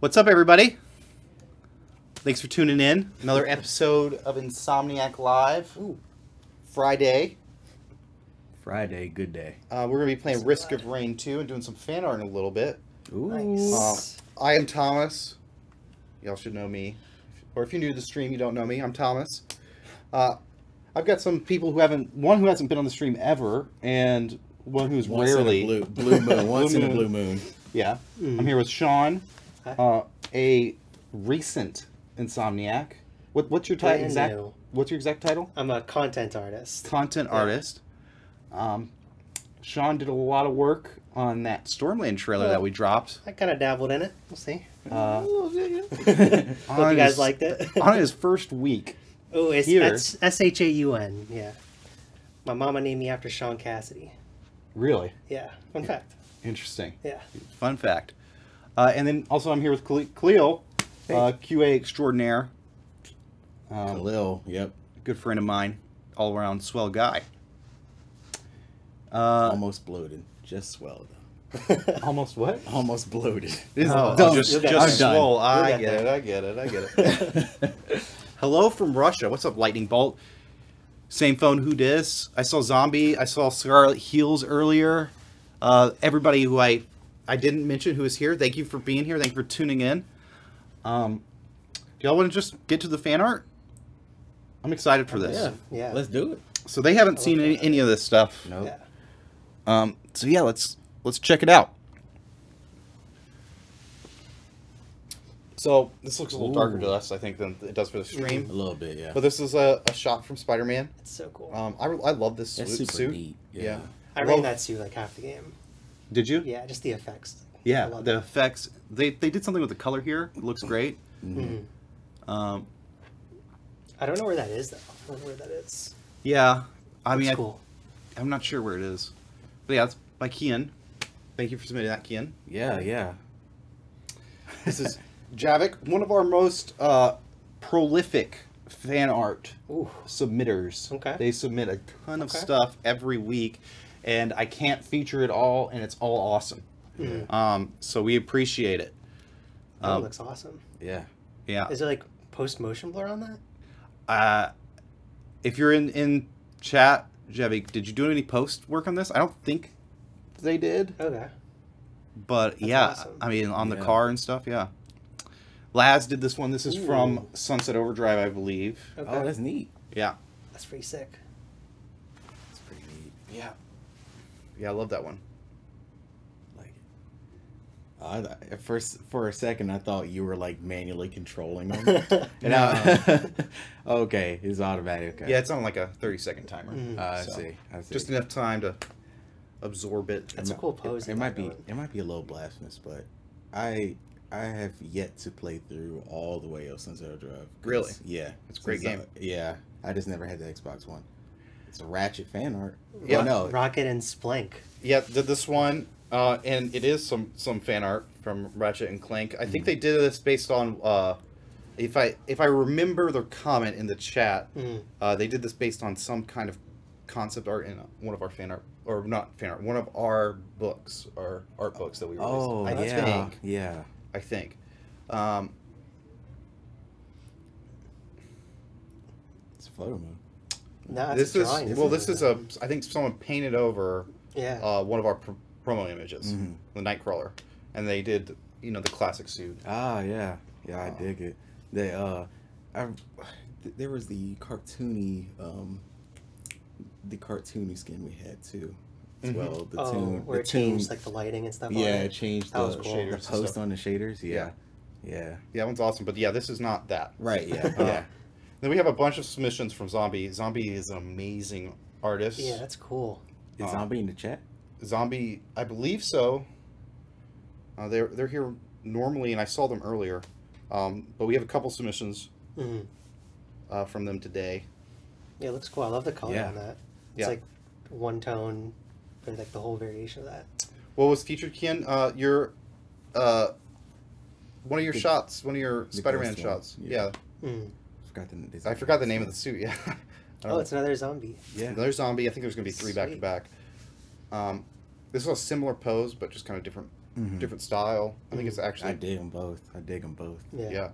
What's up, everybody? Thanks for tuning in. Another episode of Insomniac Live. Ooh. Friday. Friday, good day. We're going to be playing Risk of Rain 2 and doing some fan art in a little bit. Ooh. Nice. I am Thomas. Y'all should know me. Or if you're new to the stream, you don't know me. I'm Thomas. I've got some people who one who hasn't been on the stream ever, and one who's Once rarely. in a blue moon. Once in a blue moon. Yeah. I'm here with Sean, a recent Insomniac. What's your title? What's your exact title? I'm a content artist. Content artist. Sean did a lot of work on that Stormland trailer that we dropped. I kind of dabbled in it. We'll see. Hope you guys liked it. On his first week. Oh, it's Here. that's Shaun. Yeah. My mama named me after Sean Cassidy. Really? Yeah. Fun fact. Interesting. Yeah. Fun fact. And then also I'm here with Khalil, QA extraordinaire. Khalil, yep. Good friend of mine. All around swell guy. Almost bloated. Just swelled. Almost what? Almost bloated. Just swole. I You'll get get it. Hello from Russia. What's up, Lightning Bolt? Same phone, who dis? I saw Zombie. I saw Scarlet Heels earlier. Everybody who I didn't mention who is here, thank you for being here. Thank you for tuning in. Do y'all want to just get to the fan art? I'm excited for this. Yeah. Let's do it. So they haven't seen any of this stuff. Nope. Yeah. So yeah, let's check it out. So this looks a little darker to us, I think, than it does for the stream. A little bit, yeah. But this is a shot from Spider-Man. It's so cool. I love this That's super suit. neat. Yeah. I ran that suit like half the game. Did you? Yeah, just the effects. Yeah, I love the that. effects. They did something with the color here. It looks great. Mm-hmm. I I don't know where that is though. I don't know where that is. Yeah, I mean, cool. I'm not sure where it is. But yeah, it's by Kian. Thank you for submitting that, Kian. Yeah, yeah. This is Javik, one of our most prolific fan art submitters. Okay. They submit a ton of stuff every week, and I can't feature it all, and it's all awesome. Mm-hmm. So we appreciate it. That looks awesome. Yeah. Yeah. Is there like post motion blur on that? If you're in chat, Javik, did you do any post work on this? I don't think they did. Okay. But yeah, awesome. I mean, on the car and stuff, yeah. Laz did this one. This is from Sunset Overdrive, I believe. Okay. Oh, that's neat. Yeah. That's pretty sick. That's pretty neat. Yeah. Yeah, I love that one. Like it. At first, for a second, I thought you were like manually controlling them. And okay, it's automatic. Okay. Yeah, it's on like a 30-second timer. I see. Just enough time to absorb it. That's a cool pose. It might be a little blasphemous, but I have yet to play through all the way of Sunset Overdrive. Really? Yeah. It's a great game. Yeah. I just never had the Xbox One. It's a Ratchet fan art. Yeah. Oh, no. Rocket and Splank. Yeah, did this one, and it is some fan art from Ratchet and Clank. I think they did this based on, if I remember their comment in the chat, they did this based on some kind of concept art in one of our fan art, or not fan art, one of our books, or art books that we released. Oh, yeah. I think. It's a photo mode. No, This a is drawing, this is I think someone painted over one of our promo images, the Nightcrawler, and they did the classic suit. Ah, yeah, I dig it. They there was the cartoony skin we had too, as well. Where it changed like the lighting and stuff. Yeah, on it changed that was the, cool. the post on the shaders. Yeah. That one's awesome. But yeah, this is not that. Right. Yeah. Yeah. Then we have a bunch of submissions from Zombie. Zombie is an amazing artist. Yeah, that's cool. Is Zombie in the chat? Zombie, I believe so. They're here normally, and I saw them earlier. But we have a couple submissions from them today. Yeah, it looks cool. I love the color on that. It's Yeah. like one tone, but like the whole variation of that. What was featured, Ken? Your one of your shots, one of your Spider-Man shots. Yeah. I forgot the name of the suit. Yeah. Oh, it's another zombie. Yeah, another zombie. I think there's gonna be 3 back to back. This is a similar pose, but just kind of different different style. I think it's actually I dig them both. I dig them both. yeah.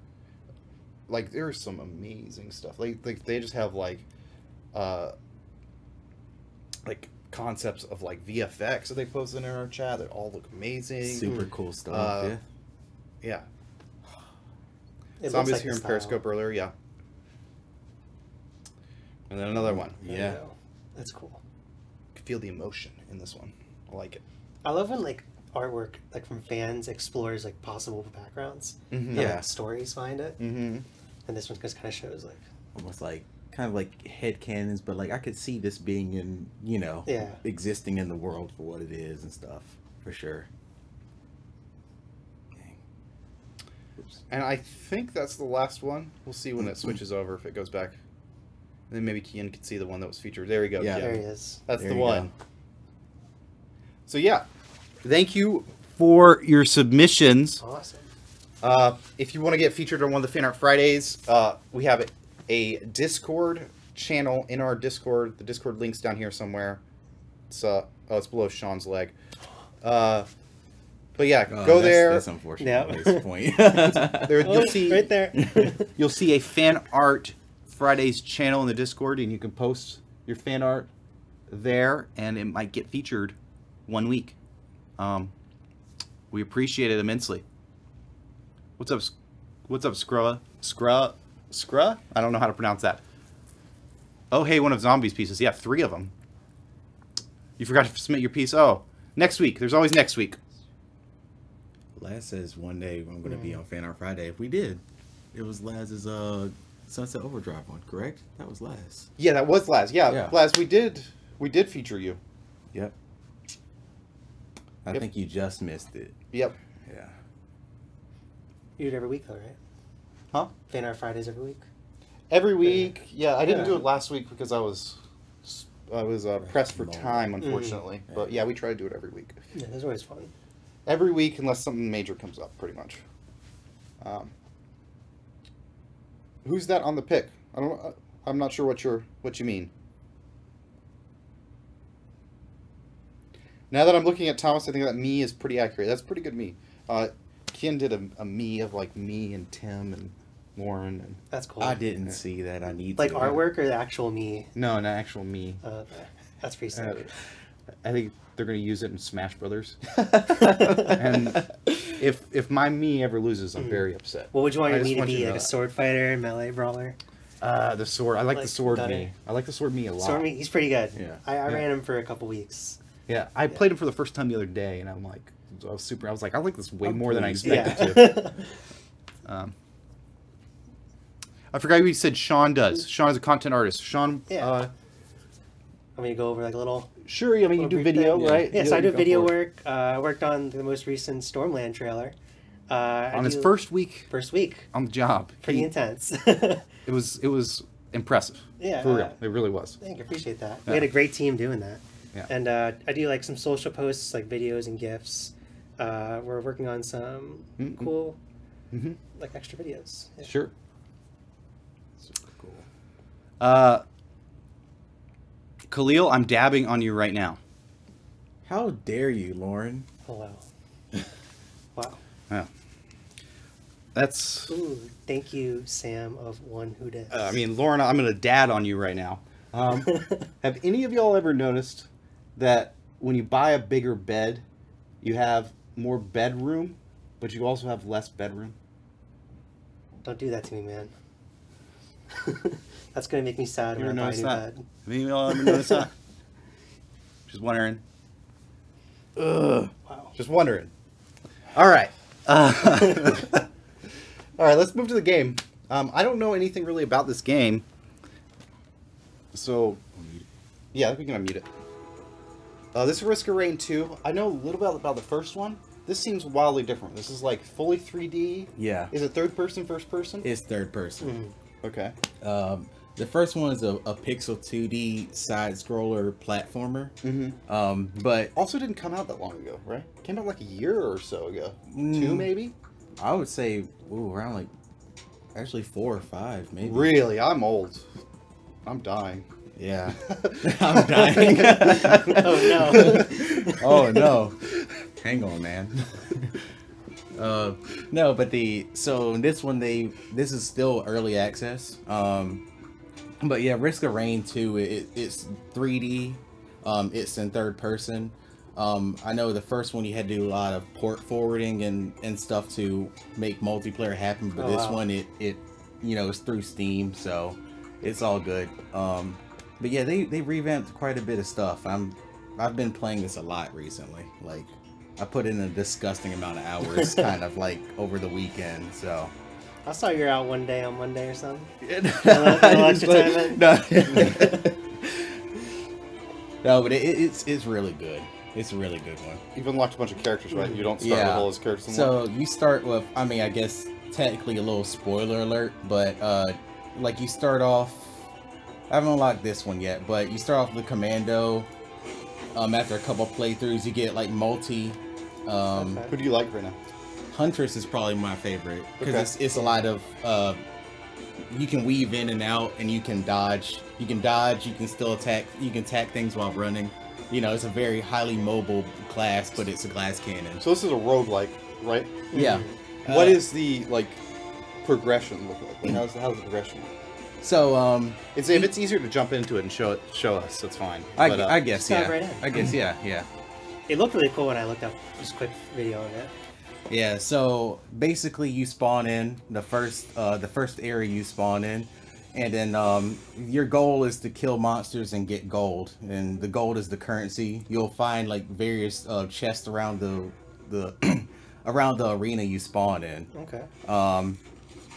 Like there's some amazing stuff. Like they just have like concepts of like VFX that they posted in our chat that all look amazing. Super cool stuff. Yeah. It looks Zombies like here the in style. Periscope earlier, yeah. And then another one. There Yeah. you go. That's cool. You can feel the emotion in this one. I like it. I love when like artwork like from fans explores like possible backgrounds. Mhm. And, Yeah. like, stories behind it. Mm-hmm. And this one just kind of shows like Almost like kind of like head canons, but like I could see this being in, Yeah. existing in the world for what it is and stuff, for sure. Dang. Oops. And I think that's the last one. We'll see when it switches over if it goes back. And then maybe Kian can see the one that was featured. There we go. Yeah. Kian. there he is. That's There the you one. go. So yeah, thank you for your submissions. Awesome. If you want to get featured on one of the Fan Art Fridays, we have a Discord channel in our Discord. The Discord link's down here somewhere. It's it's below Sean's leg. But yeah, go there. That's unfortunate. Yeah. At this point. There Oh, you'll see right there. you'll see a Fan Art Fridays channel in the Discord, and you can post your fan art there, and it might get featured one week. We appreciate it immensely. What's up, Scrua? Scrua? I don't know how to pronounce that. Oh, hey, one of Zombie's pieces. Yeah, 3 of them. You forgot to submit your piece. Oh, next week. There's always next week. Laz says one day I'm going to be on Fan Art Friday. If we did, it was Laz's Sunset Overdrive one, correct? That was Laz. Yeah, that was Laz. Yeah, Yeah. Laz, we did feature you. Yep. I Yep. think you just missed it. Yep. Yeah. You do it every week though, right? Huh? Fan Art Fridays every week. Every week. Yeah, I didn't Yeah. do it last week because I was pressed for time, unfortunately. But yeah, we try to do it every week. Yeah, that's always fun. Every week, unless something major comes up, pretty much. Who's that on the pic? I'm not sure what you mean. Now that I'm looking at Thomas, I think that me is pretty accurate. That's pretty good me. Kian did a me of like me and Tim and Lauren and That's cool. I didn't see that. I need Like to. artwork or the actual me? no, an actual me. Okay. That's pretty sick. I think they're gonna use it in Smash Brothers. And if my me ever loses, I'm very upset. What would you want I your just me to want you be? to Like know a that. sword fighter, melee brawler? The sword. I like the Like sword gunner. me. I like the sword me a lot. Sword me, he's pretty good. Yeah. I Yeah. ran him for a couple weeks. Yeah, I played him for the first time the other day, and I'm like, I was like, I like this way I'm more than I pleased. expected Yeah. to. I forgot you said Sean does. Sean is a content artist. Sean, Yeah. I'm gonna go over like a little. sure. I mean, you Little do brief video, thing. right? Yeah, so I do go video for it. work. I worked on the most recent Stormland trailer. On his do- first week first week. on the job. Pretty he- intense. It was impressive. Yeah. for real. It really was. Thank you, appreciate that. Yeah. We had a great team doing that. Yeah. And I do like some social posts, like videos and GIFs. We're working on some Mm-mm. cool, Mm-hmm. like extra videos. Yeah. Sure. Super cool. Khalil, I'm dabbing on you right now. How dare you, Lauren? Oh wow. Wow. Yeah. That's. Ooh, thank you, Sam of One Who Dis. I mean, Lauren, I'm gonna dad on you right now. Have any of y'all ever noticed that when you buy a bigger bed, you have more bedroom, but you also have less bedroom? Don't do that to me, man. That's gonna make me sad You when ever I buy a noticed new that? bed. Have any of y'all ever noticed that? Just wondering. Ugh. Wow. Just wondering. All right. All right, let's move to the game. I don't know anything really about this game. So, yeah, we can unmute it. This is Risk of Rain 2. I know a little bit about the first one. This seems wildly different. This is like fully 3D. Yeah. Is it third person, first person? It's third person. Okay. The first one is a pixel 2D side scroller platformer. Mm-hmm. But Also didn't come out that long ago, right? Came out like a year or so ago. Mm. 2 maybe? I would say around like actually 4 or 5 maybe. Really? I'm old. I'm dying. Yeah. I'm dying. Oh no. Oh no. Hang on, man. No, but so this one this is still early access. But yeah, Risk of Rain 2, it's 3D. It's in third person. I know the first one you had to do a lot of port forwarding and stuff to make multiplayer happen, but this one it you know, it's through Steam, so it's all good. But yeah, they revamped quite a bit of stuff. I've been playing this a lot recently. Like, I put in a disgusting amount of hours kind of like over the weekend, so. I saw you're out one day on Monday or something. No, but it's really good. It's a really good one. You've unlocked a bunch of characters, right? You don't start with all those characters. So you start with, I mean, I guess technically a little spoiler alert, but like you start off. I haven't unlocked this one yet, but you start off with Commando. After a couple playthroughs, you get like multi. Who do you like right now? Huntress is probably my favorite because it's a lot of you can weave in and out, and you can dodge. You can still attack. You can attack things while running. You know, it's a very highly mobile class, but it's a glass cannon. So this is a roguelike, right? Yeah. What is the like progression look like? How's the progression? So if it's easier to jump into it and show us, that's fine. I guess dive yeah. right in. I guess yeah. It looked really cool when I looked up just a quick video of it. Yeah, so basically you spawn in the first area you spawn in, and then your goal is to kill monsters and get gold, and the gold is the currency. You'll find like various chests around the around the arena you spawn in. Okay.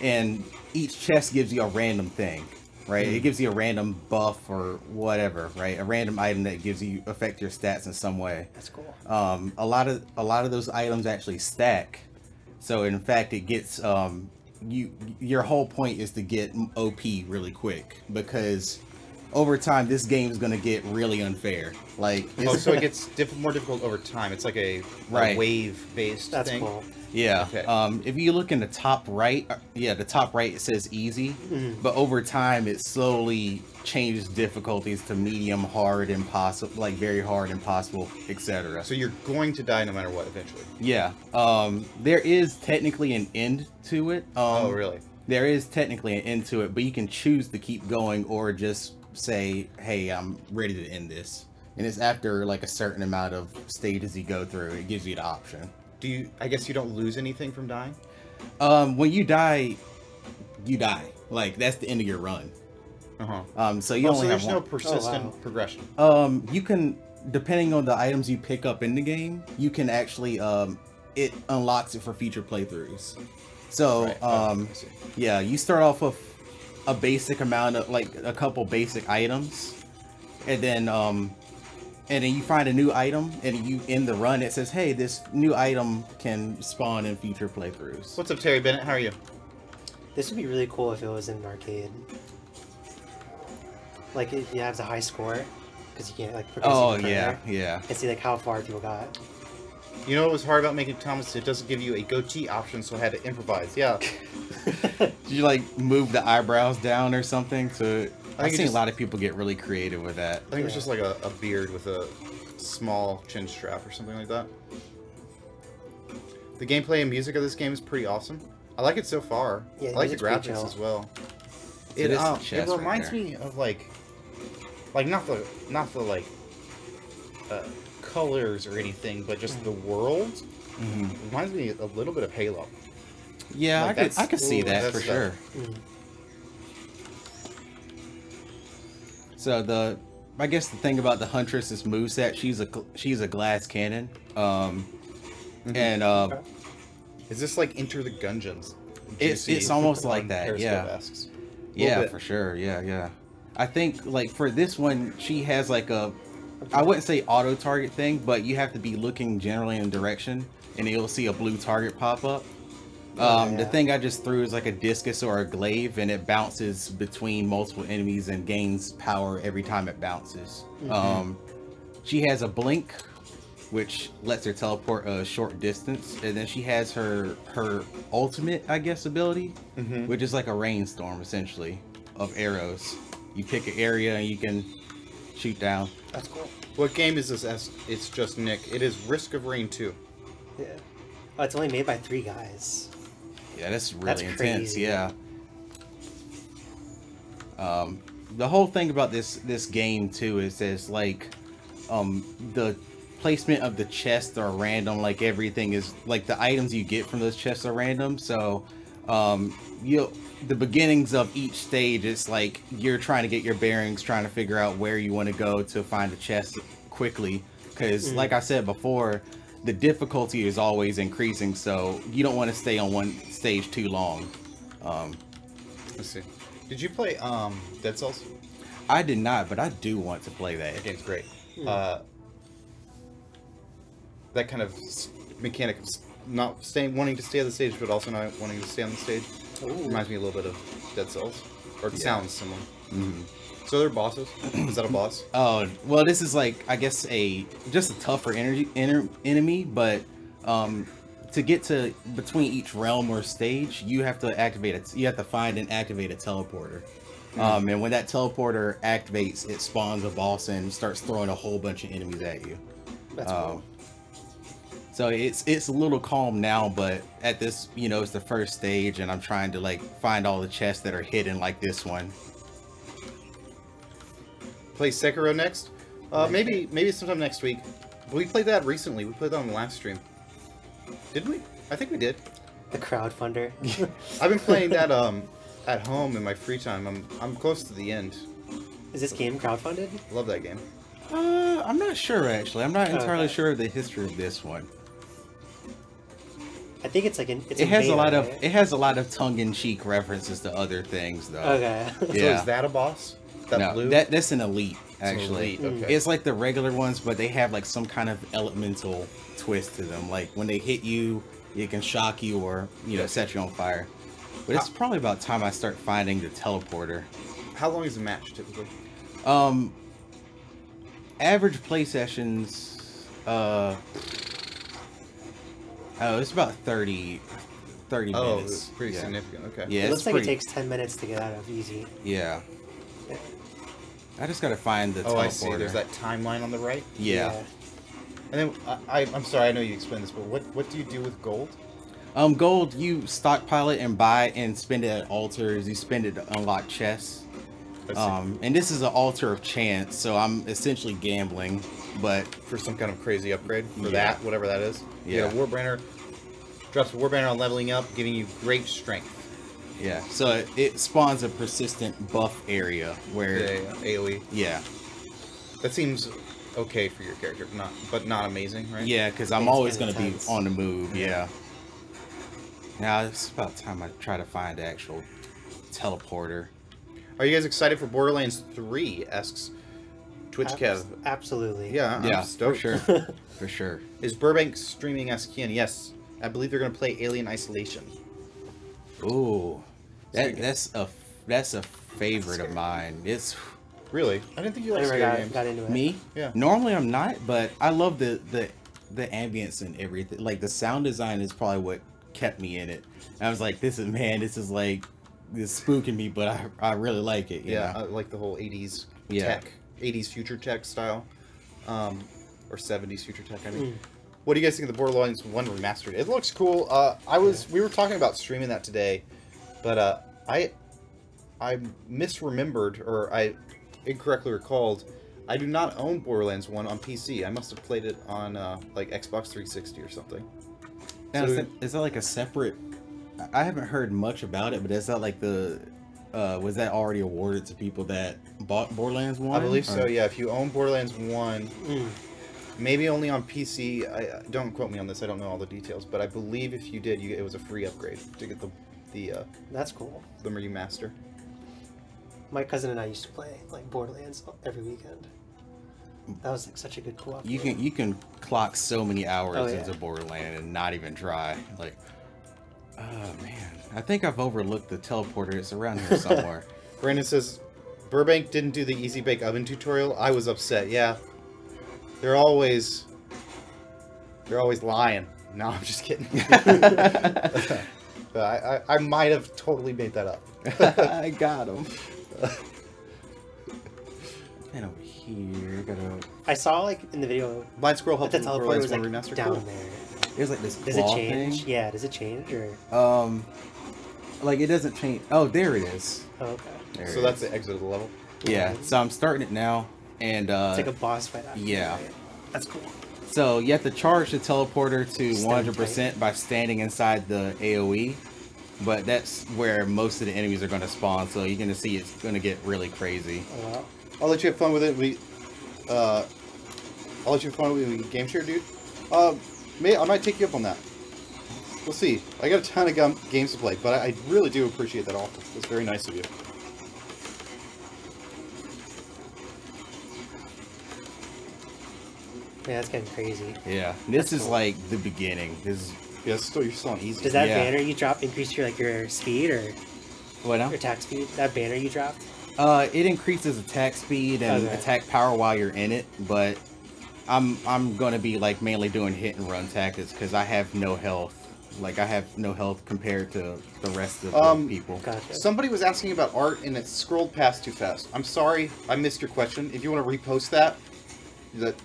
And each chest gives you a random thing, right? It gives you a random buff or whatever, right? A random item that gives you affect your stats in some way. That's cool. A lot of those items actually stack, so in fact it gets your whole point is to get OP really quick, because over time this game is going to get really unfair. Like, so it gets more difficult over time. It's like a wave based thing. That's cool. Yeah. Okay. If you look in the top right, the top right, it says easy, but over time it slowly changes difficulties to medium, hard, impossible, like very hard, impossible, etc. So you're going to die no matter what eventually. Yeah. There is technically an end to it. Oh, really? There is technically an end to it, but you can choose to keep going or just say, "Hey, I'm ready to end this." And it's after like a certain amount of stages you go through. It gives you the option. I guess you don't lose anything from dying? When you die, you die. Like, that's the end of your run. So you only have there's no persistent progression. You can, depending on the items you pick up in the game, you can actually it unlocks it for future playthroughs. So yeah, you start off with a basic amount of, like, a couple basic items, and then you find a new item, and you in the run it says, hey, this new item can spawn in future playthroughs. What's up, Terry Bennett? How are you? This would be really cool if it was in an arcade. Like, if you have a high score, because you can't, like, progress even further, yeah. and see, like, how far people got. You know what was hard about making Thomas? It doesn't give you a goatee option, so I had to improvise. Yeah. Did you, like, move the eyebrows down or something to... I've seen just, a lot of people get really creative with that. I think it was just like a beard with a small chin strap or something like that. The gameplay and music of this game is pretty awesome. I like it so far. Yeah, I like the graphics as well. It reminds me of like not the like colors or anything, but just the world. It reminds me a little bit of Halo. Yeah, like I could see that for sure. So I guess the thing about the Huntress's moveset, she's a glass cannon. And is this like Enter the Gungeons? It's almost like that, yeah. Yeah, for sure, yeah. I think like for this one, she has like I wouldn't say auto target thing, but you have to be looking generally in a direction, and you'll see a blue target pop up. The thing I just threw is like a discus or a glaive, and it bounces between multiple enemies and gains power every time it bounces. She has a blink, which lets her teleport a short distance, and then she has her ultimate, I guess, ability, which is like a rainstorm essentially of arrows. You pick an area and you can shoot down. That's cool. What game is this? It's just Nick. It is Risk of Rain 2. Yeah. Oh, it's only made by 3 guys. Yeah, that's really That's intense. crazy. Yeah. The whole thing about this game too is there's like, the placement of the chests are random. Like everything is like the items you get from those chests are random. So, the beginnings of each stage, it's like you're trying to get your bearings, trying to figure out where you want to go to find a chest quickly. Because, like I said before, the difficulty is always increasing, so you don't want to stay on one stage too long. Let's see. Did you play Dead Cells? I did not, but I do want to play that. That game's great. That kind of mechanic of not wanting to stay on the stage, but also not wanting to stay on the stage, reminds me a little bit of Dead Cells, or it sounds similar. So they're bosses. Is that a boss? Oh, well, this is like, I guess just a tougher enemy, but to get to between each realm or stage, you have to activate it. You have to find and activate a teleporter. And when that teleporter activates, it spawns a boss and starts throwing a whole bunch of enemies at you. That's cool. So it's a little calm now, but at this, it's the first stage, and I'm trying to like find all the chests that are hidden like this one. Play Sekiro next? Maybe sometime next week. We played that recently. We played that on the last stream. Did we? I think we did. The crowdfunder. I've been playing that at home in my free time. I'm close to the end. Is this game crowdfunded? Love that game. I'm not sure actually. I'm not entirely sure of the history of this one. I think it's like it has a lot of tongue-in-cheek references to other things though. Okay. So is that a boss? That blue? That's an elite actually. It's an elite, okay. It's like the regular ones, but they have like some kind of elemental twist to them. Like when they hit you, it can shock you or set you on fire. But it's probably about time I start finding the teleporter. How long is a match typically? Average play sessions, it's about 30 minutes. Oh, it's pretty significant. Okay. Yeah, it looks like it takes 10 minutes to get out of easy. Yeah. I just gotta find the teleporter. Oh, I see. There's that timeline on the right? Yeah. And then, I'm sorry, I know you explained this, but what do you do with gold? Gold, you stockpile it and buy and spend it at altars. You spend it to unlock chests. And this is an altar of chance, so I'm essentially gambling, but for some kind of crazy upgrade for that, whatever that is. Yeah. Warbanner drops a Warbanner on leveling up, giving you great strength. Yeah. So it spawns a persistent buff area where AOE. Yeah. That seems okay for your character, but not amazing, right? Yeah, because I'm always going to be on the move. Yeah. Now it's about time I try to find the actual teleporter. Are you guys excited for Borderlands 3? Asks Twitch Kev. Absolutely. Yeah, I'm stoked. For sure. For sure. Is Burbank streaming Skian? Yes. I believe they're going to play Alien Isolation. Ooh. That's a favorite of mine. It's really? I didn't think you liked scary games. Got into it. Me? Yeah. Normally I'm not, but I love the ambience and everything. Like the sound design is probably what kept me in it. And I was like, this is like it's spooking me, but I really like it. Yeah, I like the whole 80s tech, 80s future tech style, or 70s future tech. I mean, what do you guys think of the Borderlands 1 remastered? It looks cool. We were talking about streaming that today, but I misremembered, or I incorrectly recalled, I do not own Borderlands 1 on PC. I must have played it on like Xbox 360 or something. Now, is that like a separate? I haven't heard much about it, but is that like was that already awarded to people that bought Borderlands 1? I believe so, yeah. If you own Borderlands 1, maybe only on PC. Don't quote me on this, I don't know all the details, but I believe if you did, it was a free upgrade to get the that's cool. The remaster. My cousin and I used to play like Borderlands every weekend. That was like such a good co-op. You can clock so many hours into Borderlands and not even try. Like, oh man, I think I've overlooked the teleporter. It's around here somewhere. Brandon says Burbank didn't do the Easy Bake Oven tutorial. I was upset. Yeah, they're always lying. No, I'm just kidding. I might have totally made that up. I got him. And over here, I saw like in the video. Blind Squirrel helped the teleporter was like remaster. down there. There's like this Does it claw change? thing. Yeah, does it change or? Like it doesn't change. Oh, there it is. Oh, okay. There So it that's is. the exit of the level. Yeah. So I'm starting it now, and It's like a boss fight. After, yeah. right? That's cool. So you have to charge the teleporter to Stand 100% by standing inside the AoE, but that's where most of the enemies are going to spawn. So you're going to see it's going to get really crazy. Oh, wow. I'll let you have fun with it. I'll let you have fun with it. Game share, dude. I might take you up on that. We'll see. I got a ton of games to play, but I really do appreciate that offer. It's very nice of you. Yeah, that's getting crazy. Yeah, this is cool. like the beginning. This is Yeah, you're still on easy. Does that Yeah. banner you drop increase your speed or what now? your attack speed? That banner you dropped? It increases attack speed and Okay. attack power while you're in it, but I'm gonna be like mainly doing hit and run tactics because I have no health. Like I have no health compared to the rest of the people. Gotcha. Somebody was asking about art and it scrolled past too fast. I'm sorry, I missed your question. If you want to repost that,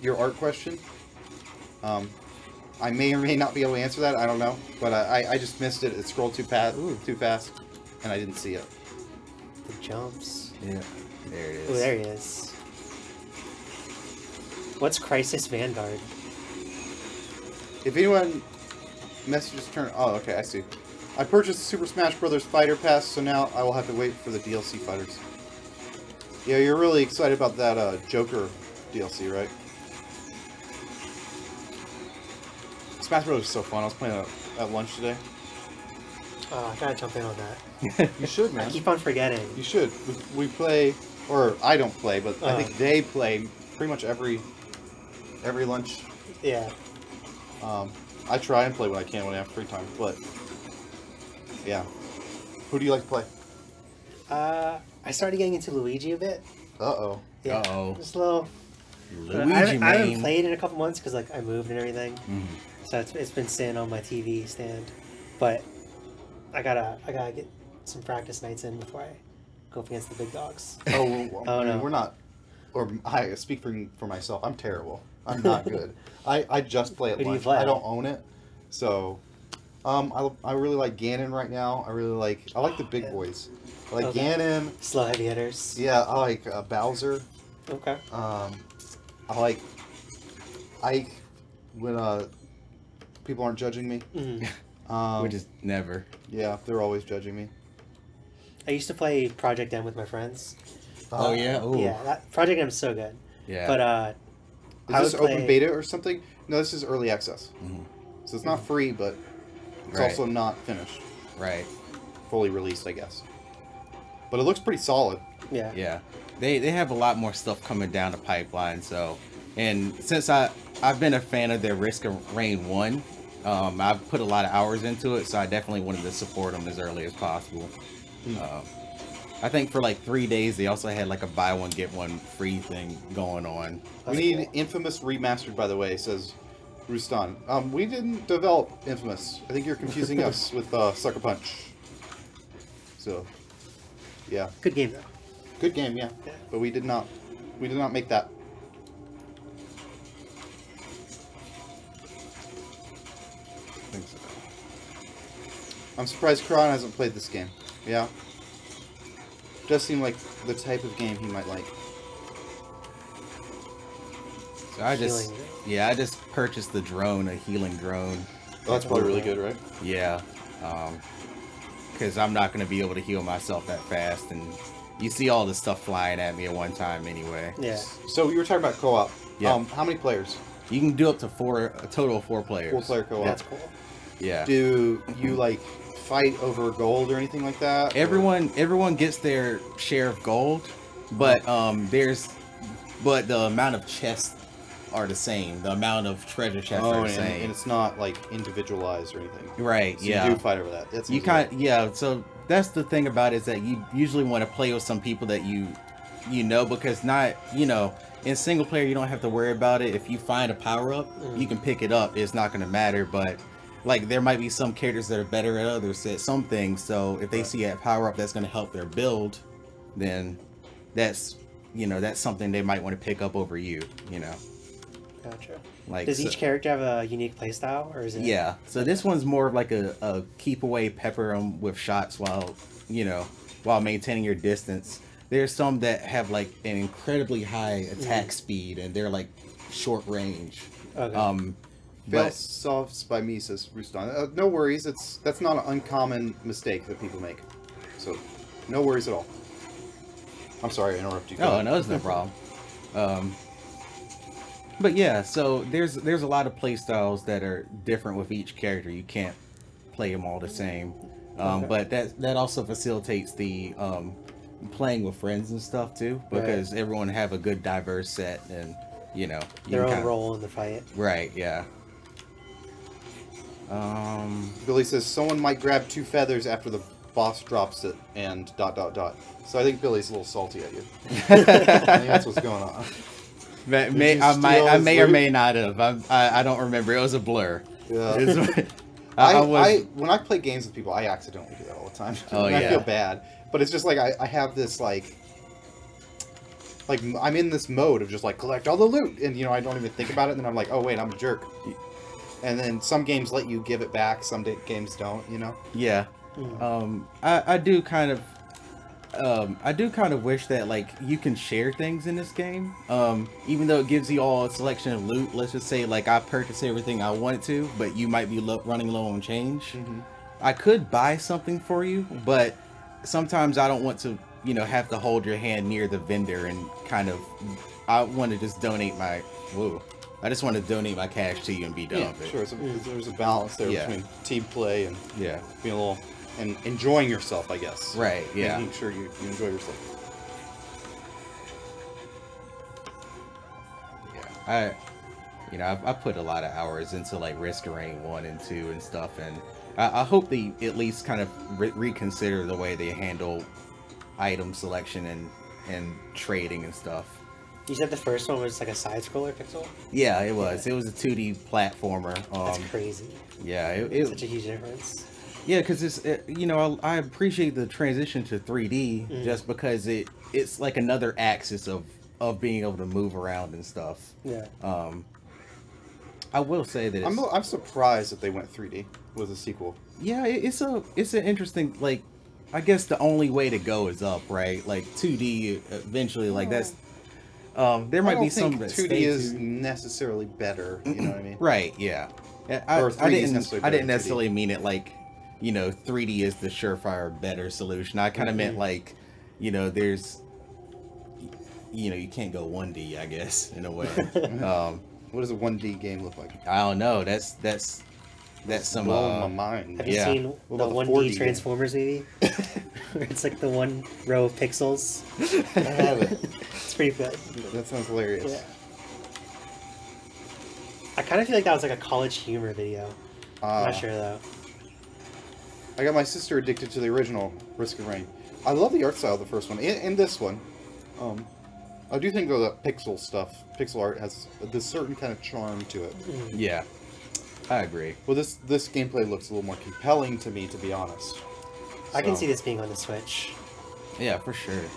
your art question, I may or may not be able to answer that. I don't know, but I just missed it. It scrolled too fast, and I didn't see it. The jumps. Yeah, there it is. Oh, there he is. What's Crisis Vanguard? If anyone messages turn, oh okay, I see. I purchased Super Smash Bros. Fighter Pass, so now I will have to wait for the DLC fighters. Yeah, you're really excited about that Joker DLC, right? Smash Bros. Is so fun. I was playing at lunch today. Oh, I gotta jump in on that. You should, I man. keep on forgetting. You should. We play, or I don't play, but I think Uh. they play pretty much every lunch. Yeah. I try and play when I can when I have free time, but yeah. Who do you like to play? I started getting into Luigi a bit. Uh-oh. Yeah. Uh-oh. Just a little. Luigi, I haven't man. played in a couple months because like I moved and everything, Mhm. so it's been sitting on my TV stand. But I gotta get some practice nights in before I go up against the big dogs. Oh, well, Oh, I mean, no. we're not, or I speak for myself. I'm terrible. I'm not good. I just play at Who do you lunch. play? I don't own it, so I really like Ganon right now. I like the big Yeah. boys. I like Okay. Ganon. Slow heavy hitters. Yeah, I like Bowser. Okay. I like Ike when people aren't judging me. Mhm. Which is never. Yeah, they're always judging me. I used to play Project M with my friends. Oh yeah. Ooh. Yeah, that Project M is so good. Yeah. But Is I this would open play- beta or something? No, this is early access. Mhm. So it's not free, but it's Right. also not finished. Right. Fully released, I guess. But it looks pretty solid. Yeah. Yeah. They have a lot more stuff coming down the pipeline. So, and since I've been a fan of their Risk of Rain 1, I've put a lot of hours into it. So I definitely wanted to support them as early as possible. I think for like 3 days they also had like a buy one get one free thing going on. We need Infamous Remastered, by the way, says Rustan. We didn't develop Infamous. I think you're confusing us with Sucker Punch. So, yeah. Good game though. Good game, yeah. Yeah. But we did not make that. I think so. I'm surprised Kron hasn't played this game. Yeah. Does seem like the type of game he might like. So I just Healing. I just purchased the drone, a healing drone. Oh, that's probably really good, right? Yeah. Because I'm not going to be able to heal myself that fast, and you see all this stuff flying at me at one time anyway. Yeah. So you were talking about co-op. Yeah. How many players? You can do up to a total of 4 players. 4-player co-op. That's cool. Yeah. Do you like fight over gold or anything like that? Everyone gets their share of gold, but but the amount of chests are the same. The amount of treasure chests are the same. and it's not like individualized or anything. Right. So yeah. you do fight over that. That's You yeah. So that's the thing about it, is that you usually want to play with some people that you know, because in single player you don't have to worry about it. If you find a power up, you can pick it up. It's not going to matter. But like there might be some characters that are better at others at some things. So if they see a power up that's going to help their build, then that's something they might want to pick up over you. Gotcha. Like, does each character have a unique playstyle, or is it? Yeah. So this one's more of like a keep away, pepper them with shots while while maintaining your distance. There's some that have like an incredibly high attack speed, and they're like short range. Okay. Fail softs by me, says Ruston. No worries. That's not an uncommon mistake that people make. So, no worries at all. I'm sorry I interrupted you. Oh, no, it's no problem. But yeah, so there's a lot of play styles that are different with each character. You can't play them all the same. But that also facilitates the playing with friends and stuff too, because everyone have a good diverse set, and their own role in the fight. Right. Yeah. Billy says someone might grab 2 feathers after the boss drops it, and ... So I think Billy's a little salty at you. I think that's what's going on. I may or may not have. I don't remember. It was a blur. Yeah. When I play games with people, I accidentally do that all the time. Oh, I feel bad, but it's just like I have this like I'm in this mode of just like collect all the loot, and I don't even think about it, and then I'm like, oh wait, I'm a jerk. And then some games let you give it back, some games don't. Yeah. I do kind of wish that like you can share things in this game. Even though it gives you all a selection of loot, let's just say like I purchased everything I wanted to, but you might be running low on change. I could buy something for you, but sometimes I don't want to, have to hold your hand near the vendor and I want to just donate my I just want to donate my cash to you and be done with it. Sure. There's a balance there between team play and being a little and enjoying yourself, I guess. Right. Yeah. Making sure you enjoy yourself. Yeah. I put a lot of hours into like Risk of Rain 1 and 2 and stuff, and I hope they at least kind of reconsider the way they handle item selection and trading and stuff. You said the first one was like a side-scroller pixel? Yeah, it was. It was a 2D platformer. That's crazy. Yeah, it's such a huge difference. Yeah, because I appreciate the transition to 3D just because it's like another axis of being able to move around and stuff. Yeah. I will say that I'm surprised that they went 3D with a sequel. Yeah, it's an interesting, like, I guess the only way to go is up, right? Like 2D eventually, like that's. There might be some that 2D is necessarily better. You know what I mean? Right. Yeah. I didn't necessarily mean it like, 3D is the surefire better solution. I kind of meant like, there's, you can't go 1D, I guess, in a way. What does a 1D game look like? I don't know. That's some blowing my mind. Have you seen the 1D Transformers movie? Where it's like the one row of pixels. I have it. It's pretty good. That sounds hilarious. Yeah. I kind of feel like that was like a college humor video. I'm not sure though. I got my sister addicted to the original Risk of Rain. I love the art style of the first one and this one. I do think though that pixel art has this certain kind of charm to it. Yeah, I agree. Well, this gameplay looks a little more compelling to me, to be honest. I can see this being on the Switch. Yeah, for sure. Yeah.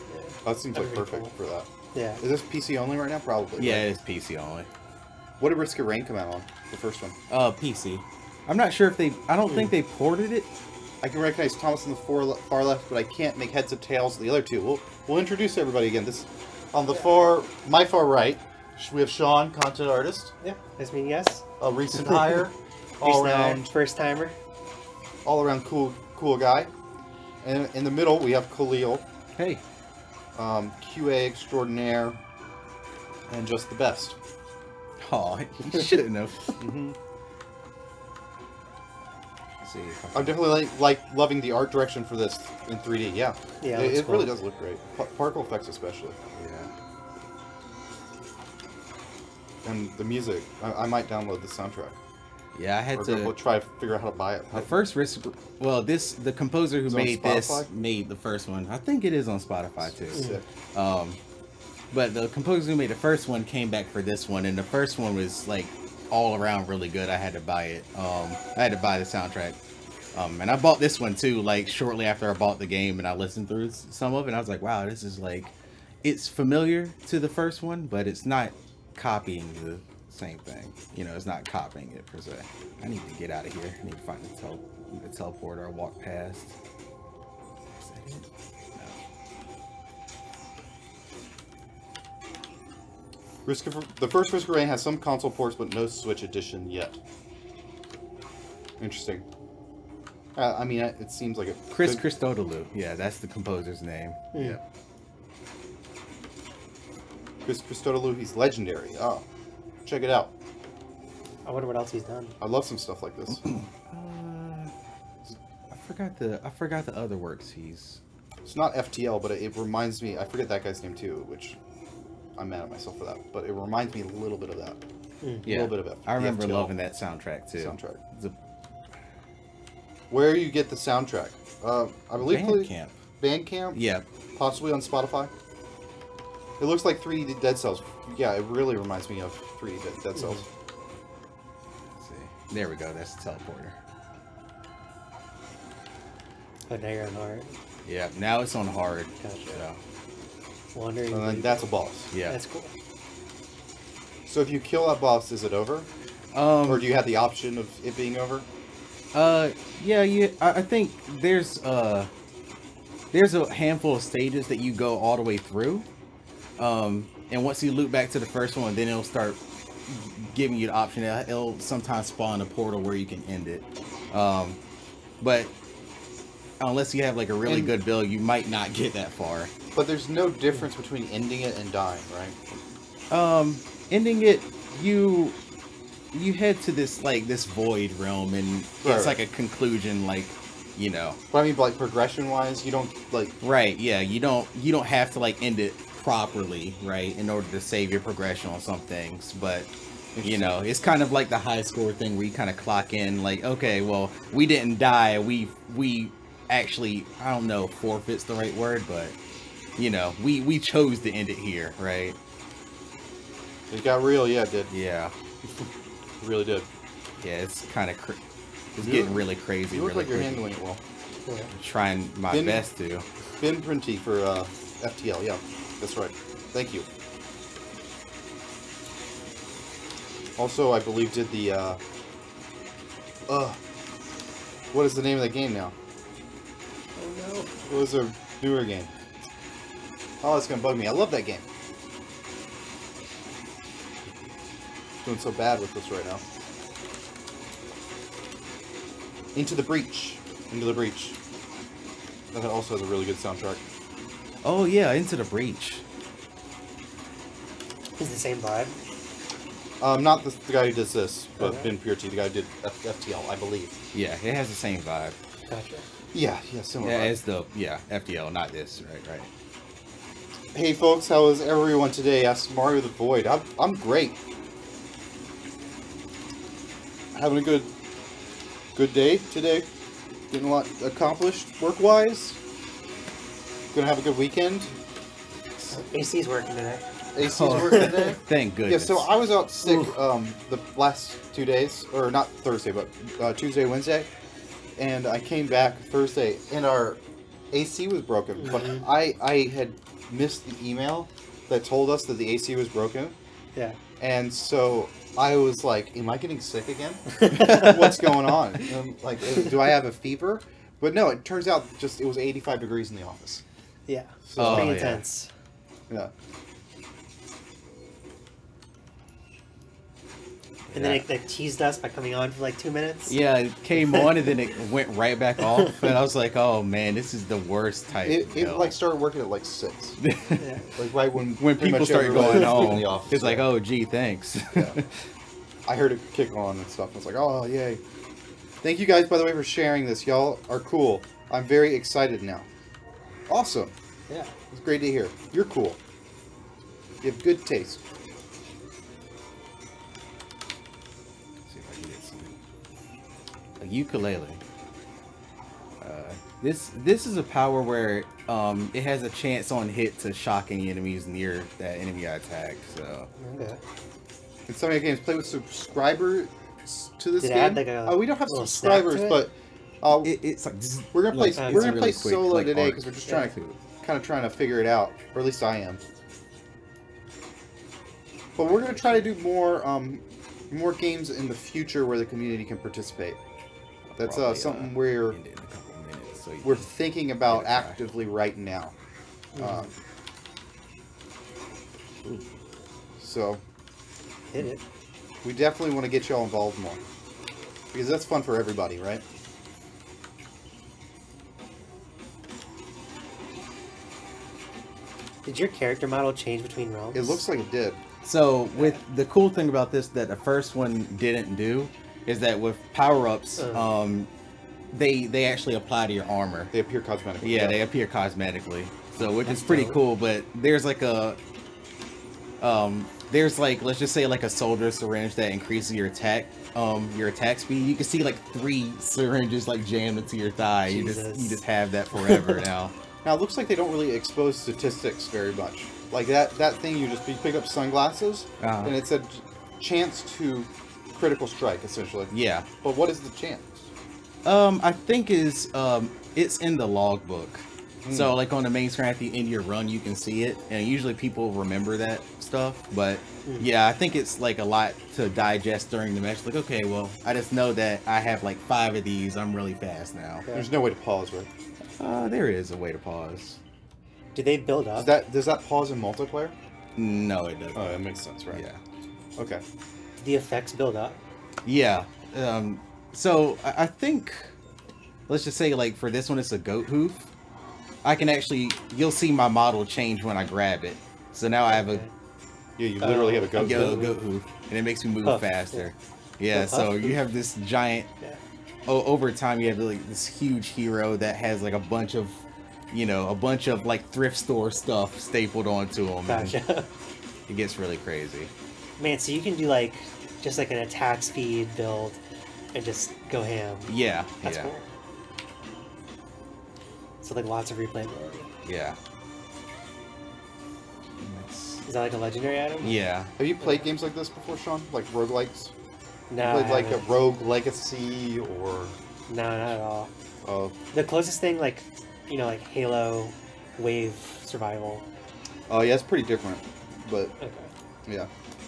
That seems like perfect for that. Yeah. Is this PC only right now? Probably. Yeah, right? it's PC only. What did Risk of Rain come out on? The first one? PC. I'm not sure if I don't think they ported it. I can recognize Thomas in the far left, but I can't make heads or tails of the other two. We'll introduce everybody again. This on the my far right, we have Sean, content artist. Yeah, nice meeting you guys. A recent hire, all around first timer, all around cool guy. And in the middle we have Khalil. Hey. QA extraordinaire, and just the best. Oh, you shouldn't have. See, I'm definitely like loving the art direction for this in 3D. Yeah, it really does look great. Particle effects especially. Yeah. And the music, I might download the soundtrack. Yeah, I had to try to figure out how to buy it. The first Risk, well, the composer who made this made the first one. I think it is on Spotify too. Sick. But the composer who made the first one came back for this one, and the first one was like all around really good. I had to buy it. I had to buy the soundtrack. And I bought this one too, like shortly after I bought the game, and I listened through some of it, and I was like, wow, this is like, it's familiar to the first one, but it's not copying the same thing. You know, it's not copying it per se. I need to get out of here. I need to find the teleporter. I walk past. Is that it? No. The first Risk of Rain has some console ports, but no Switch edition yet. Interesting. I mean, it seems like a... Chris Christodoulou. Yeah, that's the composer's name. Yeah. Chris Christodoulou, he's legendary. Oh, check it out. I wonder what else he's done. I love some stuff like this. I forgot the other works he's... It's not FTL, but it reminds me... I forget that guy's name too, which I'm mad at myself for that. But it reminds me a little bit of that. Yeah. A little bit of it. I remember loving that soundtrack too. Where you get the soundtrack? I believe Bandcamp. Bandcamp? Yeah. Possibly on Spotify. It looks like 3D Dead Cells. Yeah, it really reminds me of 3D Dead Cells. Let's see. There we go. That's the teleporter. Oh, now you're on hard. Yeah. Now it's on hard. Gotcha. So. Wandering. And then that's a boss. Yeah. That's cool. So if you kill that boss, is it over? Or do you have the option of it being over? Yeah. I think there's a handful of stages that you go all the way through. And once you loop back to the first one, then it'll start giving you the option. It'll sometimes spawn a portal where you can end it. But unless you have like a really good build, you might not get that far. But there's no difference between ending it and dying, right? Ending it, you head to this void realm, and it's like a conclusion, like, you know. But I mean, like, progression wise, you don't like. Right. Yeah. You don't have to like end it properly, right, in order to save your progression on some things. But you know, it's kind of like the high score thing where you kind of clock in, like, okay, well, we didn't die. We actually, I don't know, if forfeit's the right word, but you know, we chose to end it here, right? It got real, yeah, it did. Yeah. It really did. Yeah, it's kind of it's getting really crazy. You look really like you're quickly. handling it well. Yeah. I'm trying my best to. Ben Printy for FTL, yeah, that's right. Thank you. Also, I believe did the what is the name of the game now? Oh no. What was a newer game? Oh, it's gonna bug me. I love that game. Doing so bad with this right now. Into the Breach. Into the Breach. That also has a really good soundtrack. Oh yeah, Into the Breach. Is the same vibe? Not the guy who does this, but Okay. Ben Purity, the guy who did FTL, I believe. Yeah, it has the same vibe. Gotcha. Yeah, similar. Yeah, vibe. it's the FDL, not this. Right. Hey folks, how is everyone today? Asked Mario the Void. I'm great. Having a good day today. Getting a lot accomplished work-wise. Gonna have a good weekend. AC's working today. AC's working today. Thank goodness. Yeah, so I was out sick the last 2 days, or not Thursday, but Tuesday, Wednesday, and I came back Thursday, and our AC was broken. But I had missed the email that told us that the AC was broken. Yeah. And so I was like, am I getting sick again? What's going on? Like, do I have a fever? But no, it turns out just it was 85 degrees in the office. Yeah. So, pretty intense. Yeah. And then it teased us by coming on for like 2 minutes. Yeah, it came on and then it went right back off, and I was like, "Oh man, this is the worst type." It like started working at like 6. Yeah. Like right when people started going home, in the office, it's like, "Oh, gee, thanks." Yeah. I heard it kick on and stuff. I was like, "Oh, yay!" Thank you guys, by the way, for sharing this. Y'all are cool. I'm very excited now. Awesome. Yeah. It's great to hear. You're cool. You have good taste. See if I can get some. A ukulele. This is a power where it has a chance on hit to shock any enemies near that enemy I attacked. So Okay. Insomniac Games play with subscribers to this Did it game. add, like, a We don't have little snap to subscribers, it? but it's like we're gonna play. it's We're a gonna really play quick, solo like, today art. because we're just trying to figure it out, or at least I am. But we're gonna try to do more more games in the future where the community can participate. That's Probably, something end it in a couple minutes, so we're thinking about actively right now. So Hit it. we definitely want to get y'all involved more because that's fun for everybody, right? Did your character model change between realms? It looks like it did. So with the cool thing about this that the first one didn't do is that with power-ups, they actually apply to your armor. They appear cosmetically. Yeah, they appear cosmetically. So which is pretty cool, but there's like a there's like, let's just say like a soldier syringe that increases your attack speed. You can see like 3 syringes like jammed into your thigh. You just have that forever now. Now it looks like they don't really expose statistics very much. Like that thing you pick up sunglasses and it said chance to critical strike essentially. Yeah. But what is the chance? I think it's in the logbook. So like on the main screen at the end of your run you can see it, and usually people remember that stuff, but yeah, I think it's like a lot to digest during the match. Like, okay, well, I just know that I have like 5 of these, I'm really fast now. Yeah. There's no way to pause, right? There is a way to pause. Do they build up? Does that pause in multiplayer? No, it doesn't. Oh, that makes sense, right? Yeah. Okay. Do the effects build up? Yeah. So I think, let's just say like for this one it's a goat hoof. I can actually, you'll see my model change when I grab it. So now I have a... Yeah, you literally have a goat hoof. And it makes me move faster. Yeah, so you have this giant... over time you have like this huge hero that has like a bunch of, like thrift store stuff stapled onto him. Gotcha. It gets really crazy. Man, so you can do like, just like an attack speed build and just go ham. Yeah. That's cool. So like lots of replayability. Yeah. Is that like a legendary item? Yeah. Have you played games like this before, Sean? Like roguelikes? No, you played like a Rogue Legacy or... No, not at all. Oh. The closest thing, like, like Halo Wave Survival. Oh, yeah, it's pretty different, but... Okay. Yeah.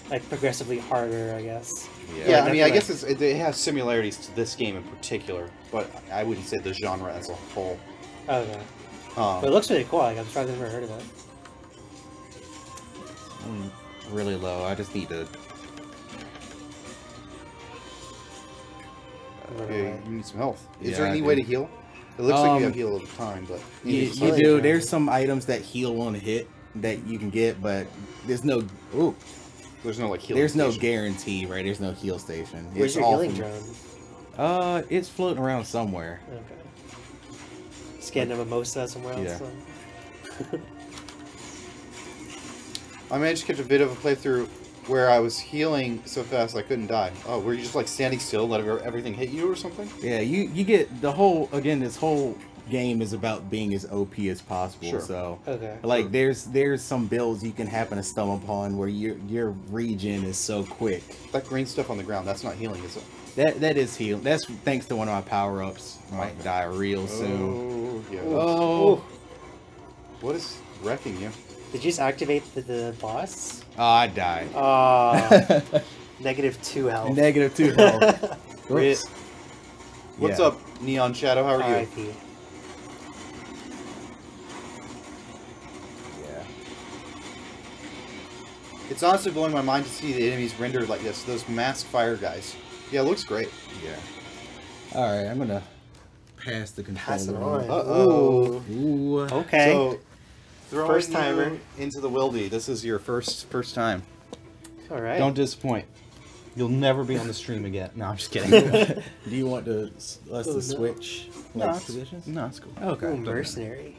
Like progressively harder, I guess. Yeah, I mean, I guess it has similarities to this game in particular, but I wouldn't say the genre as a whole. Okay. But it looks really cool. Like, I'm surprised I've never heard of it. I'm really low. I just need to... Okay, you need some health. Is Yeah, there any way to heal? It looks like you have heal all the time, but... You do. There's some items that heal on hit that you can get, but there's no... Ooh. There's no, like, healing There's no station. guarantee, right? There's no heal station. Where's your healing drone? It's floating around somewhere. Okay. Scanning a mimosa somewhere else. Yeah. So. I managed to catch a bit of a playthrough where I was healing so fast I couldn't die. Oh, were you just like standing still, let everything hit you or something? Yeah, you get the whole, again, this whole game is about being as OP as possible. Sure. So Okay. like there's some builds you can happen to stumble upon where your regen is so quick. That green stuff on the ground, that's not healing, is it? That is healing. That's thanks to one of my power-ups. I might die real soon. Yeah. Oh. What is wrecking you? Did you just activate the boss? Oh, I died. -2 health. -2 health. Whoops. What's up, Neon Shadow? How are you? RIP. Yeah. It's honestly blowing my mind to see the enemies rendered like this. Those masked fire guys. Yeah, it looks great. Yeah. All right, I'm gonna pass the controller. Pass it on. Uh-oh. Ooh. Okay. So, throwing First timer. you into the wildy. This is your first time. All right. Don't disappoint. You'll never be on the stream again. No, I'm just kidding. Do you want us to switch positions? No, it's cool. Okay. Ooh, mercenary.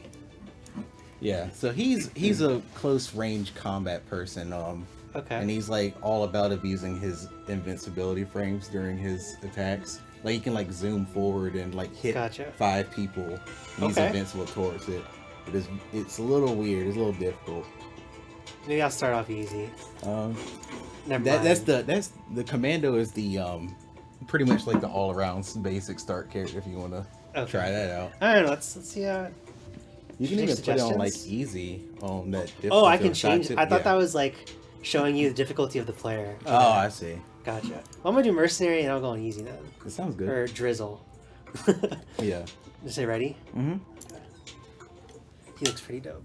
Yeah. So he's a close range combat person. Okay. And he's like all about abusing his invincibility frames during his attacks. Like he can like zoom forward and like hit 5 people. And he's invincible towards it. But it's a little weird. It's a little difficult. Maybe I'll start off easy. Never mind. That's the commando is the pretty much like the all around basic start character if you want to try that out. I don't know. Let's see. You can even put it on like easy on that. Oh, I can change. I thought that was like showing you the difficulty of the player. Oh, I see. Gotcha. Well, I'm gonna do mercenary and I'll go on easy then. That sounds good. Or drizzle. Yeah. Just say ready? Mm-hmm. He looks pretty dope.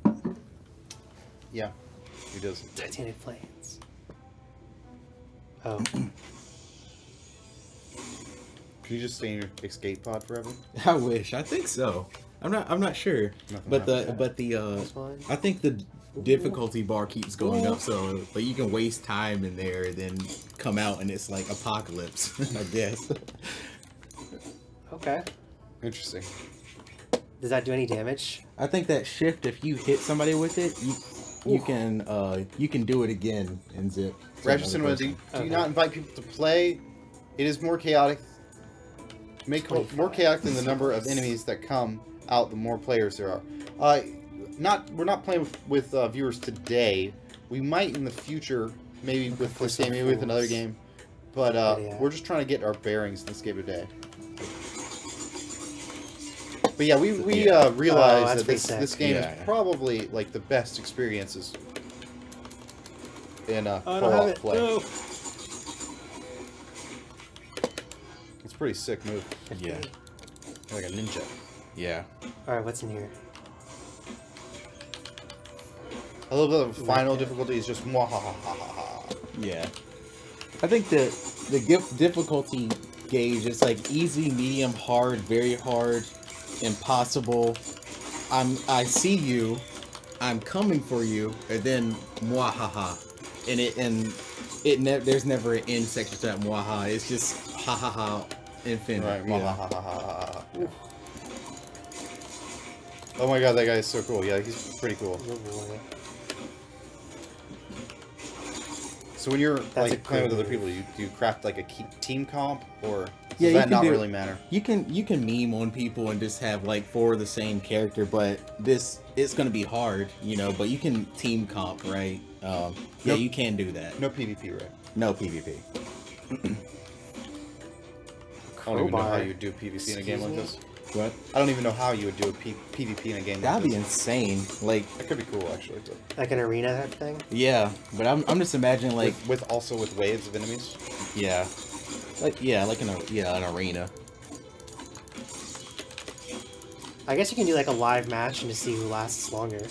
Yeah, he does. Titanic planes. Oh. Can you just stay in your escape pod forever? I wish. I think so. I'm not sure. But I think the difficulty bar keeps going up, so but you can waste time in there and then come out and it's like apocalypse, I guess. Okay. Interesting. Does that do any damage? I think that shift, if you hit somebody with it, you can do it again and zip. Ratchet Cinema, do you not invite people to play? It is more chaotic. More chaotic than the number of enemies that come out, the more players there are. We're not playing with viewers today. We might in the future, maybe with this game, maybe with another game. But we're just trying to get our bearings in this game today. But yeah, we realize that this game is probably like the best experiences in co-op play. No. It's a pretty sick move. Yeah. Like a ninja. Yeah. Alright, what's in here? I love the final difficulty is just mwahahaha. Yeah. I think the difficulty gauge is like easy, medium, hard, very hard, impossible. I see you, I'm coming for you, and then mwahaha. And there's never an end section to that mwaha. It's just ha ha ha infinite. Right, yeah. Oh my god, that guy is so cool. Yeah, he's pretty cool. So when you're like playing with other people, do you craft like a team comp, or does that not really matter? You can meme on people and just have like 4 of the same character, but it's gonna be hard, you know. But you can team comp, right? Yeah, you can do that. No PvP, right? No PvP. I don't even know how you would do PvP in a game like this. What? I don't even know how you would do a PvP in a game like this. That'd be insane. Like, that could be cool, actually. Too. Like an arena type thing? Yeah, but I'm just imagining like with waves of enemies. Yeah, like an arena. I guess you can do like a live match and just see who lasts longer.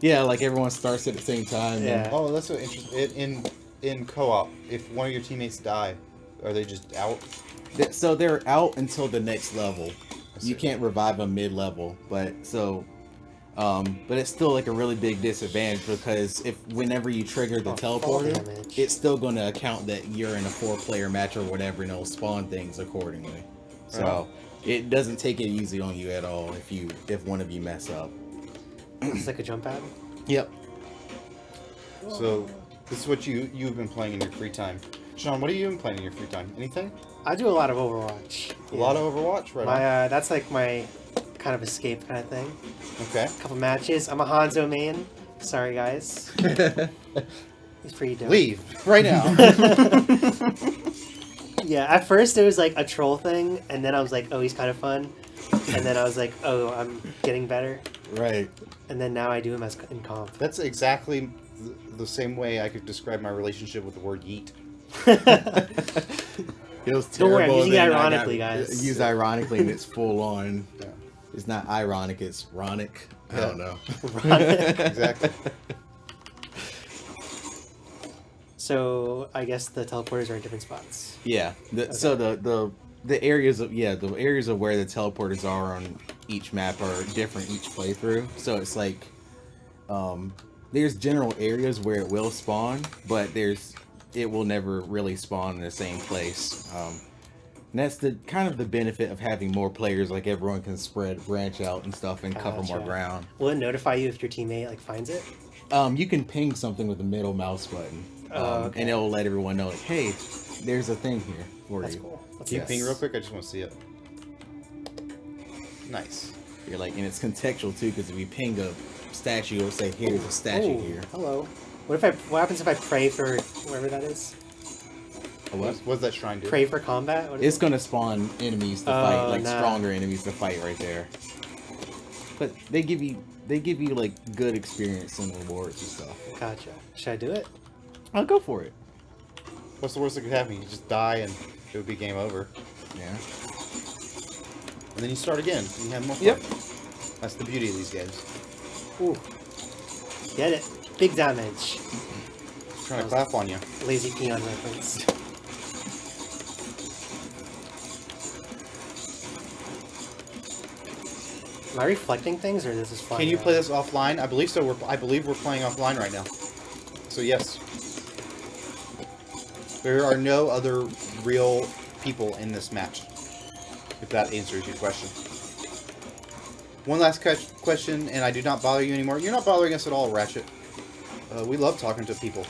Yeah, like everyone starts at the same time. Yeah. And... Oh, that's so interesting. In co-op, if one of your teammates die, are they just out? So they're out until the next level. You can't revive them mid-level, but it's still like a really big disadvantage because whenever you trigger the teleporter, it's still going to account that you're in a 4-player match or whatever, and it'll spawn things accordingly. So it doesn't take it easy on you at all if one of you mess up. It's like a jump pad. Yep. So this is what you've been playing in your free time. Sean, what have you been playing in your free time? Anything? I do a lot of Overwatch. A lot of Overwatch, right? That's like my kind of escape kind of thing. Okay. A couple matches. I'm a Hanzo main. Sorry, guys. He's pretty dope. Leave right now. Yeah, at first it was like a troll thing, and then I was like, oh, he's kind of fun. And then I was like, oh, I'm getting better. Right. And then now I do him as in comp. That's exactly the same way I could describe my relationship with the word yeet. It was terrible. Don't worry, I'm using it ironically, guys. Use ironically and it's full on. Yeah. It's not ironic, it's ronic. I don't know. Exactly. So I guess the teleporters are in different spots. Yeah. So the areas of where the teleporters are on each map are different each playthrough. So it's like there's general areas where it will spawn, but it will never really spawn in the same place. And that's the kind of the benefit of having more players. Like everyone can branch out and stuff and cover more ground. Will it notify you if your teammate like finds it? You can ping something with the middle mouse button, and it'll let everyone know, like, hey, there's a thing here for That's you. Cool. Can you ping real quick? I just want to see it. Nice. You're like, and it's contextual too, because if you ping a statue, it'll say, here's a statue here. Hello. What happens if I pray for whatever that is? What's that shrine do? Pray for combat? It's gonna spawn enemies to fight, like stronger enemies to fight right there. But they give you they give you like good experience and rewards and stuff. Gotcha. Should I do it? I'll go for it. What's the worst that could happen? You just die and it would be game over. Yeah. And then you start again. And you have more fun. Yep. That's the beauty of these games. Ooh. Get it. Big damage. Trying to clap on you. Lazy peon reference. Am I reflecting things, or is this fun? Can you play this offline? I believe so. I believe we're playing offline right now. So yes. There are no other real people in this match. If that answers your question. One last question, and I do not bother you anymore. You're not bothering us at all, Ratchet. We love talking to people.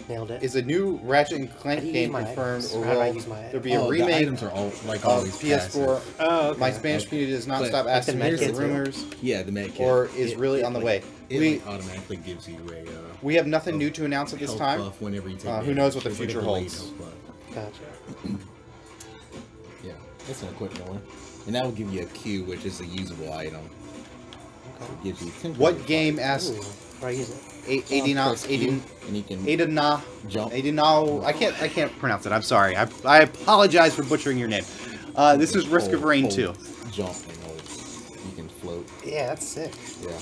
Nailed it. Is a new Ratchet and Clank game confirmed, or will there be a remake? The items are all, like of always PS4. Oh, okay. My Spanish community does not stop asking me for rumors. Yeah, the med kit. Or is really on the way. It automatically gives you a. We have nothing new to announce at this time. Whenever you take who knows what the future holds? Gotcha. Yeah, that's an equipment one, and that will give you a Q, which is a usable item. Okay. It gives you what game asked? Where I use it? Adina, I can't pronounce it. I'm sorry. I apologize for butchering your name. This is Risk of Rain 2. Jump and hold. You can float. Yeah, that's sick. Yeah.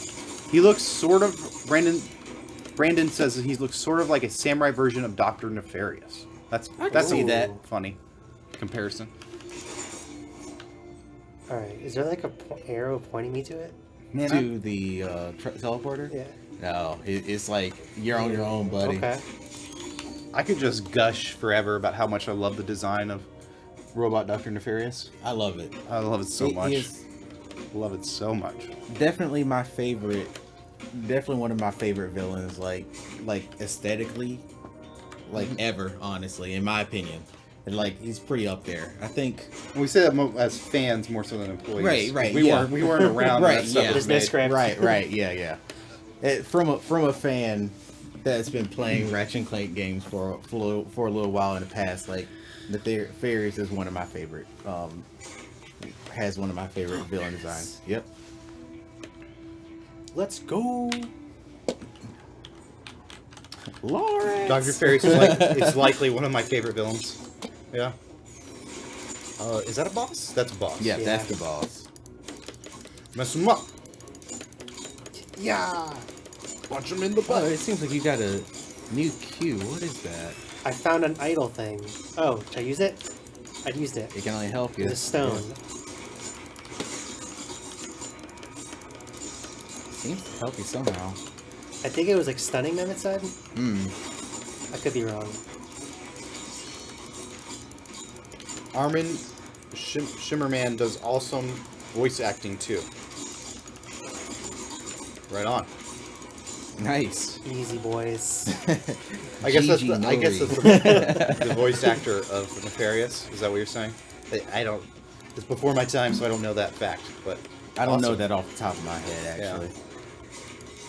He looks sort of Brandon says that he looks sort of like a samurai version of Dr. Nefarious. That's that funny comparison. All right. Is there like a arrow pointing me to it? Man, to the teleporter? Yeah. No, it's like you're on your own, buddy. Okay. I could just gush forever about how much I love the design of Robot Dr. Nefarious. I love it. I love it so much. Is love it so much. definitely my favorite. Definitely one of my favorite villains, like aesthetically, like ever. Honestly, in my opinion, and like he's pretty up there. I think We say that as fans more so than employees. Right, We yeah. weren't around. Right, That stuff yeah. was There's no made. script. right, yeah. From a fan that's been playing Ratchet and Clank games for a little while in the past, like Nefarious is one of my favorite. Has one of my favorite villain designs. Yep. Let's go. Lawrence. Dr. Nefarious is likely one of my favorite villains. Yeah. Is that a boss? That's a boss. Yeah, Yeah. that's the boss. Mess him up. Yeah. Punch him in the Oh, butt. it seems like you got a new Q. What is that? I found an idle thing. Oh, should I use it? I'd used it. It can only help you. The stone. Seems to help you somehow. I think it was like stunning them, it said. I could be wrong. Armin Shimmerman does awesome voice acting too. Right on. Nice. Easy boys. I guess that's Nori. the voice actor of Nefarious. Is that what you're saying? I don't. It's before my time, so I don't know that fact. But I don't know awesome. that off the top of my head, actually.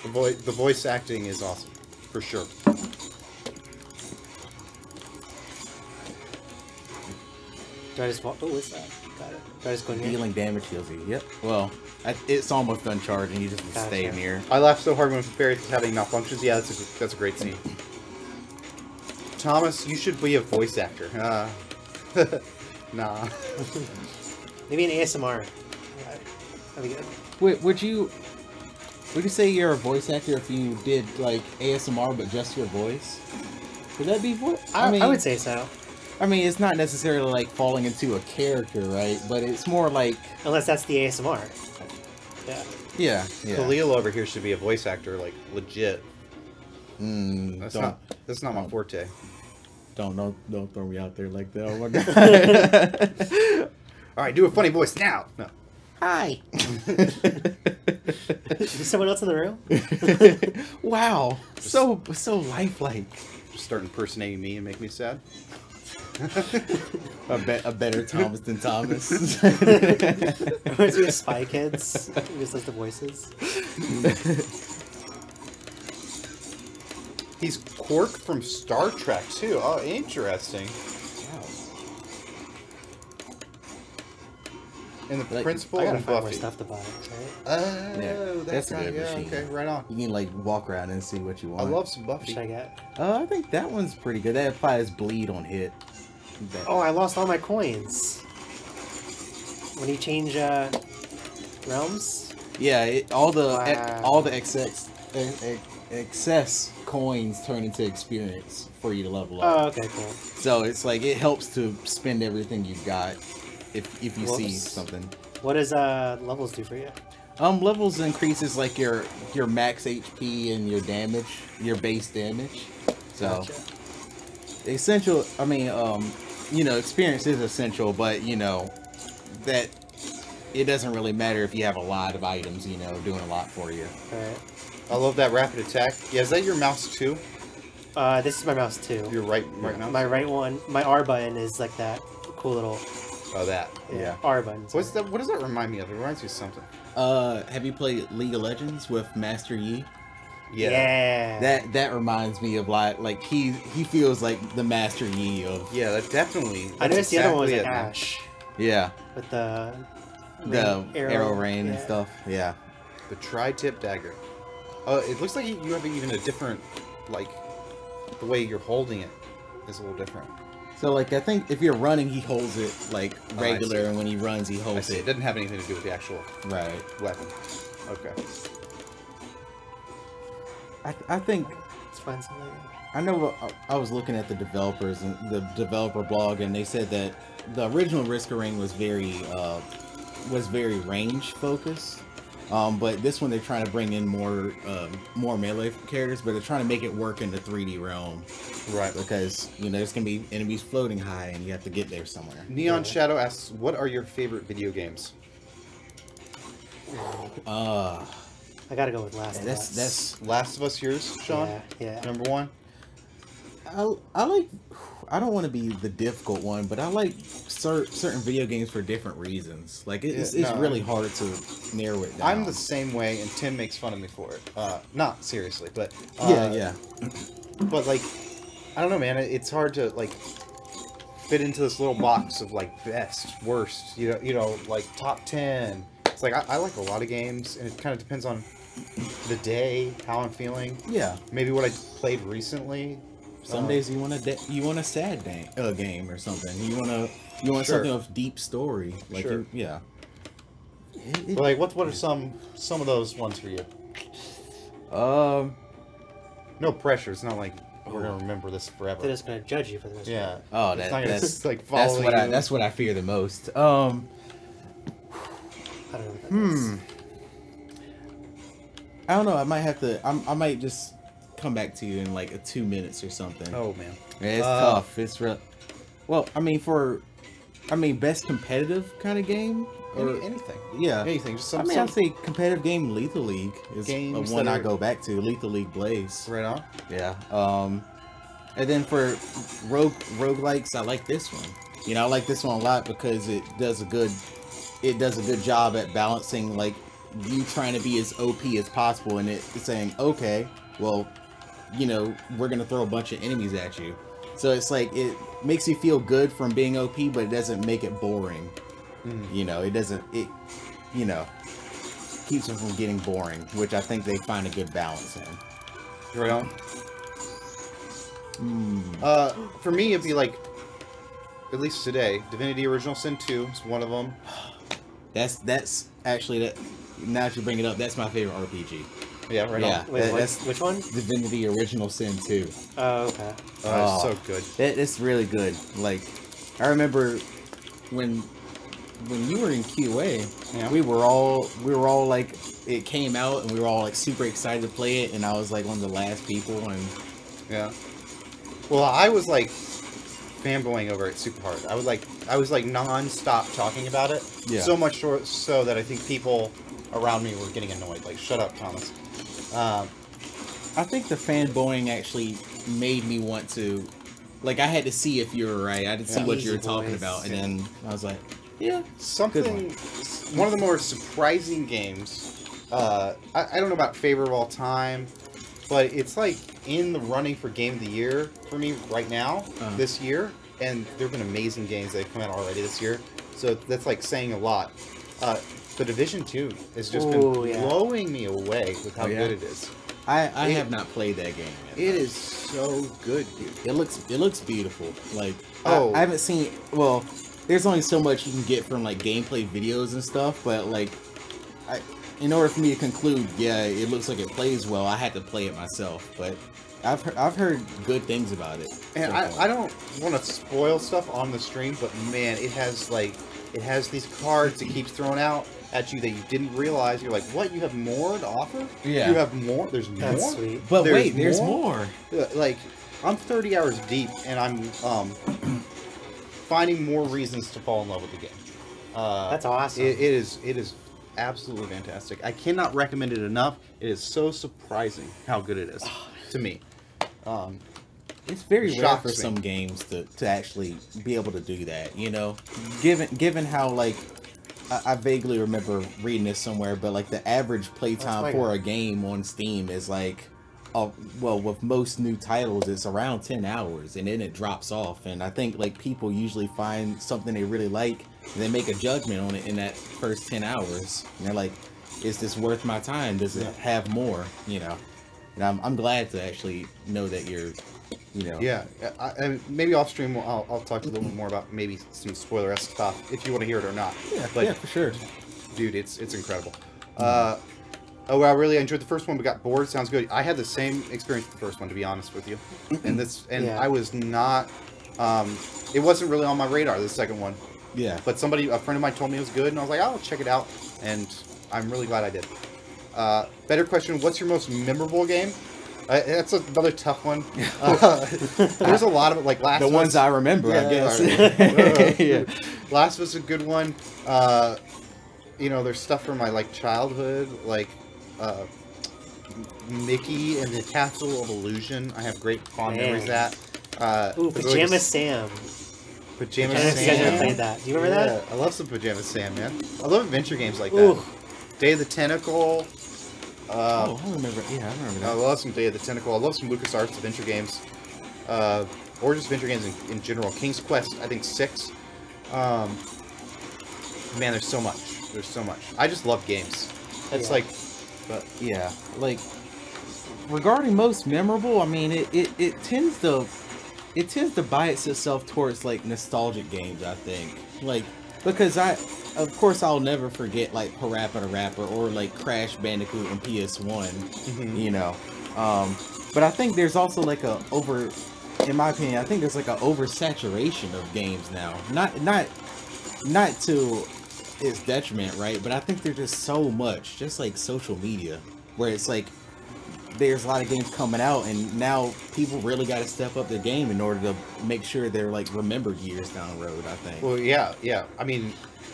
The voice acting is awesome, for sure. Do I just walk? Oh, what's that? Got it. Do I just go in here? Dealing damage heals you. Yep. Well, it's almost done charging. You just stay Gotcha. near. I laughed so hard when Nefarious was having malfunctions. Yeah, that's a great scene. Thomas, you should be a voice actor. Nah. Maybe an ASMR. That'd be good. Wait, would you say you're a voice actor if you did like ASMR but just your voice? Would that be voice? I would say so. I mean, it's not necessarily like falling into a character, right? But it's more like Unless that's the ASMR. Yeah. yeah. Khalil over here should be a voice actor, like legit. That's not my forte. Don't throw me out there like that. Oh my god. All right, do a funny voice now. No. Hi. Is someone else in the room? Wow. So lifelike. Just start impersonating me and make me sad. A better Thomas than Thomas. Reminds me of Spy Kids. Just like the voices. He's Quark from Star Trek too. Oh, interesting. And the Like, principal I gotta and find more Buffy. stuff to buy, right? Oh, Yeah, that's a good machine. Okay, right on. You can like walk around and see what you want. I love some What should Buffy. I get? I think that one's pretty good. That applies bleed on hit. Oh, I lost all my coins. When you change realms? Yeah, Wow. all the excess coins turn into experience for you to level up. Oh, okay, cool. So it's like it helps to spend everything you've got if you see Whoops. something. What does levels do for you? Levels increases like your max HP and your damage, your base damage. So Gotcha. essential. I mean, experience is essential, but that it doesn't really matter if you have a lot of items, doing a lot for you. Alright. I love that rapid attack. Yeah, is that your mouse too? This is my mouse too. Your right mouse? My right one, my R button is like that cool little Oh, that. Yeah. R button. What's that? What does that remind me of? It reminds me of something. Have you played League of Legends with Master Yi? Yeah. That reminds me of like he feels like the Master Yi of. Yeah, that definitely. I noticed the other one was like man. Ash Yeah. with the Arrow rain and yeah. stuff. Yeah. The tri-tip dagger. It looks like you have even a different, like, the way you're holding it is a little different. So like I think if you're running, he holds it like Oh, I regular, see. and when he runs, he I holds see. It it. doesn't have anything to do with the actual Right. weapon. Okay. I think Let's find something. I know. I was looking at the developers and the developer blog, and they said that the original Risk of Rain was very range focused. But this one they're trying to bring in more melee characters, but they're trying to make it work in the 3D realm. Right. Because there's gonna be enemies floating high, and you have to get there somewhere. Neon Shadow asks, "What are your favorite video games?" I gotta go with Last of Us. That's Last of Us, yours, Sean. Yeah. Number one. I like. I don't want to be the difficult one, but I like certain video games for different reasons. Like it's really hard to narrow it down. I'm the same way, and Tim makes fun of me for it. Not seriously, but yeah. But like, I don't know, man. It's hard to like fit into this little box of like best, worst. Like top 10. It's like I like a lot of games, and it kind of depends on the day, how I'm feeling. Yeah. Maybe what I played recently. Some days you want a sad game or something. You want Sure. something of deep story. Like Sure. yeah. But like, what are some of those ones for you? No pressure. It's not like we're gonna remember this forever. They're just gonna judge you for the rest Yeah. of Oh, It's not gonna that's just, like follow you. that's what I fear the most. it. I don't know what that is. I don't know. I might have to. I might just come back to you in like 2 minutes or something. Oh man. Yeah, it's tough. It's real. Well, I mean, best competitive kind of game or Anything. yeah, Anything. Just some. I'd say competitive game. Lethal League is Games one that I are- go back to. Lethal League Blaze. Right on. Yeah. And then for roguelikes, I like this one. I like this one a lot because it does a good job at balancing like you trying to be as OP as possible, and it's saying, okay, well, we're gonna throw a bunch of enemies at you. So it's like it makes you feel good from being OP, but it doesn't make it boring. It doesn't. It keeps them from getting boring, which I think they find a good balance in. Right on. For me, it'd be like, at least today, Divinity Original Sin 2 is one of them. That's actually that. Now that you bring it up, that's my favorite RPG. Yeah, right on. Wait, that's which one? Divinity Original Sin 2. Oh, okay. It's so good. It's really good. Like, I remember when you were in QA, Yeah. we were all like, it came out and we were all like super excited to play it, and I was like one of the last people, and Yeah. Well, I was like fanboying over it super hard. I was like non-stop talking about it. Yeah. So much so that I think people around me were getting annoyed. Like, shut up, Thomas. I think the fanboying actually made me want to, like, I had to see if you were right. I had to see Yeah. what you were Easy talking voice. about, and then I was like, yeah, Something, one of the more surprising games. I don't know about favorite of all time, but it's like in the running for Game of the Year for me right now, this year. And there have been amazing games that have come out already this year. So that's like saying a lot. The Division 2 has just been blowing me away with how good it is. I have not played that game yet. It is so good, dude. It looks beautiful. Like I haven't seen. Well, there's only so much you can get from like gameplay videos and stuff, but like, in order for me to conclude, yeah, it looks like it plays well, I had to play it myself. But I've heard good things about it. And I don't want to spoil stuff on the stream, but man, it has these cards it keeps throwing out at you that you didn't realize. You're like, what? You have more to offer? Yeah. You have more? There's more? That's sweet. But there's more. Like, I'm 30 hours deep, and I'm finding more reasons to fall in love with the game. That's awesome. It is absolutely fantastic. I cannot recommend it enough. It is so surprising how good it is to me. It's very rare for some games to actually be able to do that, you know? Given how, like, I vaguely remember reading this somewhere, but, like, the average playtime for a game on Steam is, like, well, with most new titles, it's around 10 hours, and then it drops off. And I think, like, people usually find something they really like, and they make a judgment on it in that first 10 hours. And they're like, is this worth my time? Does it have more, you know? And I'm glad to actually know that you're... You know. Yeah, maybe off stream I'll talk to you a little bit more about maybe some spoiler-esque stuff if you want to hear it or not. Yeah, but, yeah, for sure. Dude, it's incredible. I really enjoyed the first one. We got bored. Sounds good. I had the same experience with the first one, to be honest with you. I was not. It wasn't really on my radar. The second one. Yeah. But a friend of mine told me it was good, and I was like, I'll check it out, and I'm really glad I did. Better question: what's your most memorable game? That's another tough one. There's a lot of it, like Last of Us. The ones I remember, I guess. Yeah. Last of Us is a good one. You know, there's stuff from my like childhood, like Mickey and the Castle of Illusion. I have great fond memories of that. Pajama Sam. Pajama Sam. Sam. You guys ever played that? Do you remember that? I love some Pajama Sam, man. I love adventure games like that. Day of the Tentacle. I remember. Yeah, I remember that. I love some Day of the Tentacle. I love some LucasArts adventure games, or just adventure games in general. King's Quest, I think 6. Man, there's so much. There's so much. I just love games. It's like, but yeah, like regarding most memorable, I mean, it tends to bias itself towards like nostalgic games. I think, like, because of course, I'll never forget like Parappa the Rapper or like Crash Bandicoot on PS1, you know. But I think there's also like in my opinion, I think there's like an oversaturation of games now. Not to its detriment, right? But I think there's just so much, just like social media, where it's like there's a lot of games coming out, and now people really got to step up their game in order to make sure they're like remembered years down the road. I think. Well, yeah. I mean,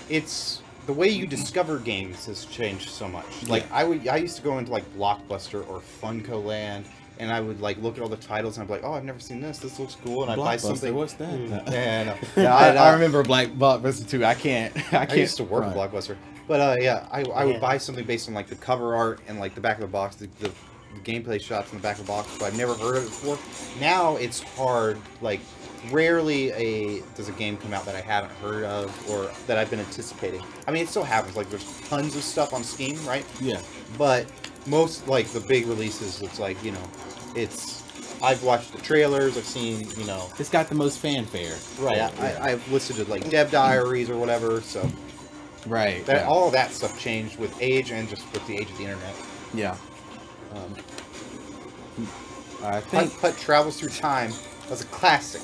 it's the way you discover games has changed so much. Like I used to go into like Blockbuster or Funko Land, and I would like look at all the titles and I'd be like, oh, I've never seen this. This looks cool, and I'd buy something. What's that? Yeah, I remember Blockbuster too. I used to work at Blockbuster, but I would buy something based on like the cover art and like the back of the box, the gameplay shots in the back of the box, but I've never heard of it before. Now it's hard. Like, rarely does a game come out that I haven't heard of or that I've been anticipating. I mean, it still happens. Like, there's tons of stuff on Steam, right? Yeah. But most, like, the big releases, it's like, you know, I've watched the trailers, I've seen, you know... It's got the most fanfare. Right. I've listened to, like, Dev Diaries or whatever, so... Right. All of that stuff changed with age and just with the age of the internet. Yeah. I think Putt Travels Through Time was a classic.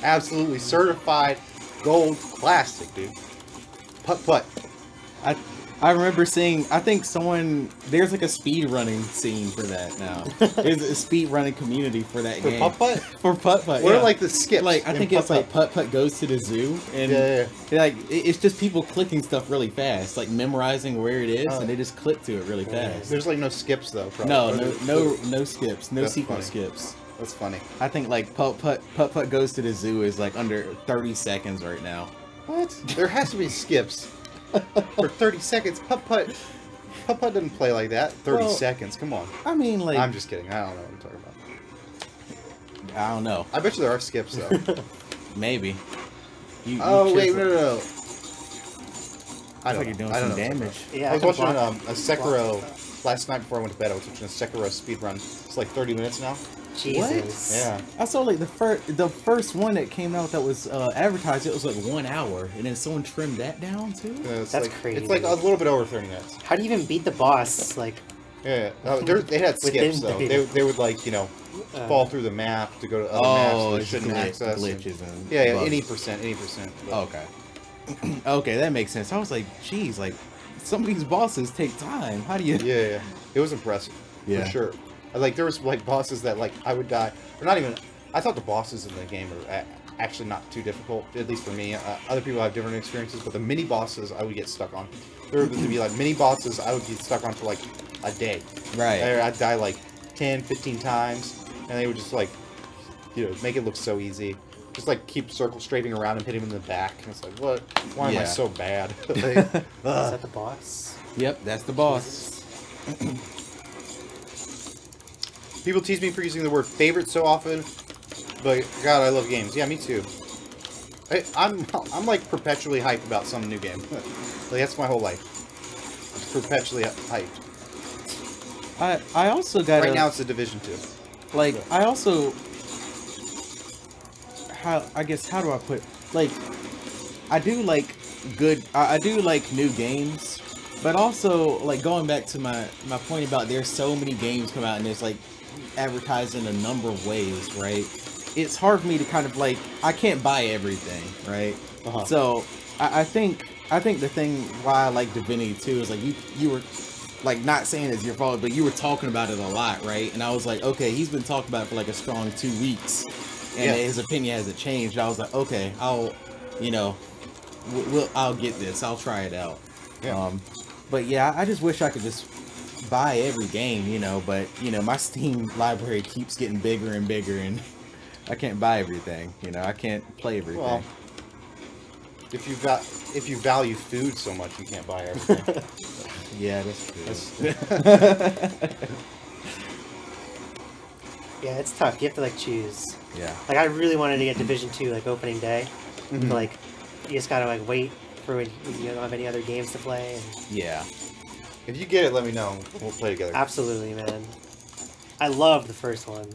Absolutely certified gold classic, dude. Putt. I remember seeing, I think there's like a speed running scene for that now. There's a speed running community for that game. Putt? For Putt. What are like the skips? Like, I think it's like Putt Goes to the Zoo. And like, it's just people clicking stuff really fast, like memorizing where it is, and they just click to it really fast. There's like no skips though. Probably. No skips. No sequence skips. That's funny. I think like Putt Goes to the Zoo is like under 30 seconds right now. What? There has to be skips. For 30 seconds, Putt doesn't play like that. 30 seconds, come on. I mean, like... I'm just kidding. I don't know what I'm talking about. I don't know. I bet you there are skips, though. Maybe. Wait, no. I don't like know. you're doing some damage. Yeah, I was can watching block- a Sekiro last night before I went to bed. I was watching a Sekiro speedrun. It's like 30 minutes now. Jesus. Yeah. I saw like the first one that came out that was advertised. It was like 1 hour, and then someone trimmed that down too. It's That's like, crazy. It's like a little bit over 30 minutes. How do you even beat the boss? Like, Yeah. They had skips though. They would like fall through the map to go to other maps they shouldn't access. Glitches and Yeah, bugs. any percent. But Okay. Okay, that makes sense. I was like, geez, like some of these bosses take time. How do you? yeah. It was impressive. Yeah. For sure. Like there was like bosses that like I would die. Or not even. I thought the bosses in the game are actually not too difficult, at least for me. Other people have different experiences, but the mini bosses I would get stuck on. There would be like mini bosses I would get stuck on for like a day. Right. I'd die like 10, 15 times, and they would just like, make it look so easy. Just like keep circle strafing around and hit him in the back. And it's like, what? Why am I so bad? is that the boss? Yep, that's the boss. People tease me for using the word favorite so often, but God, I love games. Yeah, me too. I'm like perpetually hyped about some new game. Like that's my whole life. I'm perpetually hyped. I also got Right now it's the Division 2. Like I also how do I put like I do like I do like new games, but also like going back to my point about there's so many games come out and there's like advertised in a number of ways, right? It's hard for me to kind of like I can't buy everything, right? So I think the thing why I like Divinity 2 is like you were like not saying it's your fault, but you were talking about it a lot, right? And I was like, okay, he's been talking about it for like a strong 2 weeks, and his opinion hasn't changed. I was like, okay, I'll I'll get this. I'll try it out. Yeah. But yeah, I just wish I could just buy every game, but my Steam library keeps getting bigger and bigger, and I can't buy everything. I can't play everything. Well, if you value food so much, you can't buy everything. Yeah, that's true. Yeah, it's tough. You have to like choose. Yeah. Like I really wanted to get Division 2 like opening day, but like you just gotta like wait for when you don't have any other games to play. And... Yeah. If you get it, let me know. We'll play together. Absolutely, man. I love the first one.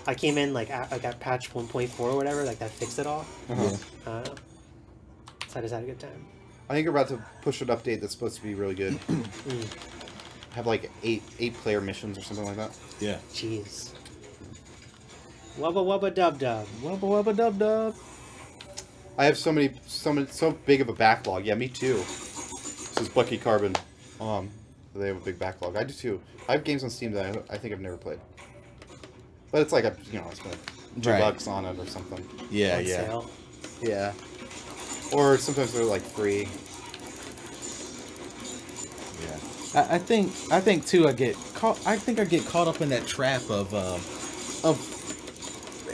I came in like I got patch 1.4 or whatever, like that fixed it all. So I just had a good time. I think you're about to push an update that's supposed to be really good. Have like eight player missions or something like that. Yeah. Jeez. Wubba wubba dub dub. Wubba wubba dub dub. I have so big of a backlog. Yeah, me too. This is Bucky Carbon. They have a big backlog. I do too. I have games on Steam that I think I've never played. But it's like I spent $2 on it or something. Yeah, On yeah. sale. Yeah. Or sometimes they're like free. Yeah. I think too I get caught up in that trap of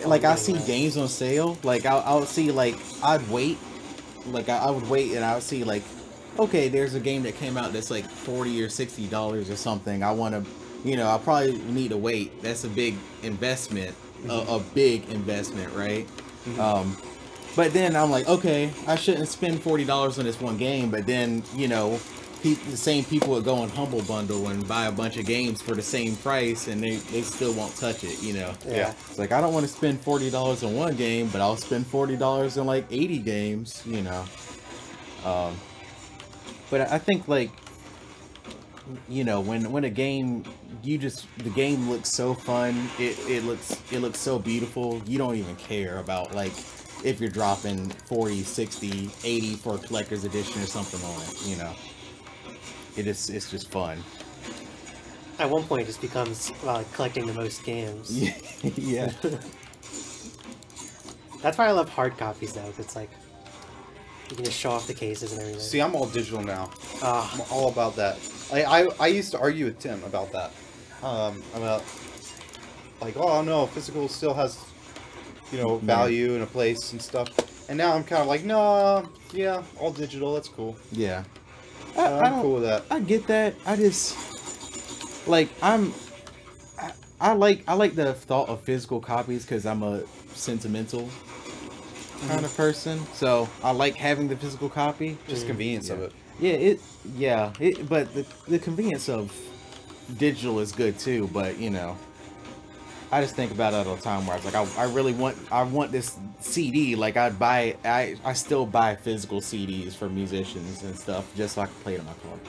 like I see games on sale, like I'll see like I'd wait, like I would wait and I would see like, okay, there's a game that came out that's like $40 or $60 or something. I want to, I probably need to wait. That's a big investment, a big investment, right? But then I'm like, okay, I shouldn't spend $40 on this one game. But then, the same people would go on Humble Bundle and buy a bunch of games for the same price, and they still won't touch it, Yeah. It's like, I don't want to spend $40 on one game, but I'll spend $40 on like 80 games, But I think like, when a game, the game looks so fun, it looks so beautiful, you don't even care about like, if you're dropping 40, 60, 80 for a collector's edition or something on it, it's just fun. At one point, it just becomes like collecting the most games. Yeah. That's why I love hard copies though. 'Cause it's like you can just show off the cases and everything. See, I'm all digital now. I'm all about that. I used to argue with Tim about that. About like, oh no, physical still has value and a place and stuff. And now I'm kind of like, no, yeah, all digital. That's cool. Yeah. I'm cool with that. I get that. I just like I like the thought of physical copies because I'm a sentimental kind of person. So I like having the physical copy. Just convenience of it. But the convenience of digital is good too. But you know, I just think about it all the time where I was like, I want this CD. Like I still buy physical CDs for musicians and stuff just so I can play it in my car.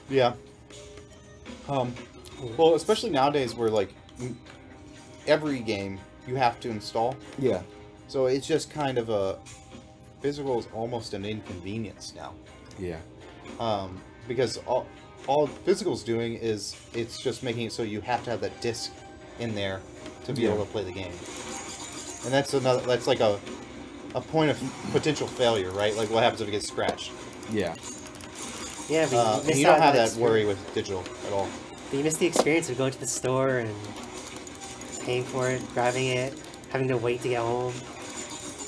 Yeah. Well, especially nowadays where like every game you have to install. Yeah. So it's just kind of a physical is almost an inconvenience now. Yeah. Because all physical's doing is it's just making it so you have to have that disc in there to be able to play the game. And that's like a point of potential failure, right? Like what happens if it gets scratched? Yeah. Yeah, but you don't have that worry with digital at all. But you miss the experience of going to the store and paying for it, grabbing it, having to wait to get home.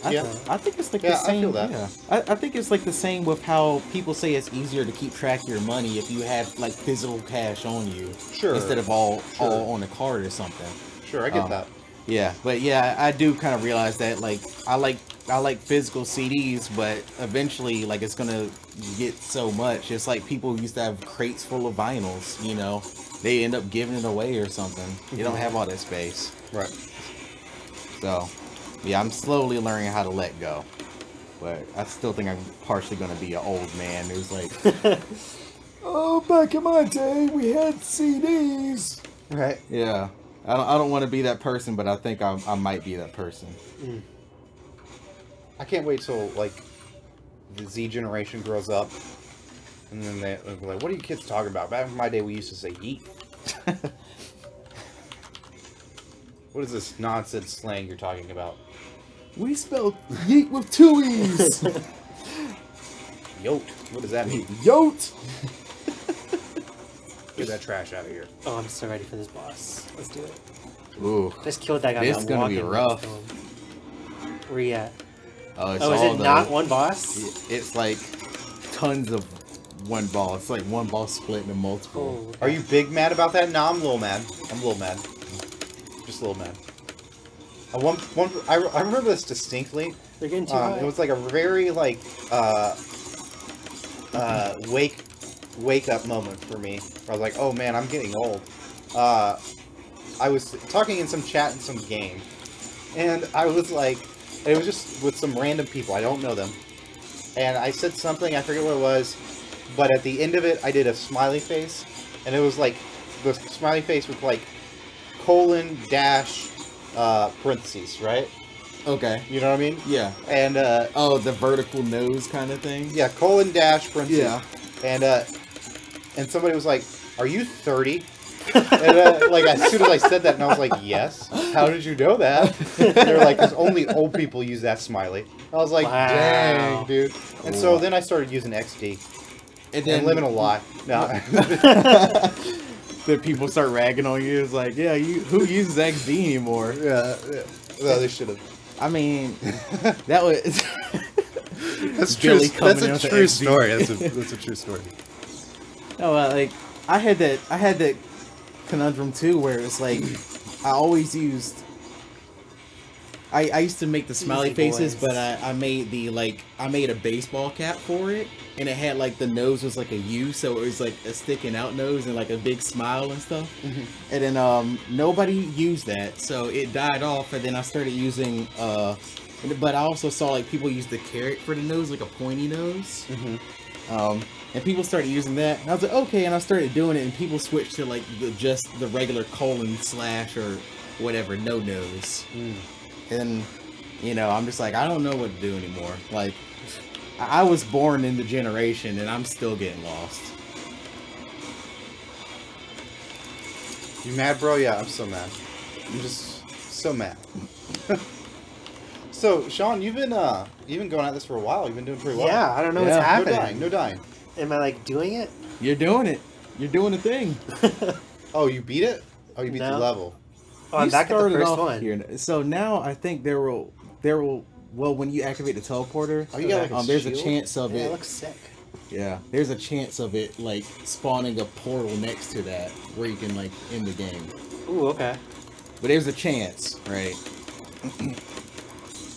I think it's like the same. I feel that. Yeah. I think it's like the same with how people say it's easier to keep track of your money if you have like physical cash on you, instead of all on a card or something. Sure, I get that. Yeah, but yeah, I do kind of realize that like I like physical CDs, but eventually like it's gonna get so much. It's like people used to have crates full of vinyls, you know, they end up giving it away or something. You don't have all that space, right? So yeah, I'm slowly learning how to let go, but I still think I'm partially gonna be an old man who's like, oh, back in my day we had CDs, right? Yeah. I don't want to be that person, but I think I might be that person. I can't wait till like the Z generation grows up, and then they're like, "What are you kids talking about?" Back in my day, we used to say "yeet." What is this nonsense slang you're talking about? We spelled yeet with two e's. Yote. What does that mean? Yote. Get that trash out of here. Oh, I'm so ready for this boss. Let's do it. Ooh. Just killed that guy. This is gonna be rough. Where you at? Oh, it's is it not one boss? It's like tons of one ball. It's like one ball split into multiple. Oh, okay. Are you big mad about that? No, I'm a little mad. I'm a little mad. Just a little mad. I remember this distinctly. They're getting too high. It was like a very like wake up moment for me. I was like, oh man, I'm getting old. I was talking in some chat in some game, and I was like, it was just with some random people. I don't know them, and I said something. I forget what it was, but at the end of it, I did a smiley face, and it was like the smiley face with like colon dash parentheses, right? Okay. You know what I mean? Yeah. And oh, the vertical nose kind of thing. Yeah, colon dash parentheses. Yeah. And somebody was like, "Are you 30?" And like as soon as I said that, and I was like, "Yes." How did you know that? They were like, "Because only old people use that smiley." I was like, wow. "Dang, dude!" And so then I started using XD and living a lie. No. Then people start ragging on you. It's like, yeah, who uses XD anymore? Yeah. Well, they should have. I mean, that was. That's true. That's a true story. That's a true story. No, like I had that conundrum too, where it's like I always used. I used to make the smiley faces, but I made a baseball cap for it, and it had like the nose was like a U, so it was like a sticking out nose and like a big smile and stuff. Mm-hmm. And then nobody used that, so it died off. And then I started using but I also saw like people use the carrot for the nose, like a pointy nose. Mm-hmm. And people started using that, and I was like, okay, and I started doing it, and people switched to like the regular colon slash or whatever, no nose. And, you know, I'm just like, I don't know what to do anymore. Like, I was born in the generation, and I'm still getting lost. You mad, bro? Yeah, I'm so mad. I'm just so mad. So, Sean, you've been going at this for a while. You've been doing pretty well. Yeah, I don't know what's happening. No dying. Am I like doing it? You're doing it. You're doing the thing. Oh, you beat it? Oh, you beat the level. Oh, I'm back at the first one. Here. So now I think there will well, when you activate the teleporter, you got like there's a chance of it. It looks sick. Yeah, there's a chance of it like spawning a portal next to that where you can like end the game. Ooh, okay. But there's a chance, right?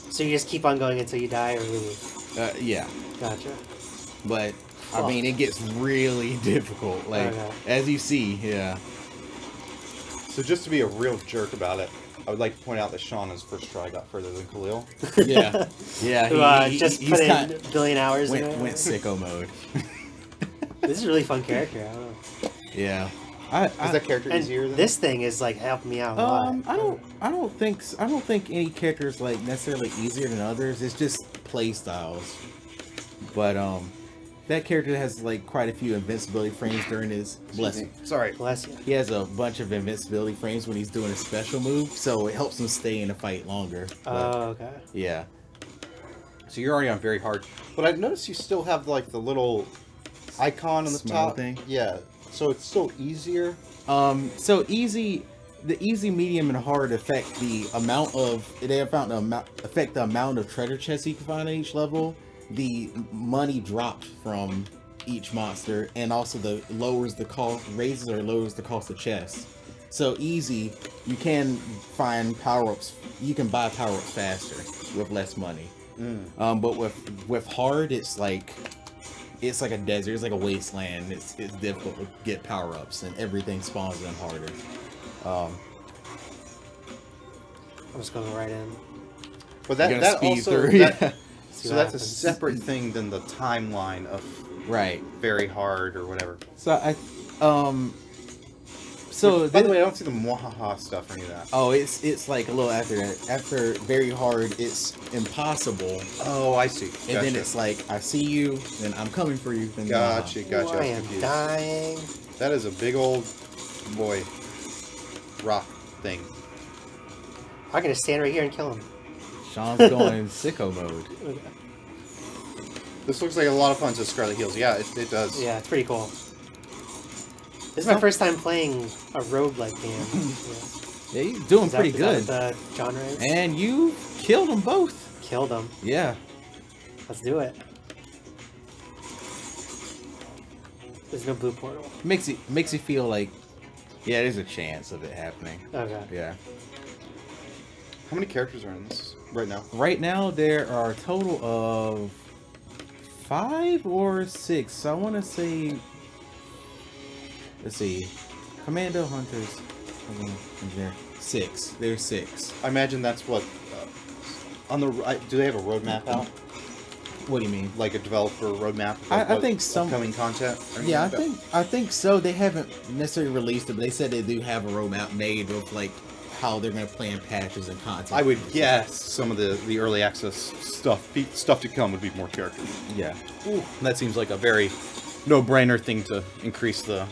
So you just keep on going until you die or lose? Yeah. Gotcha. But I mean, it gets really difficult. Like, as you see, yeah. So just to be a real jerk about it, I would like to point out that Sean, his first try, got further than Khalil. Yeah. Yeah, just put in a billion hours in it. Went sicko mode. This is a really fun character. I don't know. Yeah. Is that character easier than this thing is like helping me out a lot. I don't think any character is like necessarily easier than others. It's just play styles. But that character has like quite a few invincibility frames during his bless you. He has a bunch of invincibility frames when he's doing a special move, so it helps him stay in the fight longer. Oh, okay. Yeah. So you're already on very hard, but I noticed you still have like the little icon on the top thing. Yeah. So it's still easier. So easy. The easy, medium, and hard affect the amount of the amount of treasure chests you can find at each level. The money dropped from each monster, and also raises or lowers the cost of chests. So easy, you can find power-ups. You can buy power-ups faster with less money. But with hard, it's like a desert. It's like a wasteland. It's difficult to get power-ups, and everything spawns in harder. I'm just going right in. But that also so that's a separate thing than the timeline of very hard or whatever. So by the way, I don't see the Mwahaha stuff or any of that. Oh, it's like a little after that. After very hard, it's impossible. Oh, I see. Gotcha. And then it's like, I see you, and I'm coming for you. Then gotcha. I am dying. That is a big old boy rock thing. I'm gonna stand right here and kill him. Sean's going sicko mode. Okay. This looks like a lot of fun to Scarlet Heels. Yeah, it does. Yeah, it's pretty cool. This is my first time playing a roguelike game. Yeah, you're doing pretty good. Is that what the genre is? And you killed them both. Killed them. Yeah. Let's do it. There's no blue portal. Makes you feel like, yeah, there's a chance of it happening. Okay. Yeah. How many characters are in this right now? Right now, there are a total of 5 or 6. So I want to say, let's see, Commando, Hunters, 6. There's 6. I imagine that's what on the right. Do they have a roadmap out? What do you mean? Like a developer roadmap? I think some upcoming content. Yeah, I think so. They haven't necessarily released it, but they said they do have a roadmap made with like how they're going to plan patches and content. I would guess some of the early access stuff to come would be more characters. Yeah. Ooh, that seems like a very no-brainer thing to increase the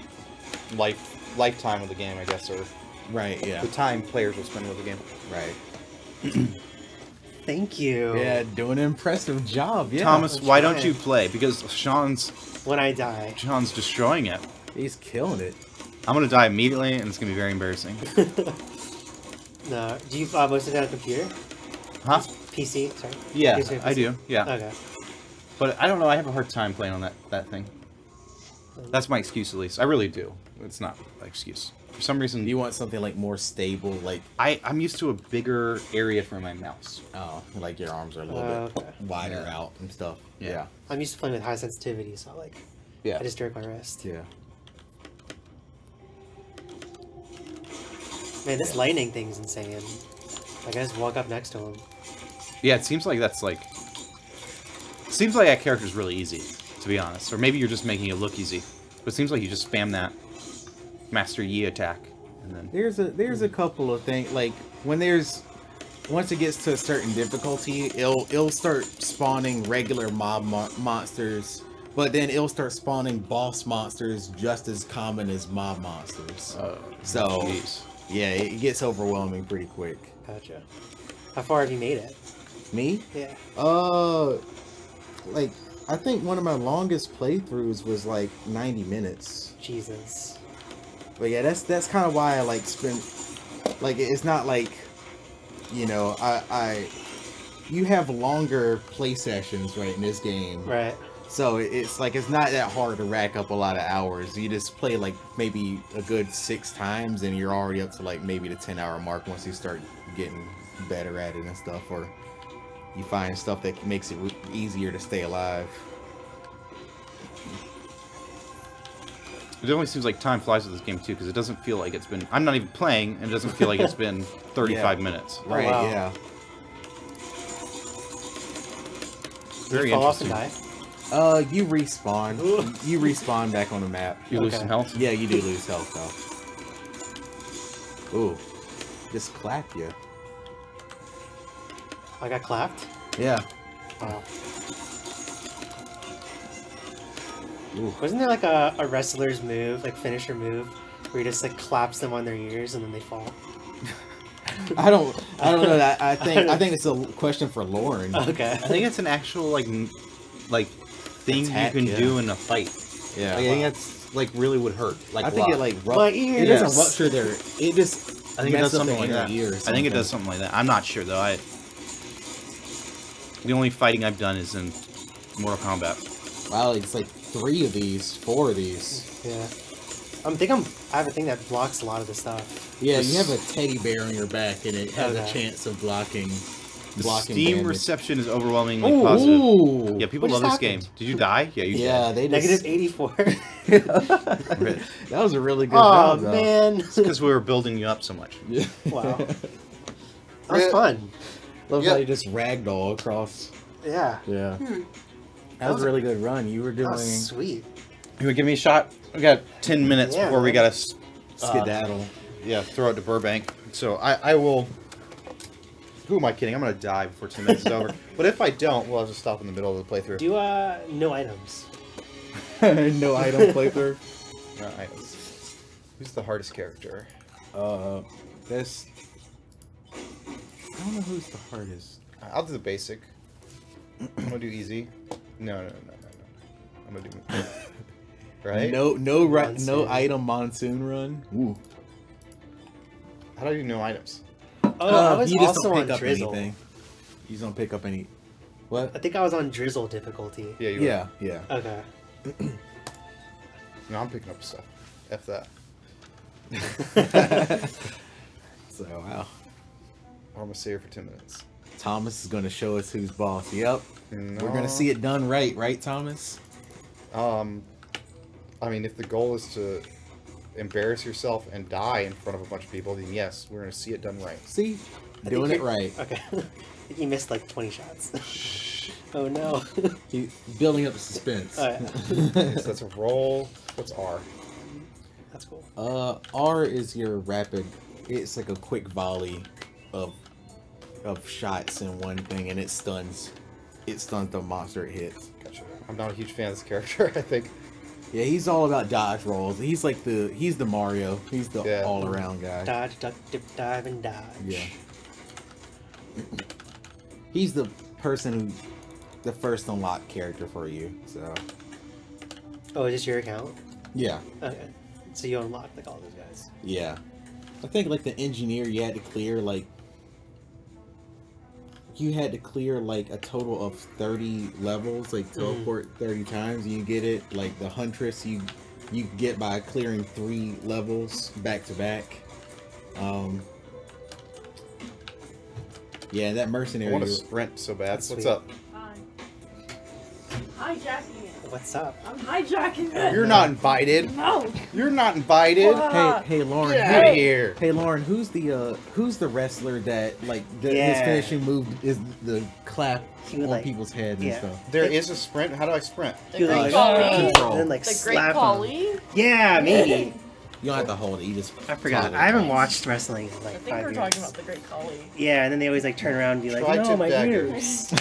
lifetime of the game, I guess, or yeah, the time players will spend with the game. Right. Thank you. Yeah, doing an impressive job. Yeah. Thomas, why don't you play? Because Sean's when I die, Sean's destroying it. He's killing it. I'm gonna die immediately, and it's gonna be very embarrassing. No, do you mostly have a computer? Huh? PC, sorry. Yeah, PC? I do. Yeah. Okay. But I don't know. I have a hard time playing on that thing. That's my excuse, at least. I really do. It's not an excuse. For some reason, you want something like more stable, like I'm used to a bigger area for my mouse. Oh, like your arms are a little bit wider out and stuff. Yeah. I'm used to playing with high sensitivity, so like, I just jerk my wrist. Yeah. Man, this lightning thing's insane. Like, I just walk up next to him. Yeah, it seems like that's like... It seems like that character's really easy, to be honest. Or maybe you're just making it look easy. But it seems like you just spam that Master Yi attack, and then... There's a couple of things, like, once it gets to a certain difficulty, it'll start spawning regular mob monsters, but then it'll start spawning boss monsters just as common as mob monsters. So... Geez. Yeah, it gets overwhelming pretty quick. Gotcha. How far have you made it? Me? Yeah. Like, I think one of my longest playthroughs was like 90 minutes. Jesus. But yeah, that's kind of why I like spend, like, it's not like, you know, you have longer play sessions, right, in this game. Right. So it's like, it's not that hard to rack up a lot of hours. You just play like maybe a good 6 times and you're already up to like maybe the 10-hour mark once you start getting better at it and stuff, or you find stuff that makes it easier to stay alive. It only seems like time flies with this game too, because it doesn't feel like it's been. I'm not even playing, and it doesn't feel like it's been 35 minutes. Right? wow. Yeah. Very you fall off interesting. and die? You respawn. You respawn back on the map. You lose Okay. some health. Yeah, you do lose health though. Ooh, just clap you. I got clapped? Yeah. Wow. Ooh. Wasn't there like a wrestler's move, like finisher move, where he just like claps them on their ears and then they fall? I don't know that. I think it's a question for Lauren. Okay. I think it's an actual like thing Attack, you can yeah. do in a fight. Yeah. Like, I think that's like really would hurt. Like I think a it lot. like My it ears. doesn't rupture their. It just. I think it does messes up something the like inner that. ear or I think it does something. something like that. I'm not sure though. The only fighting I've done is in Mortal Kombat. Wow, it's like 4 of these. Yeah. I have a thing that blocks a lot of the stuff. Yeah, you have a teddy bear on your back, and it has a Okay. chance of blocking. The Blocking Steam damage. reception is overwhelmingly Ooh, positive. ooh. Yeah, people What love just this game. happened? Did you die? Yeah, you Yeah, they just. Negative 84. did. That was a really good Oh job, though. man. Because we were building you up so much. Yeah. Wow. That was fun. Love Yeah. how you just ragdoll across. Yeah. Yeah. That was a really good run. You were That doing was sweet. You would give me a shot? We got 10 minutes Yeah, before we man. gotta skedaddle. throw it to Burbank. So I will. Who am I kidding? I'm gonna die before 10 minutes is over. But if I don't, we'll have to stop in the middle of the playthrough. Do no items. No item playthrough. No items. Who's the hardest character? This. I don't know who's the hardest. I'll do the basic. I'm gonna do easy. No. I'm gonna do. Right? No Monsoon. item monsoon run. Ooh. How do I do no items? Oh, I was you just also don't on pick up Drizzle. anything. You just don't pick up any. What? I think I was on Drizzle difficulty. Yeah, you Yeah, yeah. Okay. No, I'm picking up stuff. F that. So wow. Or I'm gonna stay here for 10 minutes. Thomas is going to show us who's boss. Yep. No. We're going to see it done right, Thomas? I mean, if the goal is to embarrass yourself and die in front of a bunch of people, then yes, we're gonna see it done right. See? I Doing think it right. Okay. I think you missed like 20 shots. Oh no. He's building up the suspense. Oh, yeah. Okay, so that's a roll. What's R? That's cool. R is your rapid. It's like a quick volley of shots in one thing, and it stuns the monster it hits. Gotcha. I'm not a huge fan of this character, I think. Yeah, he's all about dodge rolls. He's like he's the Mario. He's the Yeah. all around guy. Dodge, duck, dip, dive, and dodge. Yeah. He's the person the first unlocked character for you. So Oh, is this your account? yeah, Okay. So you unlock like all those guys. yeah. I think like the engineer, you had to clear like a total of 30 levels, like teleport 30 times. You get it. Like the Huntress, you get by clearing 3 levels back to back. Yeah, that I mercenary. want to sprint so bad. That's What's sweet. up? Hi. Hijacking it. What's up? I'm hijacking it. You're not invited. No. You're not invited. What? Hey, Lauren. Get Hey, out of here. hey, Lauren. Who's the wrestler that like his Yeah. finishing move is the clap He would, on like- people's heads yeah. and stuff? There is a sprint. How do I sprint? The You Great like, Khali. Control. and then like The Great slap him. Khali. Yeah, maybe. You don't have to hold it. You just. I forgot. follow I haven't it. watched wrestling in I like think 5 we're years. talking about the Great Khali. Yeah, and then they always like turn around and be like, Try "No, to my dagger." ears."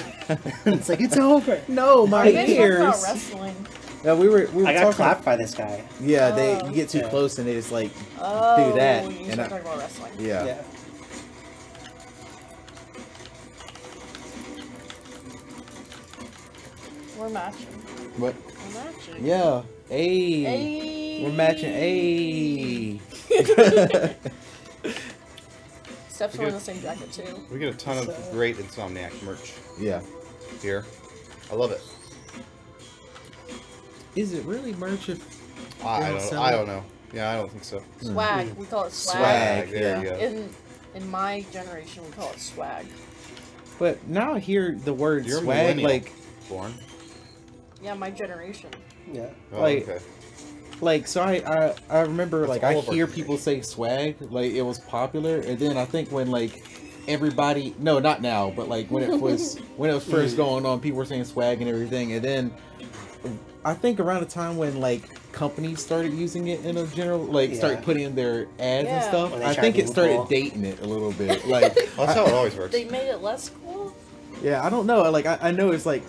It's like it's over. No, my You guys talk ears. about wrestling. No, we were I got talking. clapped by this guy. Yeah, Oh. you get too Yeah. close and they just like Oh, that, You and start I- talking about wrestling. yeah. Yeah. We're matching. What? We're matching. Yeah. Hey. Hey. We're matching. Hey. Steph's wearing the same jacket too. We get a ton of great Insomniac merch Yeah. here. I love it. Is it really merch? If I don't don't. sell I it? don't know. Yeah, I don't think so. Swag. We call it swag. Swag. There yeah. you go. In my generation, we call it swag. But now I hear the word You're a swag millennial. like Born. Yeah, my generation. Yeah. Oh, Like- okay. Like, so I remember, That's like, I all of our hear people say swag, like, it was popular, and then I think when, like, everybody, no, not now, but, like, when it was first going on, people were saying swag and everything, and then I think around the time when, like, companies started using it in a general, like, started putting in their ads and stuff, I think it started dating it a little bit, like... That's how it always works. They made it less cool? Yeah, I don't know, like, I know it's, like,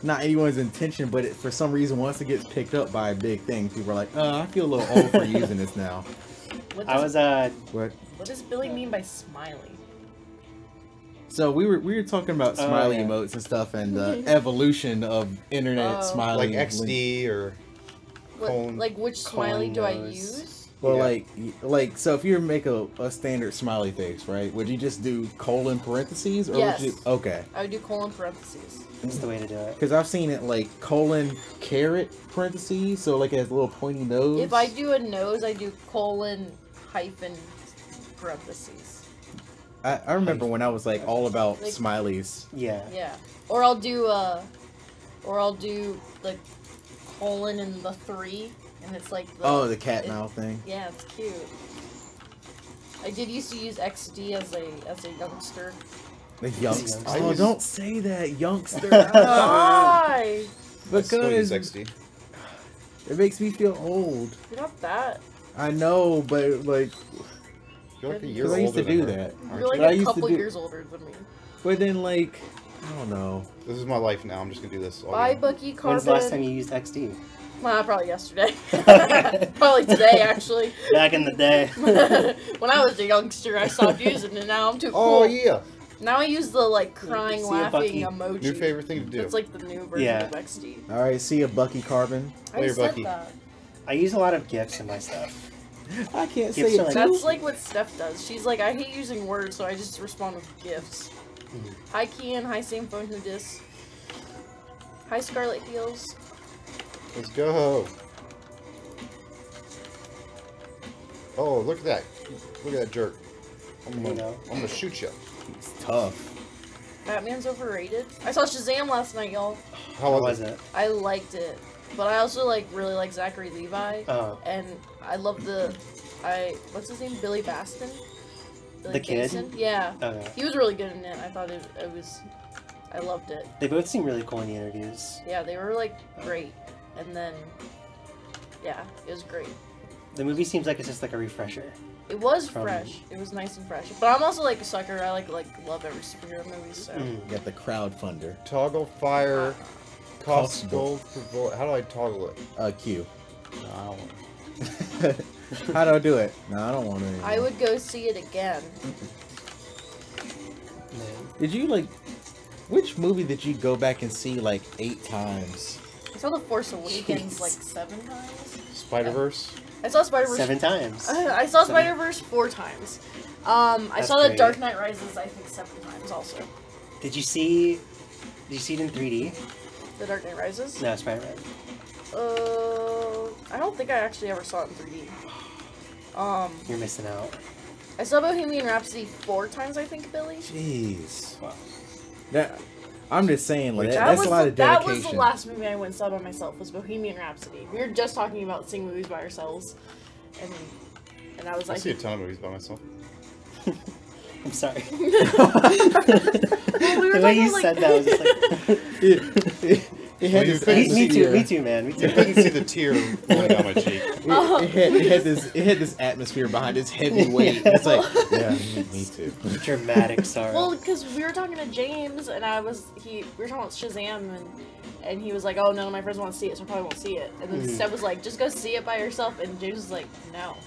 not anyone's intention, but for some reason, once it gets picked up by a big thing, people are like, I feel a little old for using this now. What does Billy mean by smiley? So we were talking about smiley emotes and stuff, and the evolution of internet smiley, like XD or colon, like which smiley do I use? Well, like so if you make a standard smiley face, right? Would you just do colon parentheses, or yes. would you? Okay, I would do colon parentheses. That's the way to do it. Because I've seen it like colon caret parentheses, so like it has a little pointy nose. If I do a nose, I do colon hyphen parentheses. I remember when I was like all about like, smileys. Yeah. Yeah. Or I'll do like colon and the 3, and it's like the cat mouth thing. Yeah, it's cute. I did used to use XD as a youngster. The youngster. Oh, don't say that, youngster. Why? Because XD. It makes me feel old. You're not that. I know, but like, You're like a year because I used to older do than her, that. You're like But a couple years older than me. But then, like, I don't know. This is my life now. I'm just gonna do this. All Bye, year. Bucky Carbon. When's the last time you used XD? Well, probably yesterday. Probably today, actually. Back in the day. When I was a youngster, I stopped using it. Now I'm too cool. Oh yeah. Now I use the like crying, See a Bucky. laughing emoji. New favorite thing to do. It's like the new version of XD. All right, see ya, Bucky Carbon. I Later, said Bucky. that. I use a lot of GIFs in my stuff. I can't Gifts say are it. like- That's like what Steph does. She's like, I hate using words, so I just respond with GIFs. Hi, Kian. Hi, Same Phone Who Dis. Hi, Scarlet Heels. Let's go. Oh, look at that. Look at that jerk. I'm gonna shoot you. He's tough. Batman's overrated. I saw Shazam last night, y'all. How was it? I liked it, but I also really like Zachary Levi, and I love what's his name, Billy Baston. Billy The kid? Baston? Yeah, Okay. he was really good in it. I thought I loved it. They both seem really cool in the interviews. Yeah, they were like great, and then yeah, it was great. The movie seems like it's just like a refresher. It was From- fresh. It was nice and fresh. But I'm also like a sucker. I like love every superhero movie. So You got the crowdfunder. Toggle fire. Cost gold per vote. How do I toggle it? Q. No, I don't want How do I do it? No, I don't want to. I would go see it again. Did you like? Which movie did you go back and see like 8 times? I saw The Force Awakens like 7 times. Spider-Verse. I saw Spider-Verse 7 times. I saw Spider-Verse 4 times. I That's saw The great. Dark Knight Rises I think 7 times also. Did you see it in 3D? The Dark Knight Rises? No, Spider-Man. I don't think I actually ever saw it in 3D. You're missing out. I saw Bohemian Rhapsody 4 times I think, Billy. Jeez. Wow. That, I'm just saying, like, That that's was a lot of that dedication. was the last movie I went and saw by myself was Bohemian Rhapsody. We were just talking about seeing movies by ourselves, and I was I like, see a ton of movies by myself. I'm sorry. we were The way talking you like, said that was just like... It had Well, you this couldn't me atmosphere. too, man. Me You too. couldn't see the tear rolling down my cheek. It had this atmosphere behind its heavy weight. It's like, yeah, me too. Dramatic sorrow. Well, because we were talking to James, and we were talking about Shazam, and he was like, "Oh, none of my friends want to see it, so I probably won't see it." And then Steph was like, "Just go see it by yourself," and James was like, "No,"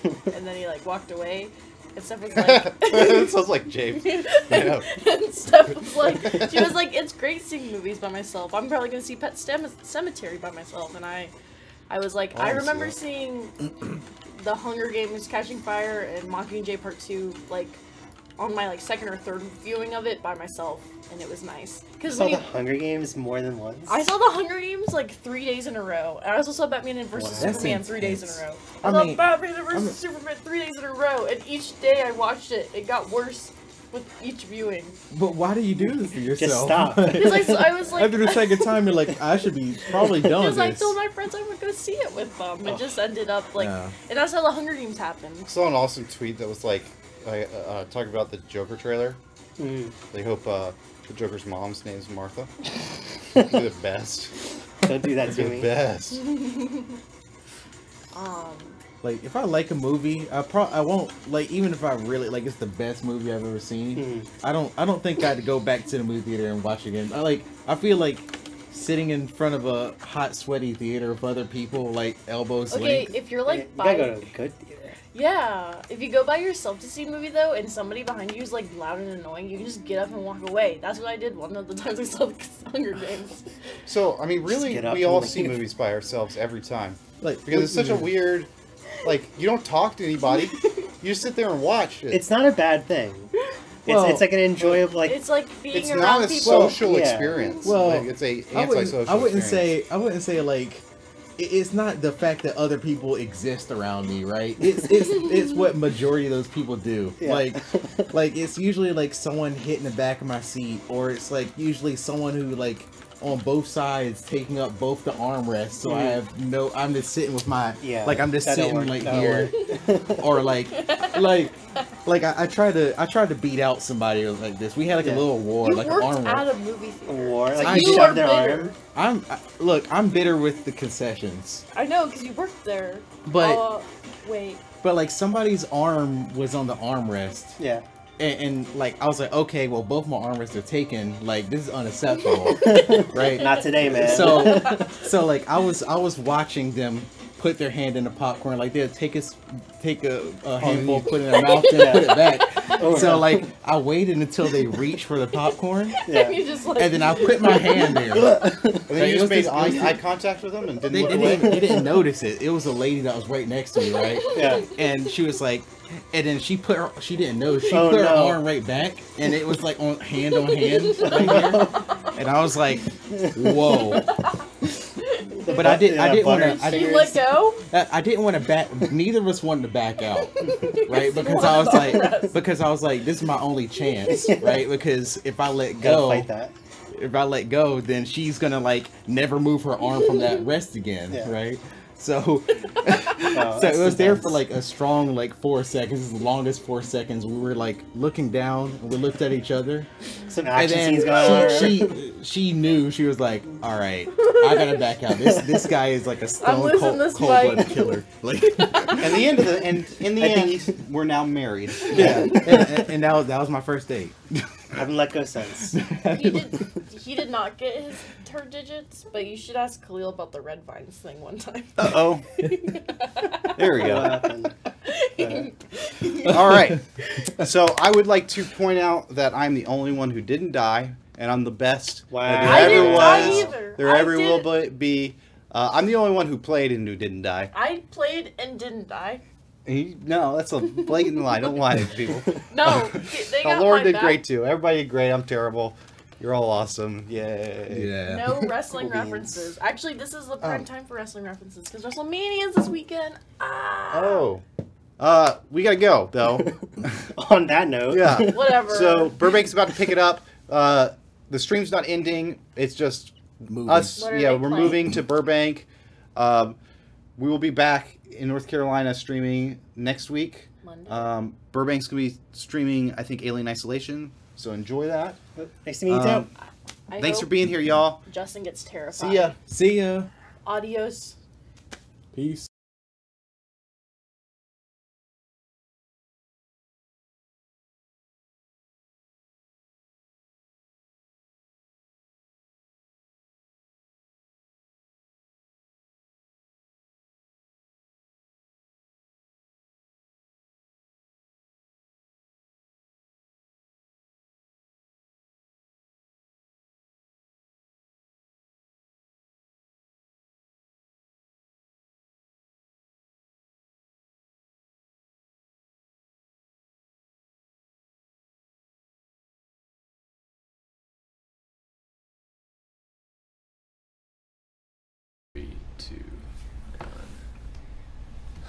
and then he like walked away, and Steph was like, It sounds like James. Yeah. and Steph was like, she was like, "It's great seeing movies by myself. I'm probably gonna see Pet Cemetery by myself," and I was like, I remember seeing The Hunger Games: Catching Fire and Mockingjay Part 2 like on my like second or third viewing of it by myself, and it was nice. I Because saw the Hunger Games more than once. I saw The Hunger Games like 3 days in a row, and I also saw Batman vs Wow. Superman That's 3 days in a intense. row. I I saw mean, Batman vs Superman 3 days in a row, and each day I watched it, it got worse with each viewing. But why do you do this to yourself? Just stop. Because I was like, after the second time, you're like, I should be probably done with because I this. told my friends I would go see it with them. It just ended up like, and that's how the Hunger Games happened. I saw an awesome tweet that was like, talking about the Joker trailer. They hope the Joker's mom's name is Martha. They're the best. Don't do that to They're me. the best. Like, if I like a movie, I won't, like, even if I really, like, it's the best movie I've ever seen, I don't think I'd go back to the movie theater and watch it again. I feel like sitting in front of a hot, sweaty theater with other people, like, elbows length. If you're like You gotta go to a good theater. yeah, if you go by yourself to see a movie though, and somebody behind you is like loud and annoying, you can just get up and walk away. That's what I did one of the times I saw the Hunger Games. So, I mean, really, get up we and all leave. see movies by ourselves every time. Like, Because it's such a weird, like, you don't talk to anybody. You just sit there and watch it. It's not a bad thing. Well, it's like an enjoyable, like, It's like being It's around not a people. social Yeah. experience. Well, like, it's a antisocial I wouldn't experience. say like it's not the fact that other people exist around me, right? It's what majority of those people do. Yeah. Like it's usually like someone hitting the back of my seat, or it's like usually someone who like on both sides taking up both the armrests, so I have no. I'm just sitting with my like I'm just that'll sitting work, like that'll here, or like I tried to beat out somebody like this. We had like a little war, You like an worked arm at war. a movie theater. war. Like, I you did. shove their You are arm. I'm bitter with the concessions, I know, because you worked there. but Wait. but like somebody's arm was on the armrest. Yeah. And like I was like, okay, well both my armrests are taken. Like this is unacceptable, right? Not today, man. So like I was watching them put their hand in the popcorn, like they'd take a handful, put it in their mouth, and put it back. So like I waited until they reached for the popcorn, And you just like. and then I put my hand there. And then you just made eye contact with them and didn't look away? They didn't notice it. It was a lady that was right next to me, right? Yeah. And she was like, and then she didn't know. She Oh, put her no. arm right back, and it was like on hand right here. And I was like, whoa. But I didn't want to. You let go? I didn't want to back. Neither of us wanted to back out, right? Because I was like, this is my only chance, right? Because if I let go, Fight that. if I let go, then she's gonna like never move her arm from that rest again, right? So, so it was there for like a strong like 4 seconds, the longest 4 seconds. We were like looking down, and we looked at each other. Some And action then scenes going on. she knew. She was like, "All right, I gotta back out. This guy is like a stone cold blooded killer." Like, And in the end, we're now married. yeah, and that was my first date. Haven't let go since. He did not get her digits, but you should ask Khalil about the red vines thing one time. Uh-oh. There we What go. happened? All right. So I would like to point out that I'm the only one who didn't die, and I'm the best Wow. that there I ever didn't die was. either. There I ever did- will be. I'm the only one who played and who didn't die. I played and didn't die. No, that's a blatant lie. Don't lie to people. No, they got Laura my did back. great too. Everybody did great. I'm terrible. You're all awesome. Yay. Yeah. No wrestling references. Actually, this is the prime time for wrestling references because WrestleMania is this weekend. Ah. Oh. We gotta go though. On that note. Yeah. Whatever. So Burbank's about to pick it up. The stream's not ending. It's just Moving. us. What are Yeah, they we're playing? moving to Burbank. We will be back in North Carolina streaming next week. Monday. Burbank's gonna be streaming, I think, Alien Isolation. So enjoy that. Nice to meet you. I Thanks for hope being here, y'all. Justin gets terrified. See ya. See ya. Adios. Peace.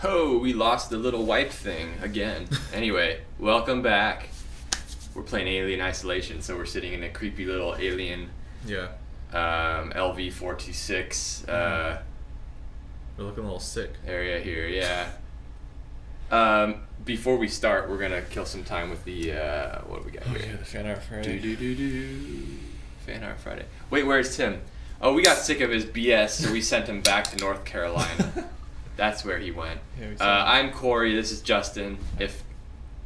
Oh, we lost the little wipe thing again. Anyway, welcome back. we're playing Alien Isolation, so we're sitting in a creepy little alien. Yeah. LV-426. We're looking a little sick. Area here, yeah. Before we start, we're gonna kill some time with the what do we got here? Yeah, the Fan Art Friday. Fan Art Friday. Wait, where's Tim? Oh, we got sick of his BS, so we sent him back to North Carolina. That's where he went. Yeah, I'm Corey. This is Justin. If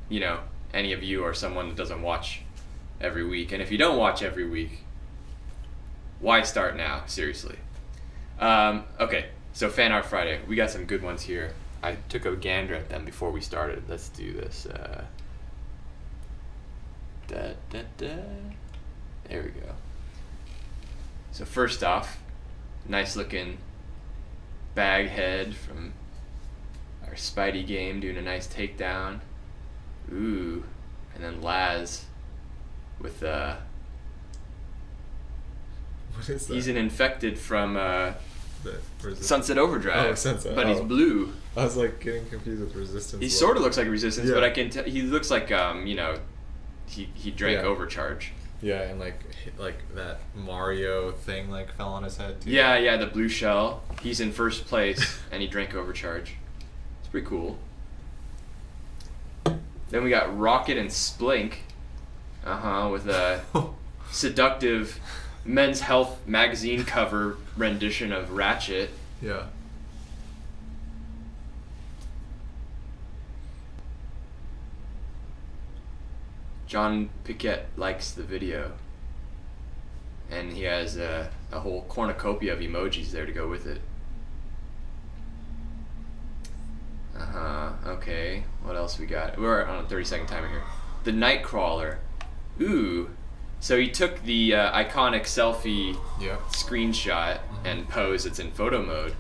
you know any of you are someone that doesn't watch every week, and if you don't watch every week, why start now? Seriously. Okay, so Fan Art Friday. We got some good ones here. I took a gander at them before we started. Let's do this. There we go. So first off, nice looking bag head from our Spidey game doing a nice takedown. Ooh, and then Laz with What is that? he's an infected from Resistance. Sunset Overdrive. Oh, Sunset. But he's blue. I was like getting confused with Resistance. He sort of looks like Resistance, Yeah. but I can tell he looks like you know, he drank Yeah. Overcharge. Yeah, and like that Mario thing like fell on his head too. Yeah, the blue shell. He's in first place, and he drank Overcharge. It's pretty cool. Then we got Rocket and Splink. With a seductive Men's Health magazine cover rendition of Ratchet. Yeah. John Piquette likes the video. And he has a whole cornucopia of emojis there to go with it. Okay. What else we got? We're on a 30-second timer here. The Nightcrawler. Ooh. So he took the iconic selfie Yeah. screenshot and pose that's in photo mode,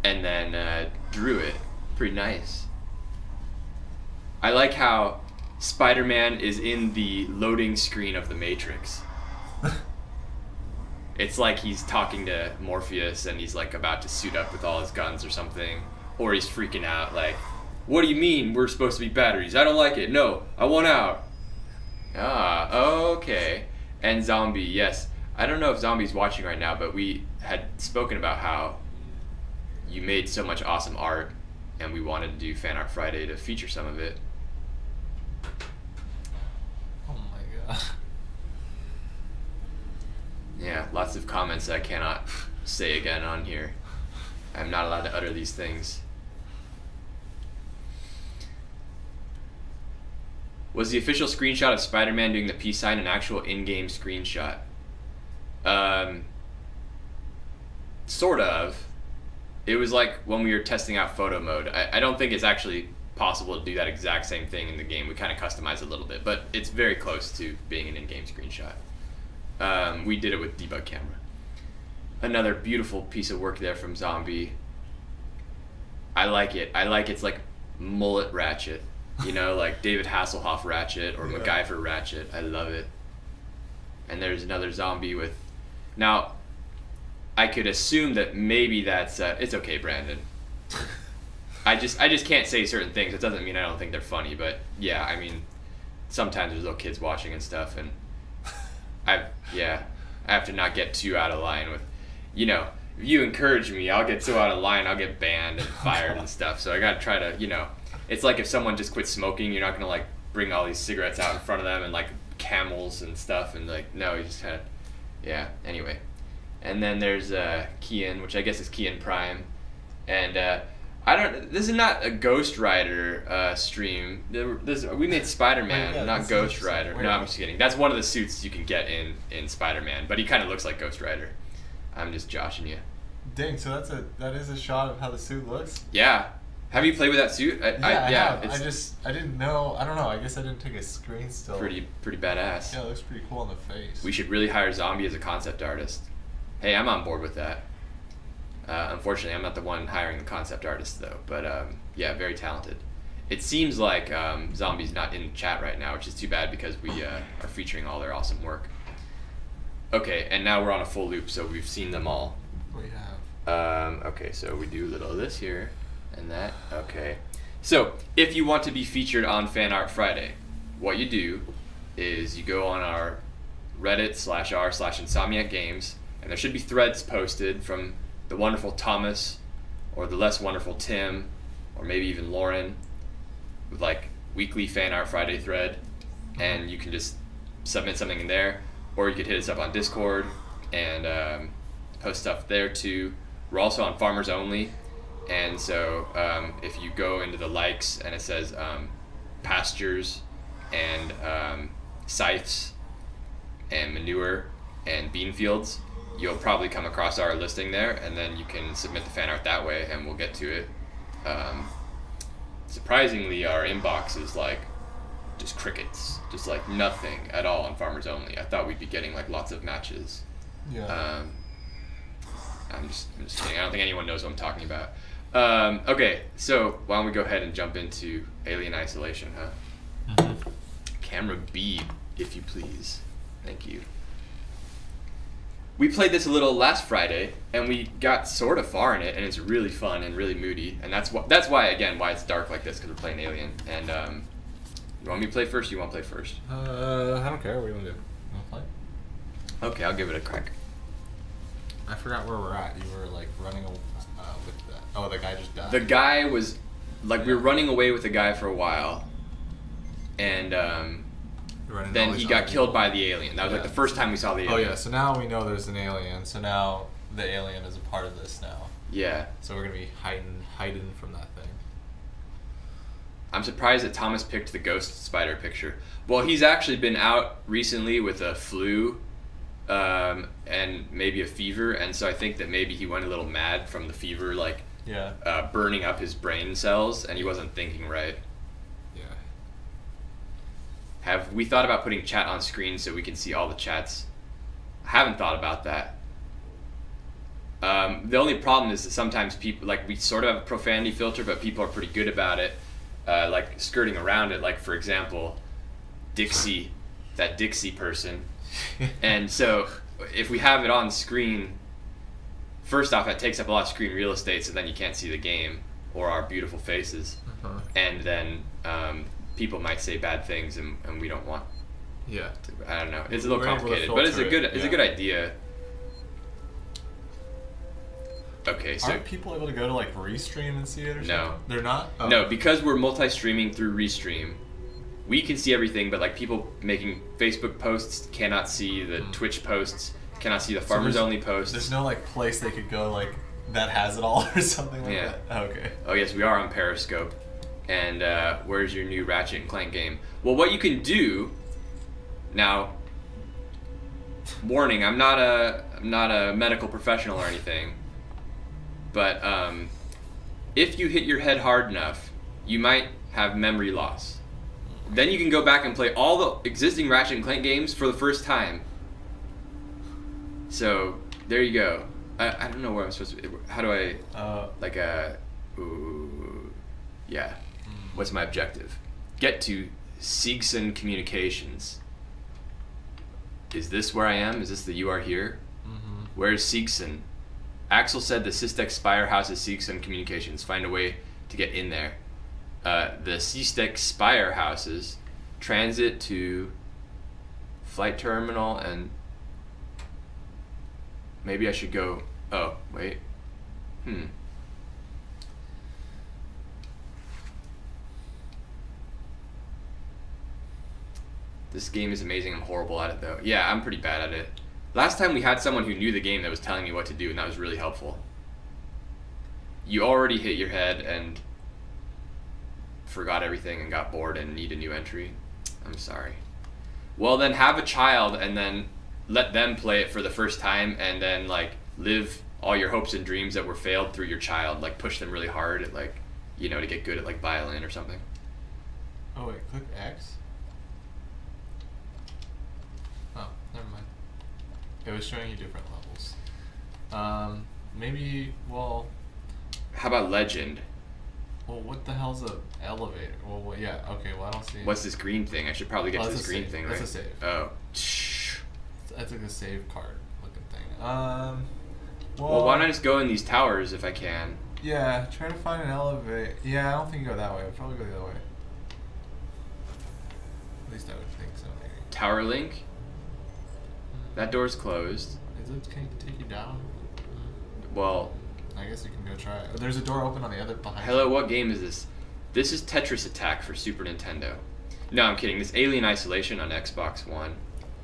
and then drew it. Pretty nice. I like how Spider-Man is in the loading screen of the Matrix. It's like he's talking to Morpheus and he's like about to suit up with all his guns or something, or he's freaking out like, "What do you mean we're supposed to be batteries? I don't like it. No, I want out." Okay. And Zombie, yes. I don't know if Zombie's watching right now, but we had spoken about how you made so much awesome art, and we wanted to do Fan Art Friday to feature some of it. Oh my god. Yeah, lots of comments that I cannot say again on here. I'm not allowed to utter these things. Was the official screenshot of Spider-Man doing the peace sign an actual in-game screenshot? Sort of. It was like when we were testing out photo mode. I don't think it's actually possible to do that exact same thing in the game. We kind of customized it a little bit, but it's very close to being an in-game screenshot. We did it with debug camera. Another beautiful piece of work there from Zombie. I like it. It's like mullet Ratchet. You know, like David Hasselhoff Ratchet or MacGyver Ratchet. I love it. And there's another Zombie with... Now, I could assume that maybe that's... it's okay, Brandon. I just can't say certain things. It doesn't mean I don't think they're funny, but yeah, I mean, sometimes there's little kids watching and stuff, and I have to not get too out of line with, you know, if you encourage me, I'll get so out of line, I'll get banned and fired and stuff. So I gotta try to, you know, it's like if someone just quits smoking, you're not gonna like bring all these cigarettes out in front of them and like Camels and stuff, and like, no, you just kind of, yeah. Anyway, and then there's Kian, which I guess is Kian Prime, and this is not a Ghost Rider stream. We made Spider-Man, yeah, not Ghost Rider. No, I'm just kidding. That's one of the suits you can get in Spider-Man, but he kind of looks like Ghost Rider. I'm just joshing you. Dang, so that is a shot of how the suit looks? Yeah. Have you played with that suit? I have. It's I didn't know. I don't know. I guess I didn't take a screen still. pretty badass. Yeah, it looks pretty cool on the face. We should really hire Zombie as a concept artist. Hey, I'm on board with that. Unfortunately, I'm not the one hiring the concept artist, though. But yeah, very talented. It seems like Zombie's not in the chat right now, which is too bad because we are featuring all their awesome work. Okay, and now we're on a full loop, so we've seen them all. We have. Okay, so we do a little of this here and that. Okay. So, if you want to be featured on Fan Art Friday, what you do is you go on our Reddit/r/Insomniac Games, and there should be threads posted from the wonderful Thomas or the less wonderful Tim or maybe even Lauren with like weekly fan art Friday thread, and you can just submit something in there, or you could hit us up on Discord and post stuff there too. We're also on Farmers Only, and so if you go into the likes and it says pastures and scythes and manure and bean fields, you'll probably come across our listing there, and then you can submit the fan art that way and we'll get to it. Surprisingly, our inbox is like just crickets, just like nothing at all on Farmers Only. I thought we'd be getting like lots of matches. Yeah. I'm just kidding. I don't think anyone knows what I'm talking about. Okay, so why don't we go ahead and jump into Alien Isolation, huh? Mm-hmm. Camera B, if you please. Thank you. We played this a little last Friday, and we got sort of far in it, and it's really fun and really moody, and that's why again why it's dark like this, because we're playing Alien. And you want me to play first? Or you want to play first? I don't care. What do you want to do? You want to play? Okay, I'll give it a crack. I forgot where we're at. You were like running with that. Oh, the guy just died. The guy was like we were running away with the guy for a while, and then he got killed by the alien. That was like the first time we saw the alien. Oh yeah, so now we know there's an alien. So now the alien is a part of this now. Yeah. So we're gonna be hiding from that thing. I'm surprised that Thomas picked the ghost spider picture. Well, he's actually been out recently with a flu, and maybe a fever, and so I think that maybe he went a little mad from the fever, like burning up his brain cells, and he wasn't thinking right. Have we thought about putting chat on screen so we can see all the chats? I haven't thought about that. The only problem is that sometimes people, like, we sort of have a profanity filter, but people are pretty good about it, like skirting around it. Like, for example, Dixie, that Dixie person. And so if we have it on screen, first off, it takes up a lot of screen real estate, so then you can't see the game or our beautiful faces. And then people might say bad things, and we don't want. Yeah. I don't know. It's a little complicated, but it's a good idea. Okay, so aren't people able to go to like Restream and see it or something? No. They're not? Oh. No, because we're multi-streaming through Restream, we can see everything, but like people making Facebook posts cannot see the Twitch posts, cannot see the Farmers Only posts. There's no like place they could go like that has it all or something like that. Oh, okay. Oh yes, we are on Periscope. And where's your new Ratchet and Clank game? Well, what you can do now. Warning: I'm not a medical professional or anything, but if you hit your head hard enough, you might have memory loss. Then you can go back and play all the existing Ratchet and Clank games for the first time. So there you go. I don't know where I'm supposed to. How do I like a? Yeah. What's my objective? Get to Siegson Communications. Is this where I am? Is this the You Are Here? Mm-hmm. Where's Siegson? Axel said the Systech Spire House is Siegson Communications. Find a way to get in there. The Systech Spire Houses transit to flight terminal, and maybe I should go. Oh, wait. This game is amazing. I'm horrible at it, though. Yeah, I'm pretty bad at it. Last time we had someone who knew the game that was telling me what to do, and that was really helpful. You already hit your head and forgot everything and got bored and need a new entry. I'm sorry. Well, then have a child and then let them play it for the first time, and then like live all your hopes and dreams that were failed through your child. Like push them really hard at like, you know, to get good at like violin or something. Oh wait, click X. Oh, never mind. It was showing you different levels. Maybe, well... How about Legend? Well, what the hell's a elevator? Well, yeah, okay, well, I don't see... What's this green thing? I should probably get to this green thing, right? That's a save. Oh. That's like a save card looking thing. Well, why not just go in these towers if I can? Yeah, try to find an elevator. Yeah, I don't think you go that way. I'd probably go the other way. At least I would think so, maybe. Tower Link. That door's closed. Can it take you down? Well, I guess you can go try it. There's a door open on the other behind. hello, what game is this? This is Tetris Attack for Super Nintendo. No, I'm kidding. This Alien Isolation on Xbox One.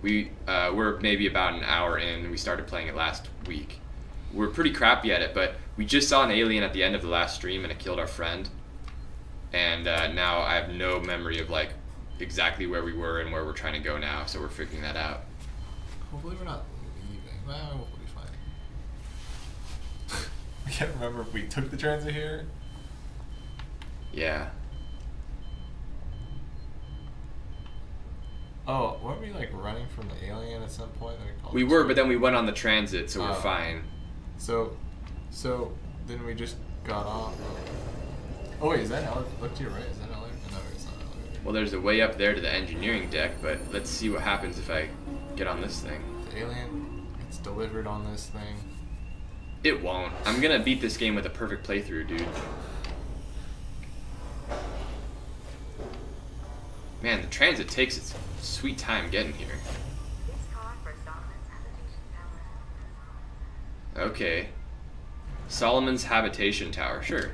We're maybe about an hour in. We started playing it last week. We're pretty crappy at it, but we just saw an alien at the end of the last stream and it killed our friend. And now I have no memory of like exactly where we were and where we're trying to go now, so we're figuring that out. Hopefully we're not leaving. Well, we'll be fine. I can't remember if we took the transit here. Yeah. Oh, weren't we like running from the alien at some point? We were, but then we went on the transit, so we're fine. So then we just got off. Oh wait, is that an elevator? Look to your right. Is that an elevator? No, it's not an elevator. Well, there's a way up there to the engineering deck, but let's see what happens if I get on this thing. The alien gets delivered on this thing. It won't. I'm gonna beat this game with a perfect playthrough, dude. Man, the transit takes its sweet time getting here. Okay. Solomon's Habitation Tower. Sure.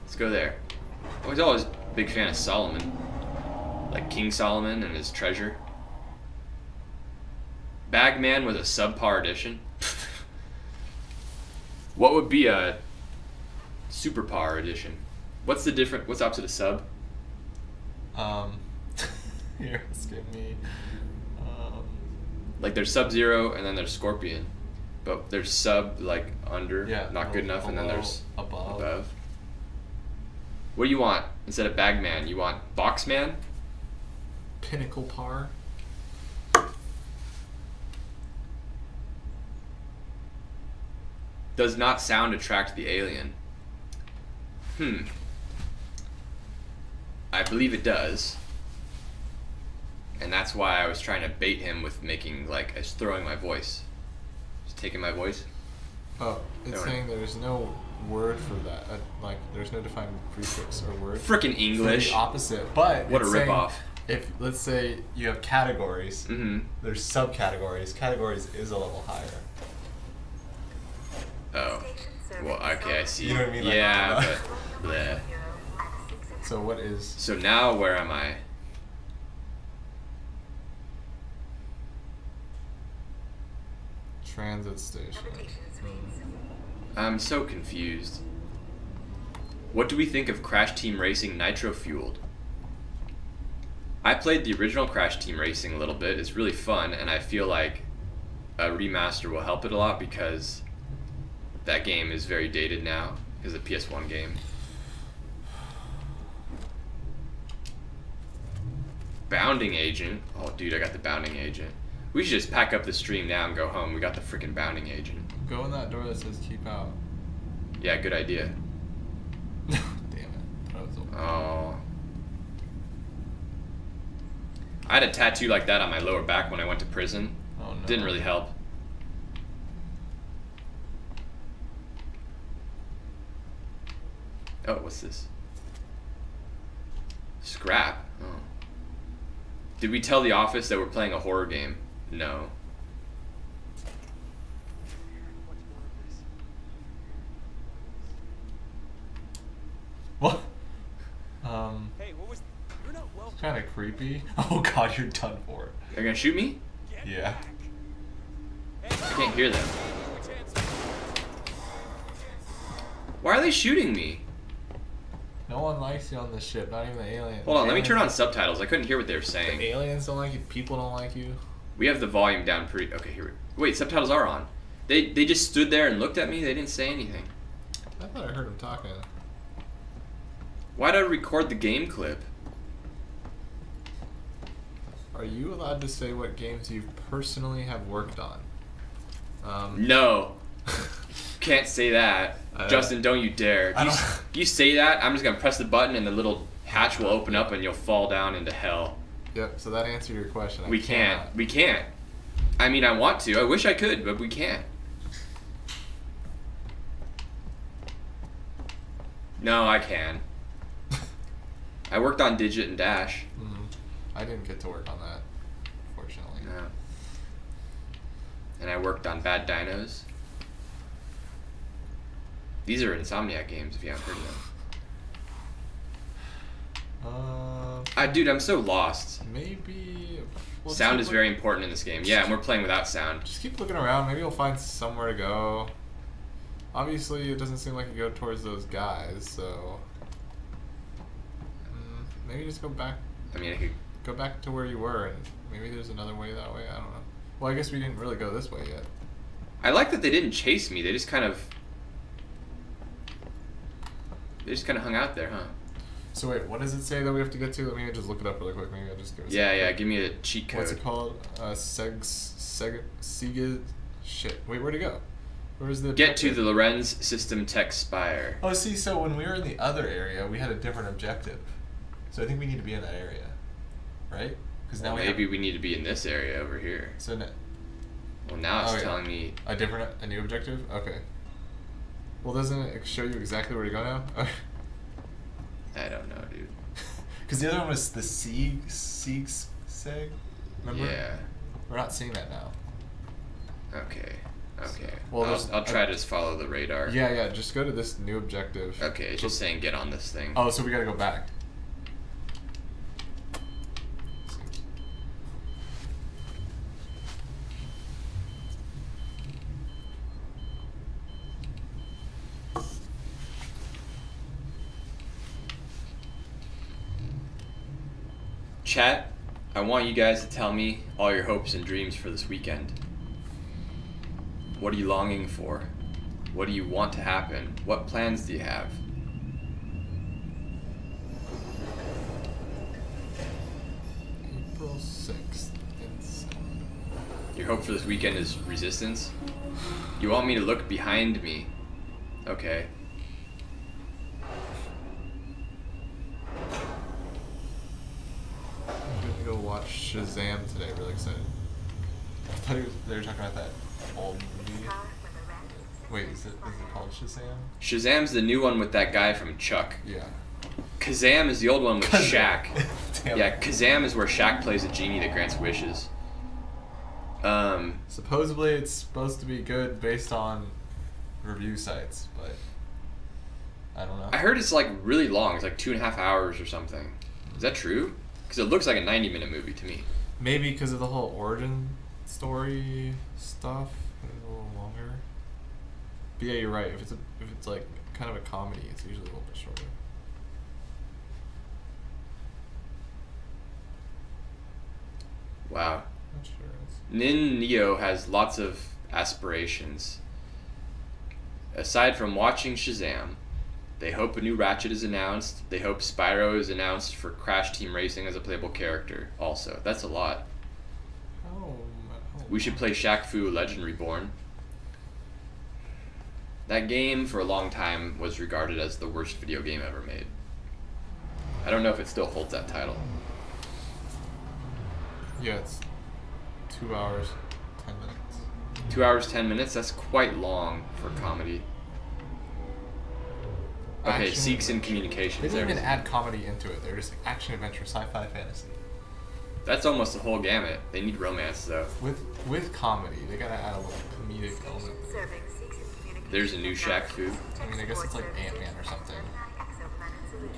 Let's go there. I was always a big fan of Solomon. Like King Solomon and his treasure. Bagman was a subpar edition. What would be a superpar edition? What's the different? What's opposite of sub? Here, skip me. Like there's Sub-Zero and then there's Scorpion. But there's sub, like under, not good enough, and then there's above. What do you want instead of Bagman? You want Boxman? Pinnacle par. Does not sound attract the alien. I believe it does. And that's why I was trying to bait him with making, like, throwing my voice. Just taking my voice. Oh, it's saying there's no word for that. Like, there's no defined prefix or word. Frickin' English. For the opposite. But what a ripoff. If, let's say, you have categories, there's subcategories. Categories is a level higher. Oh. Well, okay, I see. You know what I mean? Like, yeah, but bleh. So what is... So now where am I? Transit station. I'm so confused. What do we think of Crash Team Racing Nitro Fueled? I played the original Crash Team Racing a little bit. It's really fun, and I feel like a remaster will help it a lot because that game is very dated now because of the PS1 game. Bounding Agent. Oh, dude, I got the Bounding Agent. We should just pack up the stream now and go home. We got the freaking Bounding Agent. Go in that door that says keep out. Yeah, good idea. Damn it. That was open. Oh. I had a tattoo like that on my lower back when I went to prison. Oh, no. Didn't really help. Oh, what's this? Scrap. Oh. Did we tell the office that we're playing a horror game? No. What? Kind of creepy. Oh god, you're done for. They're gonna shoot me? Yeah. I can't hear them. Why are they shooting me? No one likes you on this ship, not even the alien. Hold on, let me turn on subtitles. I couldn't hear what they were saying. The aliens don't like you, people don't like you. We have the volume down pretty... Okay, here we... Wait, subtitles are on. They just stood there and looked at me. They didn't say anything. I thought I heard them talking. Why did I record the game clip? Are you allowed to say what games you personally have worked on? No. Can't say that. Justin, don't you dare. You say that, I'm just going to press the button and the little hatch will open up and you'll fall down into hell. Yep, so that answered your question. We can't. We can't. I mean, I want to. I wish I could, but we can't. No, I can. I worked on Digit and Dash. I didn't get to work on that, I worked on Bad Dinos. These are Insomniac games, if you haven't heard of them. Dude, I'm so lost. Maybe... Sound is very important in this game. Yeah, and we're playing without sound. Just keep looking around. Maybe you'll find somewhere to go. Obviously, it doesn't seem like you go towards those guys, so... maybe just go back. I mean, I could... Go back to where you were, and maybe there's another way that way. I don't know. Well, I guess we didn't really go this way yet. I like that they didn't chase me. They just kind of hung out there, huh? So wait, what does it say that we have to get to? Let me just look it up really quick. Maybe I'll just give it. Yeah. Give me a cheat code. What's it called? Shit. Wait, where'd it go? Where's the? Get to the Lorenz System Tech Spire. Oh, see, so when we were in the other area, we had a different objective. So I think we need to be in that area, right? Because now maybe we need to be in this area over here. So well, now it's telling me a new objective. Okay. Well, doesn't it show you exactly where to go now? I don't know, dude. Because the other one was the Seg. Remember? Yeah. We're not seeing that now. Okay. Well, I'll try to just follow the radar. Yeah. Just go to this new objective. Okay, it's just saying get on this thing. Oh, so we gotta go back. Chat, I want you guys to tell me all your hopes and dreams for this weekend. What are you longing for? What do you want to happen? What plans do you have? April 6th. Your hope for this weekend is resistance? You want me to look behind me? Okay. Go watch Shazam today. Really excited. I thought they were talking about that old movie. Wait, is it called Shazam? Shazam's the new one with that guy from Chuck. Yeah. Kazam is the old one with Shaq. Damn. Yeah, Kazam is where Shaq plays a genie that grants wishes. Supposedly it's supposed to be good based on review sites, but I don't know. I heard it's like really long. It's like 2.5 hours or something. Is that true? Because it looks like a 90-minute movie to me. Maybe because of the whole origin story stuff, it's a little longer. But yeah, you're right. If it's like kind of a comedy, it's usually a little bit shorter. Wow. Not sure. Nin Neo has lots of aspirations. Aside from watching Shazam, they hope a new Ratchet is announced. They hope Spyro is announced for Crash Team Racing as a playable character also. That's a lot. We should play Shaq Fu Legend Reborn. That game for a long time was regarded as the worst video game ever made. I don't know if it still holds that title. Yeah, it's 2 hours, 10 minutes. 2 hours, 10 minutes? That's quite long for comedy. Okay, Action, Seeks and Communications. They didn't even add comedy into it. They're just like action, adventure, sci-fi, fantasy. That's almost the whole gamut. They need romance, though. With comedy, they gotta add a little comedic element. There's a new Shaq Fu. I mean, I guess it's like Ant-Man or something.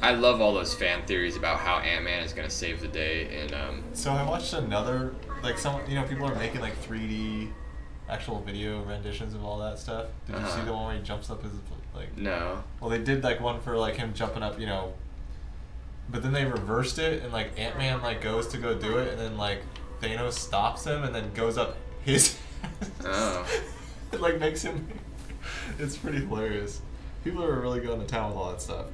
I love all those fan theories about how Ant-Man is gonna save the day, and So I watched another, like people are making like 3D actual video renditions of all that stuff. Did you see the one where he jumps up his like? No. Well, they did like one for like him jumping up, but then they reversed it and like Ant-Man like goes to go do it and then like Thanos stops him and then goes up his. Oh. It like makes him. It's pretty hilarious. People are really going to town with all that stuff.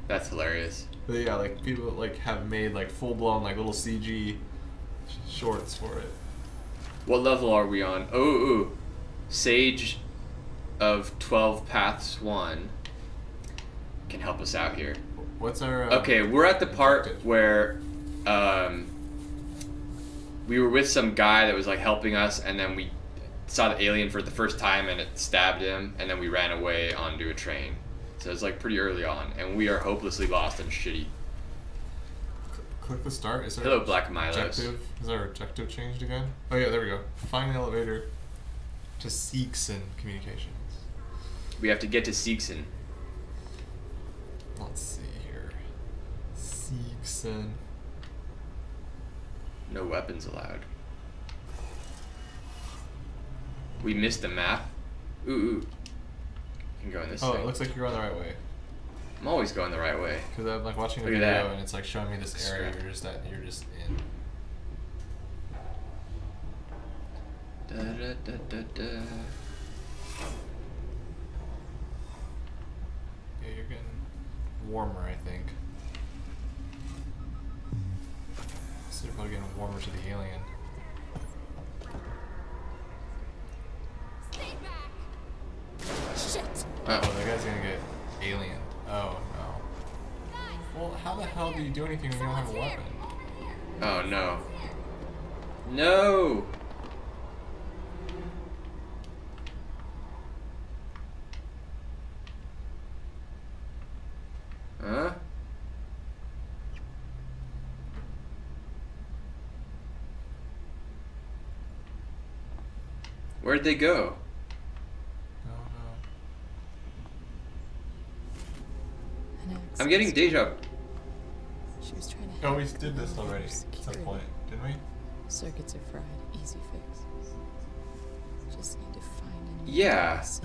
That's hilarious. But yeah, like people like have made like full blown like little CG shorts for it. What level are we on? Ooh. Sage of 12 Paths 1 can help us out here. What's our okay, we're at the part where we were with some guy that was like helping us, and then we saw the alien for the first time and it stabbed him, and then we ran away onto a train. So it's like pretty early on, and we are hopelessly lost and shitty. click the start. Is there Hello, Black Milos. objective? Is our objective changed again? Oh yeah, there we go. Find an elevator to Seekson Communications. We have to get to Seekson. Let's see here. Seekson. No weapons allowed. We missed the map. Ooh, ooh. You can go in this Oh, thing. it looks like you're going the right way. I'm always going the right way. Because I'm like watching the Look at video that. and it's like showing me this area you're just at. You're just in. Da, da, da, da, da. Yeah, you're getting warmer, I think. So you're probably getting warmer to the alien. Shit! Oh, that guy's gonna get alien. Oh no. Well, how the hell do you do anything when you don't have a weapon? Oh no. No! Huh? Where'd they go? No, I'm getting deja. She was trying to no. Oh, we hack did this the already at security. some point, didn't we? Circuits are fried. Easy fix. Just need to find a new Yeah. data set.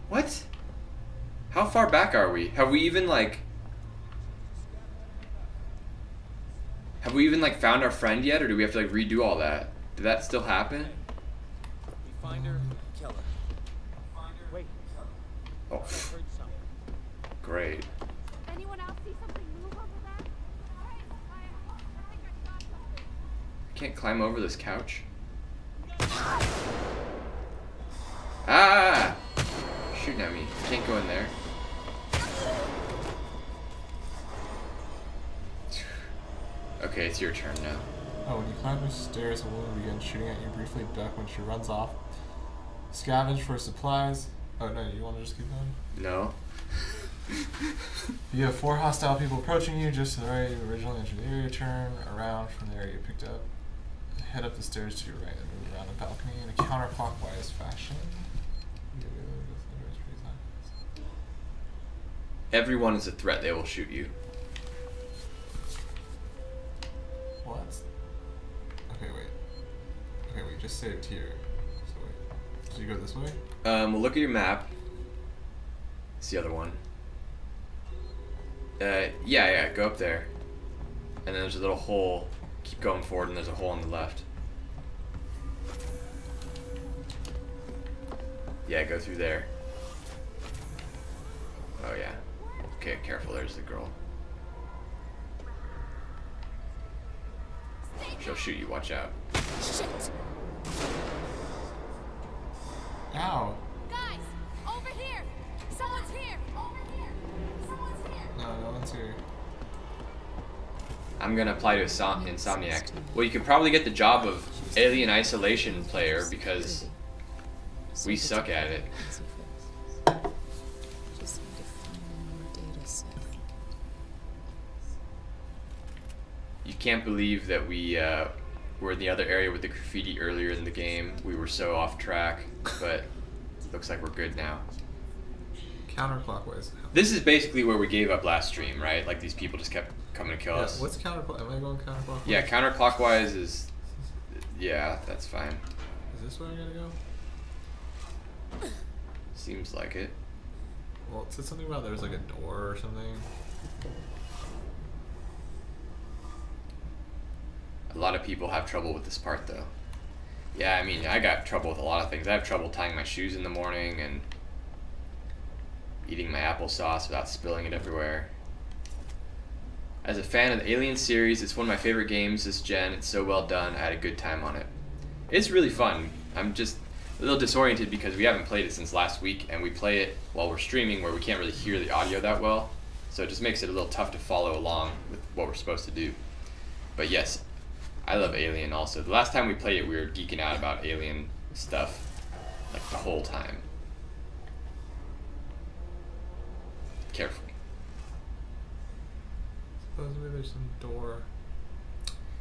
What? How far back are we? Have we even like found our friend yet, or do we have to like redo all that? Did that still happen? We find her, kill her. Wait, Oh, I heard something. great. Anyone else see something move over there? I can't climb over this couch. Ah! Shooting at me. Can't go in there. Okay, it's your turn now. Oh, when you climb the stairs, a woman begins shooting at you. Briefly duck when she runs off. Scavenge for supplies. Oh no, you want to just keep going? No. You have 4 hostile people approaching you just to the right. You originally entered the area. Turn around from the area you picked up. Head up the stairs to your right and move around the balcony in a counterclockwise fashion. Everyone is a threat. They will shoot you. What? Okay, wait. Okay, we just saved here. So wait. Did you go this way? We'll look at your map. It's the other one. Yeah, go up there. And then there's a little hole. Keep going forward and there's a hole on the left. Yeah, go through there. Oh yeah. Okay, careful, there's the girl. She'll shoot you, watch out. Shit! Ow! Guys, over here! Someone's here! Over here! Someone's here! No, no one's here. I'm gonna apply to Insomniac. Well, you could probably get the job of Alien Isolation player because we suck at it. Easy fix. Just need to find a new data set. You can't believe that we were in the other area with the graffiti earlier in the game. We were so off track, but looks like we're good now. Counterclockwise. This is basically where we gave up last stream, right? Like these people just kept coming to kill Yeah, us. what's counterclockwise? Am I going counterclockwise? Yeah, counterclockwise is... Yeah, that's fine. Is this where I gotta go? Seems like it. Well, it said something about there's like a door or something. A lot of people have trouble with this part, though. Yeah, I mean, I got trouble with a lot of things. I have trouble tying my shoes in the morning and eating my applesauce without spilling it everywhere. As a fan of the Alien series, it's one of my favorite games this gen. It's so well done. I had a good time on it. It's really fun. I'm just a little disoriented because we haven't played it since last week, and we play it while we're streaming where we can't really hear the audio that well. So it just makes it a little tough to follow along with what we're supposed to do. But yes, I love Alien also. The last time we played it, we were geeking out about Alien stuff like the whole time. Careful. Supposedly there's some door.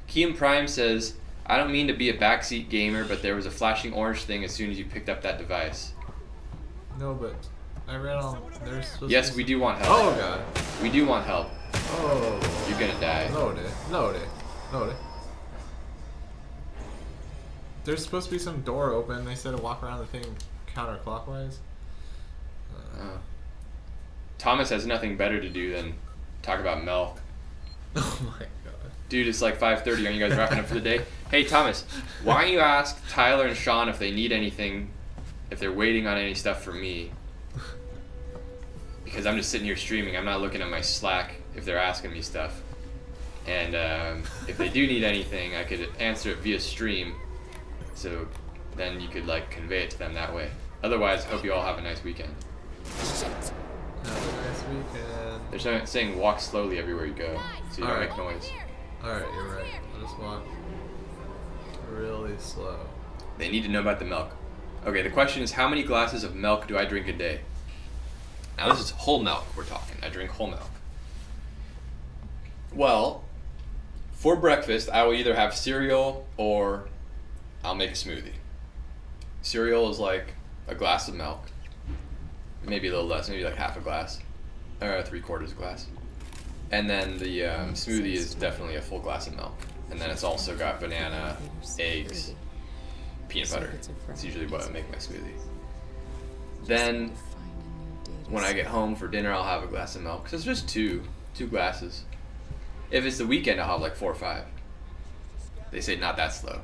Keem Prime says, I don't mean to be a backseat gamer, but there was a flashing orange thing as soon as you picked up that device. No, but I read on. There's supposed Yes, to be we do want help. Oh god. We do want help. Oh. You're gonna die. Load it. Load it. Load it. There's supposed to be some door open. They said to walk around the thing counterclockwise. Thomas has nothing better to do than talk about milk. Oh my god. Dude, it's like 5:30. Are you guys wrapping up for the day? Hey, Thomas, why don't you ask Tyler and Sean if they need anything, if they're waiting on any stuff from me? Because I'm just sitting here streaming. I'm not looking at my Slack if they're asking me stuff. And if they do need anything, I could answer it via stream. So then you could like convey it to them that way. Otherwise, hope you all have a nice weekend. Have a nice weekend. They're saying walk slowly everywhere you go, so you don't make noise. Alright, you're right. I'll just walk really slow. They need to know about the milk. Okay, the question is, how many glasses of milk do I drink a day? Now this is whole milk we're talking. I drink whole milk. Well, for breakfast, I will either have cereal or I'll make a smoothie. Cereal is like a glass of milk. Maybe a little less, maybe like half a glass. Or 3/4 glass. And then the smoothie is definitely a full glass of milk. And then it's also got banana, eggs, peanut butter. It's usually what I make my smoothie. Then, when I get home for dinner, I'll have a glass of milk. So it's just two glasses. If it's the weekend, I'll have like 4 or 5. They say not that slow.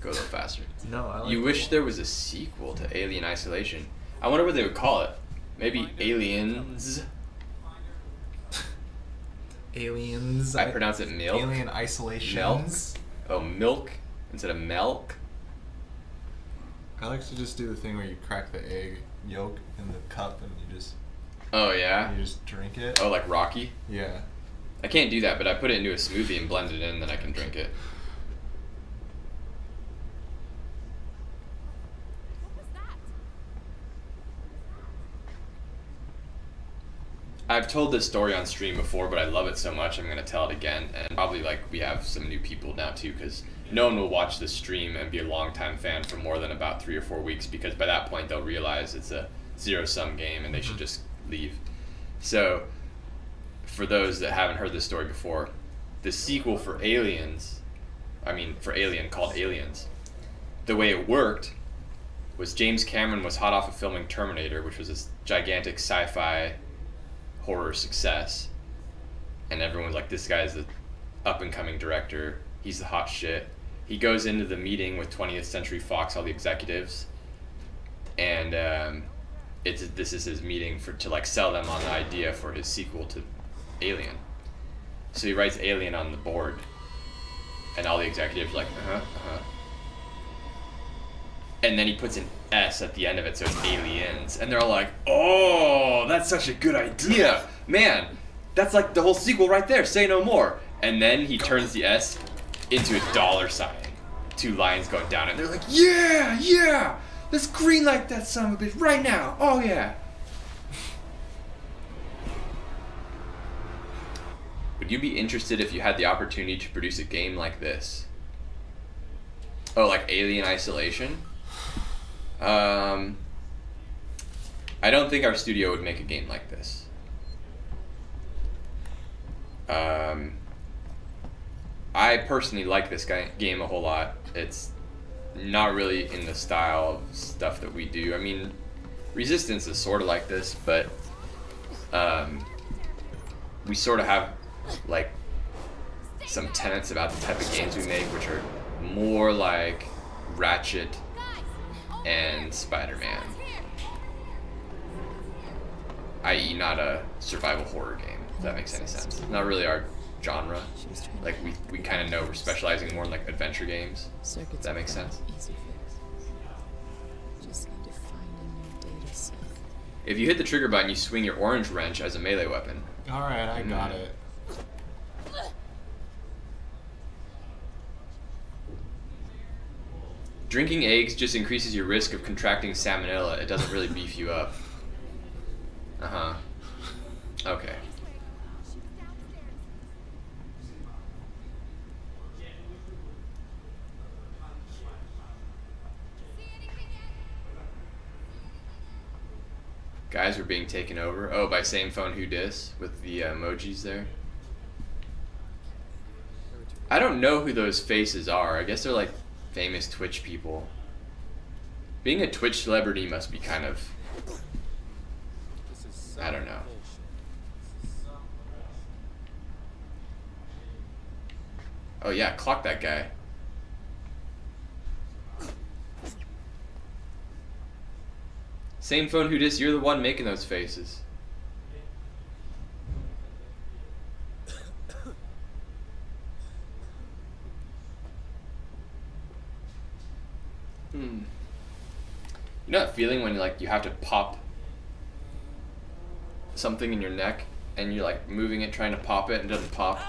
Go a little faster. No, I like You wish there was a sequel to Alien Isolation. I wonder what they would call it. Maybe Aliens. Aliens. I pronounce it milk. Alien Isolation. Milk. Oh, milk instead of milk. I like to just do the thing where you crack the egg yolk in the cup and you just. Oh yeah. You just drink it. Oh, like Rocky. Yeah. I can't do that, but I put it into a smoothie and blend it in, then I can drink it. I've told this story on stream before, but I love it so much I'm going to tell it again. And probably like we have some new people now too, because no one will watch this stream and be a longtime fan for more than about 3 or 4 weeks, because by that point they'll realize it's a zero-sum game and they should just leave. So for those that haven't heard this story before, the sequel for Aliens, for Alien, called Aliens, the way it worked was James Cameron was hot off of filming Terminator, which was this gigantic sci-fi horror success, and everyone was like, this guy's the up-and-coming director, he's the hot shit. He goes into the meeting with 20th Century Fox, all the executives, and this is his meeting to like sell them on the idea for his sequel to Alien. So he writes Alien on the board, and all the executives are like, and then he puts an S at the end of it, so it's Aliens, and they're all like, oh, that's such a good idea, man, that's like the whole sequel right there, say no more. And then he turns the S into a $sign, 2 lines going down, and they're like, yeah, let's greenlight that son of a bitch right now, oh yeah. Would you be interested if you had the opportunity to produce a game like this? Oh, like Alien Isolation? I don't think our studio would make a game like this. I personally like this game a whole lot. It's not really in the style of stuff that we do. I mean, Resistance is sort of like this, but we sort of have like some tenets about the type of games we make, which are more like Ratchet and Spider-Man, i.e. not a survival horror game, if that makes any sense. Not really our genre. Like we kind of know we're specializing more in like adventure games, if that makes sense. If you hit the trigger button, you swing your orange wrench as a melee weapon. Alright, I got it. Drinking eggs just increases your risk of contracting salmonella. It doesn't really beef you up. Okay. Guys were being taken over. Oh, by Same Phone Who Dis with the emojis there. I don't know who those faces are. I guess they're like famous Twitch people. Being a Twitch celebrity must be kind of... I don't know. Oh yeah, clock that guy. Same Phone Who Dis, you're the one making those faces. You know that feeling when you have to pop something in your neck and you're like moving it, trying to pop it, and it doesn't pop.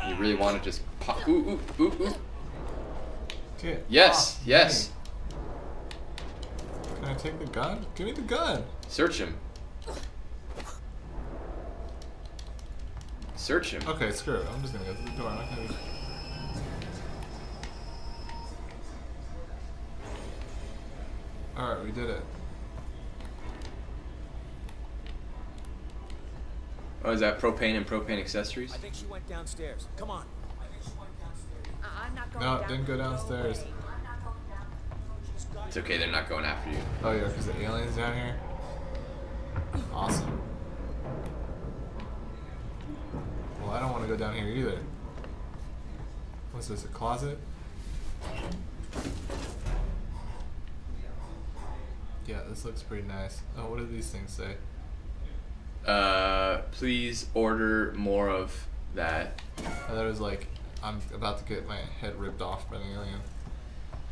And you really want to just pop. Ooh, ooh, ooh, ooh. Okay. Yes, yes. Can I take the gun? Give me the gun. Search him. Search him. Okay, screw it. I'm just gonna go through the door. I'm not gonna... Alright, we did it. Oh, is that propane and propane accessories? I think she went downstairs. Come on. I'm not going No, down. didn't go downstairs. It's okay, they're not going after you. Oh yeah, because the alien's down here. Awesome. Well, I don't want to go down here either. What's this, a closet? Yeah, this looks pretty nice. Oh, what do these things say? Please order more of that. I thought it was like, I'm about to get my head ripped off by an alien.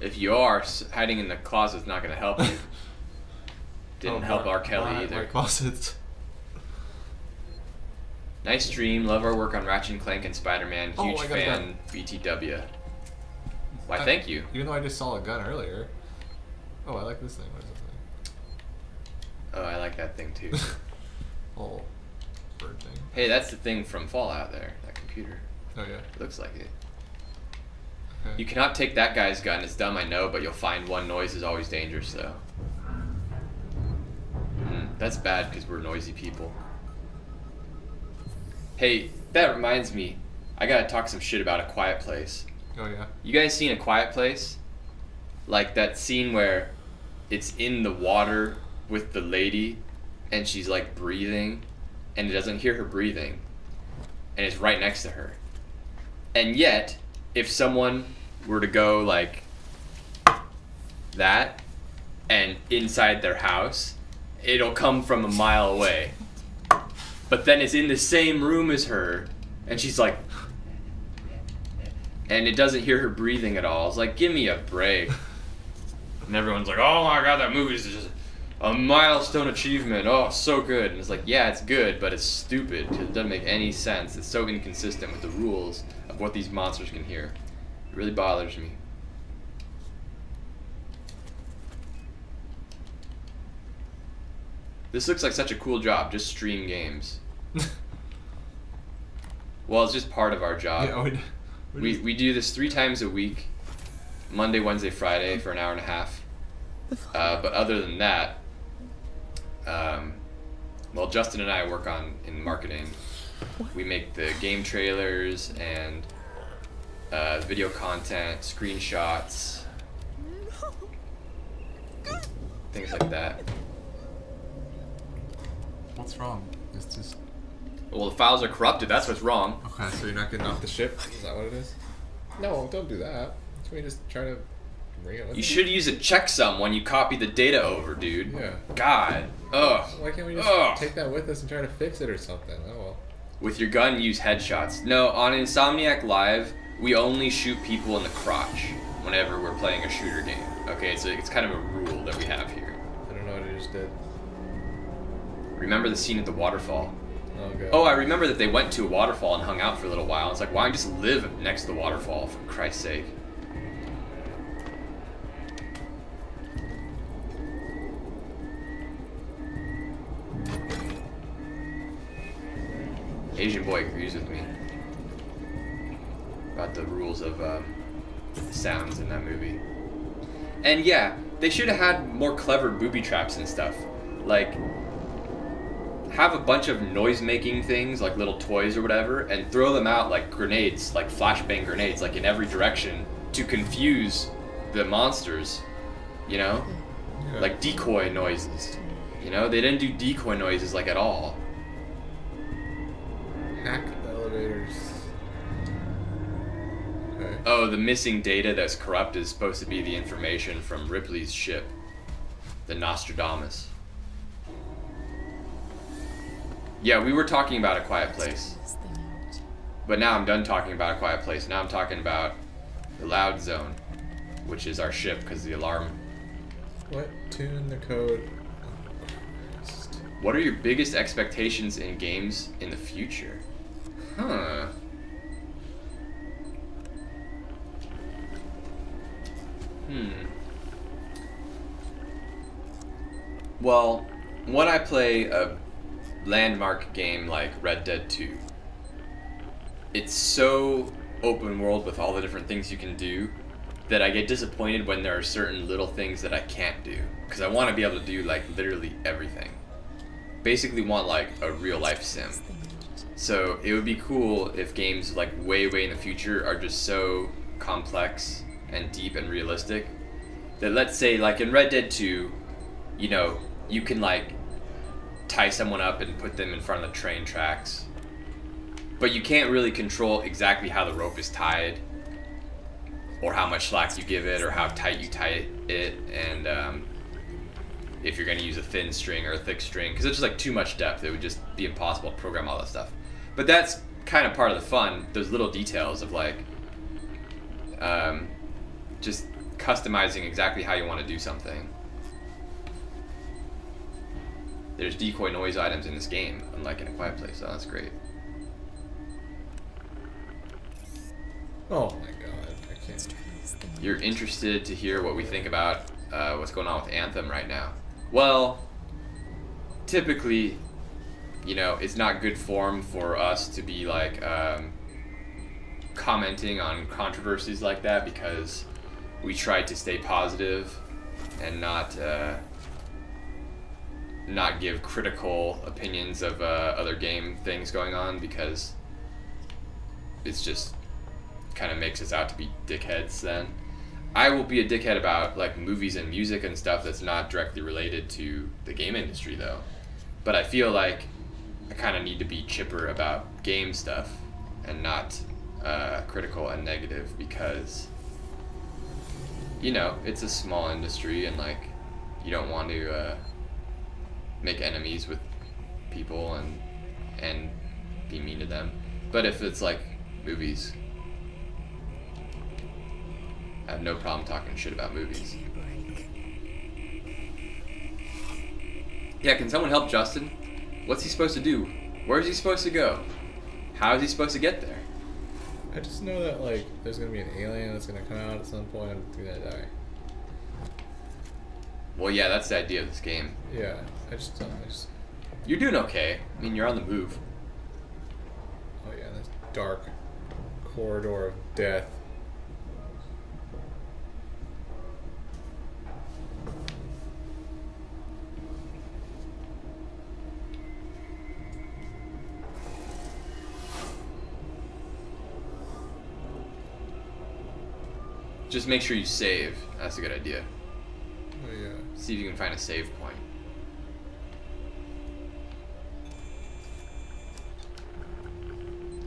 If you are, hiding in the closet's not going to help you. Didn't help R. Kelly either. My closets. Nice stream. Love our work on Ratchet & Clank and Spider-Man. Huge I got fan. BTW. Why, thank you. Even though I just saw a gun earlier. Oh, I like this thing. What is this thing? Oh, I like that thing too. Oh, bird thing. Hey, that's the thing from Fallout there. That computer. Oh yeah. It looks like it. Okay. You cannot take that guy's gun. It's dumb, I know, but you'll find one noise is always dangerous, though. That's bad because we're noisy people. Hey, that reminds me. I gotta talk some shit about A Quiet Place. Oh yeah. You guys seen A Quiet Place? Like that scene where it's in the water with the lady and she's like breathing and it doesn't hear her breathing and it's right next to her. And yet, if someone were to go like that and inside their house, it'll come from a mile away. But then it's in the same room as her and she's like, and it doesn't hear her breathing at all. It's like, give me a break. And everyone's like, oh my god, that movie is just a milestone achievement. Oh, so good. And it's like, yeah, it's good, but it's stupid because it doesn't make any sense. It's so inconsistent with the rules of what these monsters can hear. It really bothers me. This looks like such a cool job. Just stream games. Well, it's just part of our job. Yeah, we do this 3 times a week. Monday, Wednesday, Friday for an hour and a half. But other than that, well, Justin and I work in marketing. We make the game trailers and video content, screenshots, things like that. What's wrong? It's just... Well, the files are corrupted. That's what's wrong. Okay, so you're not getting off the ship? Is that what it is? No, don't do that. Can we just try to bring it with You should use a checksum when you copy the data over, dude. Yeah. God. Ugh. Why can't we just Ugh. take that with us and try to fix it or something? Oh well. With your gun, use headshots. No, on Insomniac Live, we only shoot people in the crotch whenever we're playing a shooter game. Okay, it's kind of a rule that we have here. I don't know what I just did. Remember the scene at the waterfall? Oh god. Oh, I remember that they went to a waterfall and hung out for a little while. It's like, why don't you just live next to the waterfall, for Christ's sake? Asian boy agrees with me about the rules of sounds in that movie. And yeah, they should have had more clever booby traps and stuff. Like, have a bunch of noise-making things, like little toys or whatever, and throw them out like grenades, like flashbang grenades, like in every direction to confuse the monsters, you know? Yeah. Like decoy noises. You know, they didn't do decoy noises like at all. Hack the elevators. Okay. Oh, the missing data that's corrupt is supposed to be the information from Ripley's ship, the Nostradamus. Yeah, we were talking about A Quiet Place. But now I'm done talking about A Quiet Place. Now I'm talking about the Loud Zone, which is our ship because the alarm. What? Tune the code. What are your biggest expectations in games in the future? Huh. Well, when I play a landmark game like Red Dead 2, it's so open world with all the different things you can do that I get disappointed when there are certain little things that I can't do, because I want to be able to do like literally everything. Basically want like a real life sim. So it would be cool if games like way in the future are just so complex and deep and realistic that, let's say like in Red Dead 2, you know, you can like tie someone up and put them in front of the train tracks, but you can't really control exactly how the rope is tied or how much slack you give it or how tight you tie it, and if you're going to use a thin string or a thick string, because it's just like too much depth. It would just be impossible to program all that stuff. But that's kind of part of the fun, those little details of like just customizing exactly how you want to do something. There's decoy noise items in this game, unlike in A Quiet Place, so that's great. Oh my god, I can't. You're interested to hear what we think about what's going on with Anthem right now. Well, typically, you know, it's not good form for us to be like commenting on controversies like that, because we try to stay positive and not give critical opinions of other game things going on, because it's just kind of makes us out to be dickheads then. I will be a dickhead about like movies and music and stuff that's not directly related to the game industry though. But I feel like I kind of need to be chipper about game stuff and not critical and negative, because, you know, it's a small industry and like you don't want to make enemies with people and be mean to them. But if it's like movies, I have no problem talking shit about movies. Yeah, can someone help Justin? What's he supposed to do? Where is he supposed to go? How is he supposed to get there? I just know that like there's gonna be an alien that's gonna come out at some point and I'm gonna die. Well, yeah, that's the idea of this game. Yeah, I just You're doing okay. I mean, you're on the move. Oh yeah, this dark corridor of death. Just make sure you save. That's a good idea. Oh yeah. See if you can find a save point.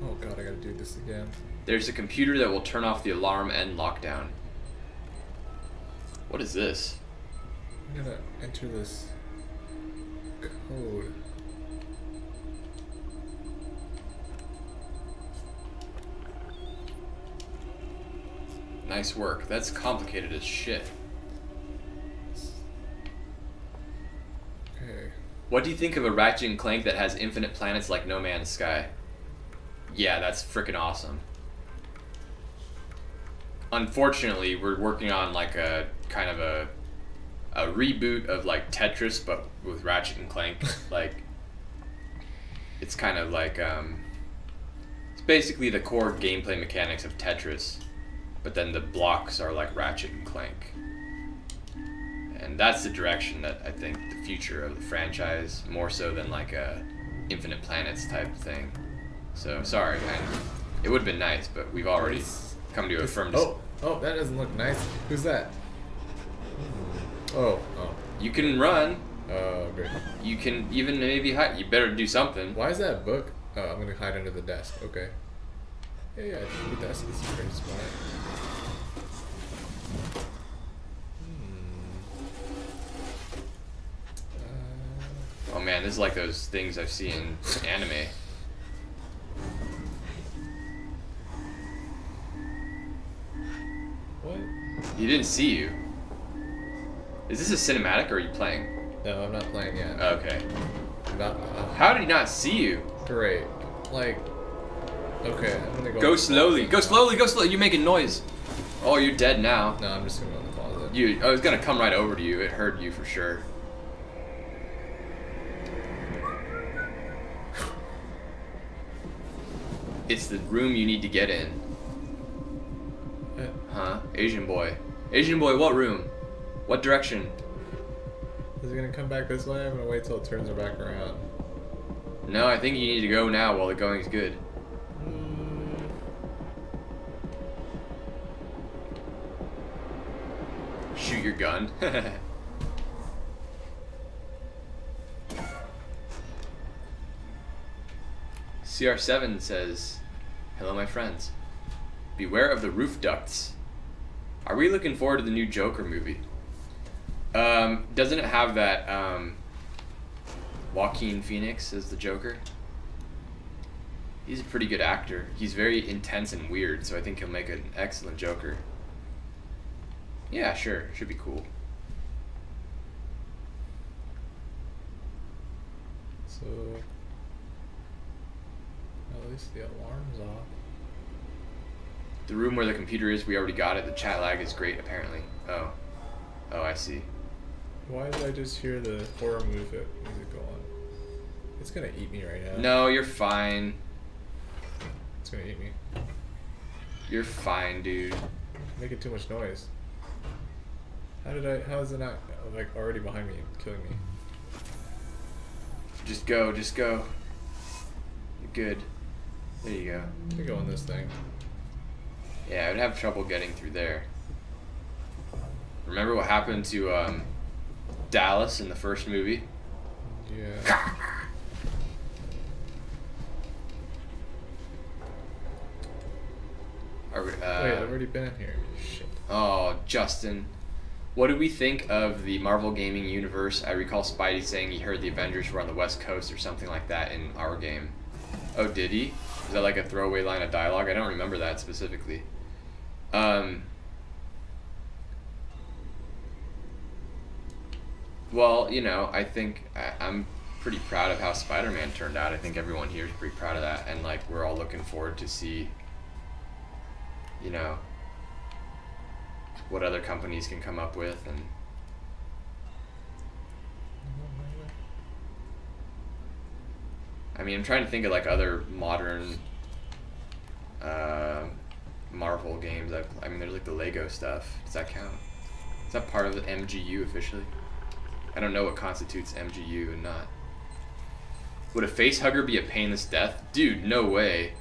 Oh god, I gotta do this again. There's a computer that will turn off the alarm and lockdown. What is this? I gotta enter this code. Nice work. That's complicated as shit. Okay. What do you think of a Ratchet and Clank that has infinite planets like No Man's Sky? Yeah, that's freaking awesome. Unfortunately, we're working on like a kind of a reboot of like Tetris, but with Ratchet and Clank. Like, it's kind of like it's basically the core gameplay mechanics of Tetris, but then the blocks are like Ratchet and Clank. And that's the direction that I think the future of the franchise, more so than like a Infinite Planets type thing. So sorry, man. It would have been nice, but we've already come to a firm decision. Oh, that doesn't look nice. Who's that? Oh. You can run. Oh, great. You can even maybe hide. You better do something. Why is that a book? Oh, I'm gonna hide under the desk. Okay. Yeah, I think the desk is pretty smart. Oh man, this is like those things I've seen in anime. What? He didn't see you. Is this a cinematic or are you playing? No, I'm not playing yet. Okay. How did he not see you? Great. Like, okay, I'm gonna go. Go slowly. Go slowly. Go slowly. You're making noise. Oh, you're dead now. No, I'm just gonna go in the closet. I was gonna come right over to you. It heard you for sure. It's the room you need to get in. Huh? Asian boy. Asian boy, what room? What direction? Is it gonna come back this way? I'm gonna wait till it turns her back around. No, I think you need to go now while the going's good. Shoot your gun. CR7 says, "Hello, my friends. Beware of the roof ducts." Are we looking forward to the new Joker movie? Doesn't it have that Joaquin Phoenix as the Joker? He's a pretty good actor. He's very intense and weird, so I think he'll make an excellent Joker. Yeah, sure. Should be cool. So, at least the alarm's off. The room where the computer is, we already got it. The chat lag is great, apparently. Oh. Oh, I see. Why did I just hear the horror music going? It's gonna eat me right now. No, you're fine. It's gonna eat me. You're fine, dude. Making too much noise. How is it not, like, already behind me and killing me? Just go, just go. You're good. There you go. Let me go on this thing. Yeah, I would have trouble getting through there. Remember what happened to Dallas in the first movie? Yeah. Wait, I've already been in here. Shit. Oh, Justin. What did we think of the Marvel gaming universe? I recall Spidey saying he heard the Avengers were on the West Coast or something like that in our game. Oh, did he? Is that like a throwaway line of dialogue? I don't remember that specifically. Well, you know, I think I'm pretty proud of how Spider-Man turned out. I think everyone here is pretty proud of that, and like we're all looking forward to see, you know, what other companies can come up with. And I mean, I'm trying to think of like other modern Marvel games. I mean, there's like the Lego stuff. Does that count? Is that part of the MGU officially? I don't know what constitutes MGU and not. Would a face hugger be a painless death? Dude, no way.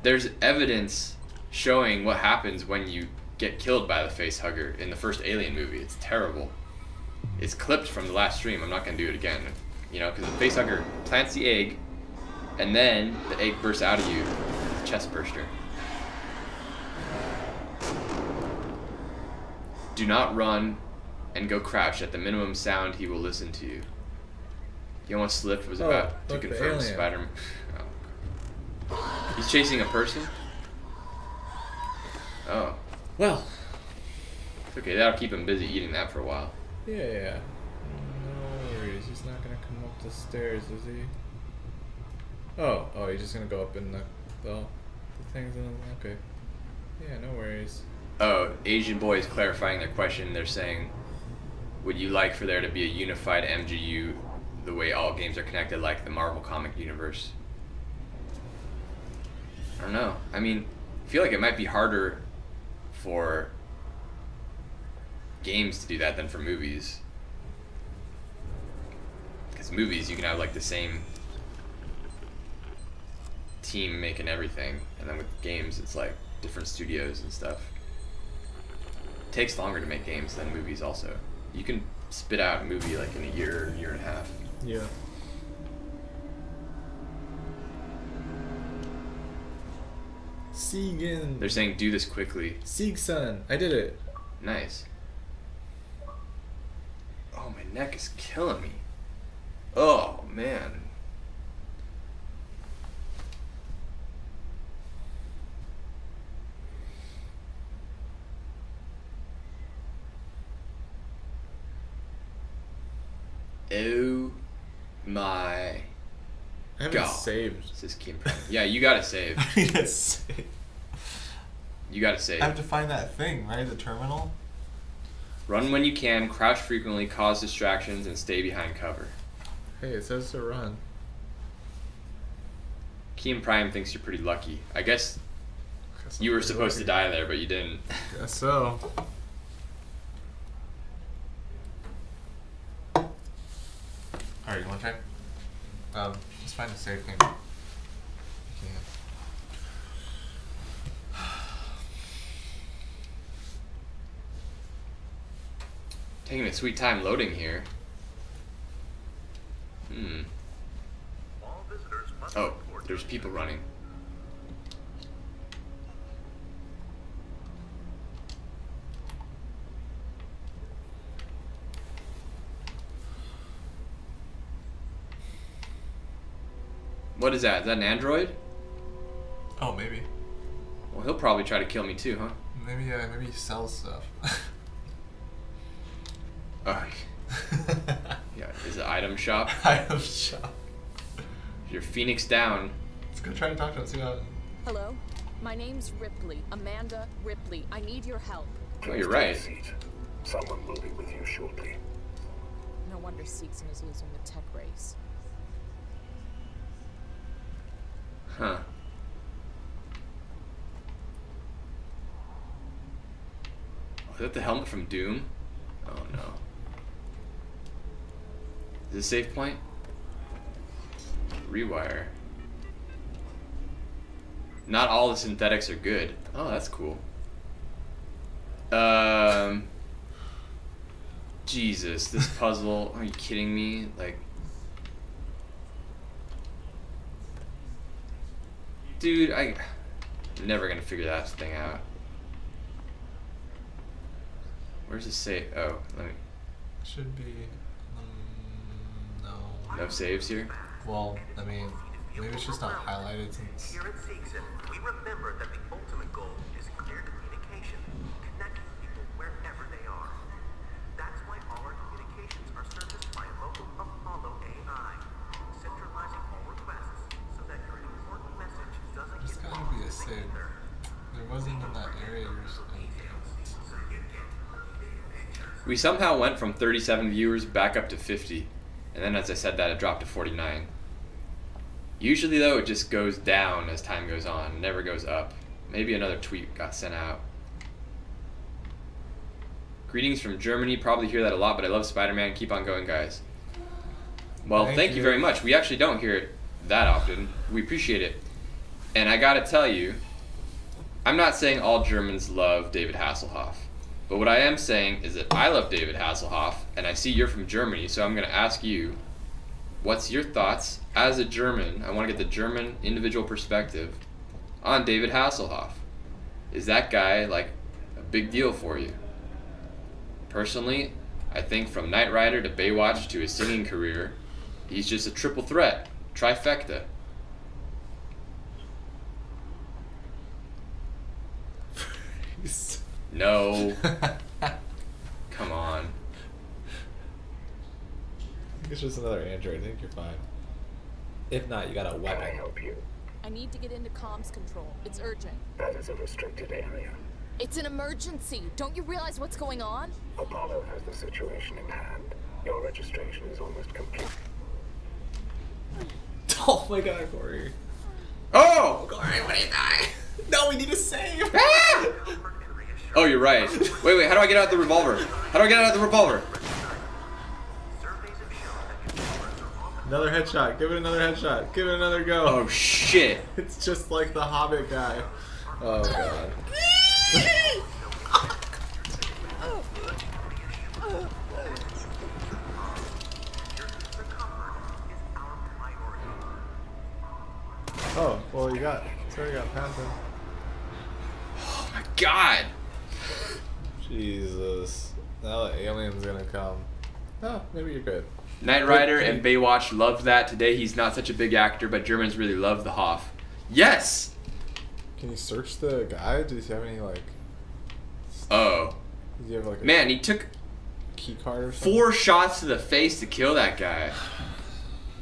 There's evidence showing what happens when you get killed by the face hugger in the first Alien movie. It's terrible. It's clipped from the last stream. I'm not going to do it again. You know, because the face hugger plants the egg, and then the egg bursts out of you. It's a chest burster. Do not run and go crouch. At the minimum sound, he will listen to you. He almost slipped, was about to confirm Spider-Man. Oh. He's chasing a person? Oh. Well. It's okay, that'll keep him busy eating that for a while. Yeah. No worries, he's not gonna come up the stairs, is he? Oh, he's just gonna go up in the things in the, okay. Yeah, no worries. Oh, Asian boys clarifying their question. They're saying, would you like for there to be a unified MGU the way all games are connected like the Marvel comic universe? I don't know. I mean, I feel like it might be harder for games to do that than for movies. Because movies, you can have like the same team making everything, and then with games, it's like different studios and stuff. It takes longer to make games than movies. Also, you can spit out a movie like in a year and a half. Yeah. Segan. They're saying do this quickly. Sieg-son. I did it. Nice. Oh, my neck is killing me. Oh, man. Oh my I haven't God. saved. This is Kim Prime. Yeah, you gotta save. Yes. You gotta save. I have to find that thing, right? The terminal? Run when you can, crouch frequently, cause distractions, and stay behind cover. Hey, it says to run. Kim Prime thinks you're pretty lucky. I guess you were supposed to die there, but you didn't. Guess so. Alright, you wanna try? Let's find a safe thing. Taking a sweet time loading here. Oh, there's people running. What is that? Is that an android? Oh, maybe. Well, he'll probably try to kill me too, huh? Maybe he sells stuff. Oh. Yeah, is it item shop? Item shop. Your Phoenix down. Let's go try to talk to him, see how... Hello? My name's Ripley. Amanda Ripley. I need your help. Oh, you're right. Someone will be with you shortly. No wonder Seegson is losing the tech race. Huh. Oh, is that the helmet from Doom? Oh no. Is this a save point? Rewire. Not all the synthetics are good. Oh, that's cool. Jesus, this puzzle. Are you kidding me? Like, dude, I'm never gonna figure that thing out. Where's the save? Oh, let me. Should be. No. No saves here? Well, I mean, maybe it's just not highlighted since. Here at Seegson, we remember that the ultimate goal is clear communication, connecting people wherever they are. That's why all our communications are serviced by a local Apollo AI, centralizing all requests so that your important message doesn't There's get gotta be a save. There wasn't in that area or something. We somehow went from 37 viewers back up to 50. And then as I said that, it dropped to 49. Usually though, it just goes down as time goes on. It never goes up. Maybe another tweet got sent out. Greetings from Germany. Probably hear that a lot, but I love Spider-Man. Keep on going, guys. Well, thank you very much. We actually don't hear it that often. We appreciate it. And I gotta tell you, I'm not saying all Germans love David Hasselhoff. But what I am saying is that I love David Hasselhoff, and I see you're from Germany, so I'm going to ask you, what's your thoughts as a German? I want to get the German individual perspective on David Hasselhoff. Is that guy, like, a big deal for you? Personally, I think from Knight Rider to Baywatch to his singing career, he's just a triple threat, trifecta. No. Come on. I think it's just another android. I think you're fine. If not, you got a weapon. Can I help you? I need to get into comms control. It's urgent. That is a restricted area. It's an emergency. Don't you realize what's going on? Apollo has the situation in hand. Your registration is almost complete. Oh my god, Corey. Oh! Corey, what are you doing? No, we need to save. Oh, you're right. Wait, how do I get out the revolver? How do I get out the revolver? Surveys have shown that consumers are often Another headshot. Give it another headshot. Give it another go. Oh shit! It's just like the Hobbit guy. Oh god. Oh, well you got, sorry, you got past him. Oh my god! Jesus. Now the alien's gonna come. Oh, maybe you're good. Knight Rider and Baywatch loved that. Today he's not such a big actor, but Germans really love the Hoff. Yes! Can you search the guy? Does he have any, like... Oh. Does he have, like, a man, he took key card or something? 4 shots to the face to kill that guy.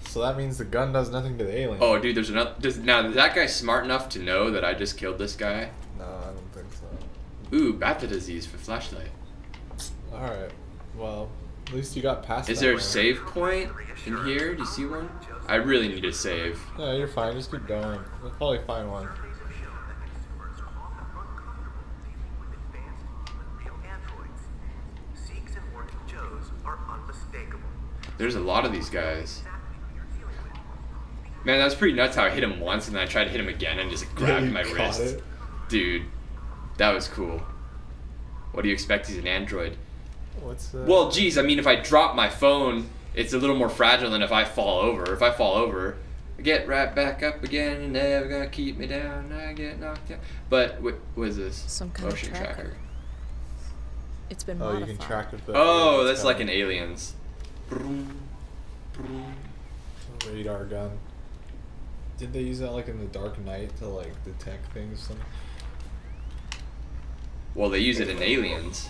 So that means the gun does nothing to the alien. Oh, dude, there's another... Now, is that guy smart enough to know that I just killed this guy? No, I don't think so. Ooh, Bata disease for flashlight. Alright, well, at least you got past Is that there a one. save point in here? Do you see one? I really need a save. No, you're fine. Just keep going. We'll probably find one. There's a lot of these guys. Man, that was pretty nuts how I hit him once and then I tried to hit him again and just grabbed my wrist. It. Dude, that was cool. What do you expect? He's an android. What's Well, geez, I mean, if I drop my phone, it's a little more fragile than if I fall over. If I fall over, I get right back up again and never gonna keep me down. I get knocked down. But what is this? Some kind Motion of tracker. It's been Oh, modified. you can track if the Oh, that's like an Aliens. Radar gun. Did they use that like in the Dark Knight to like detect things or something? Well, they use it in Aliens.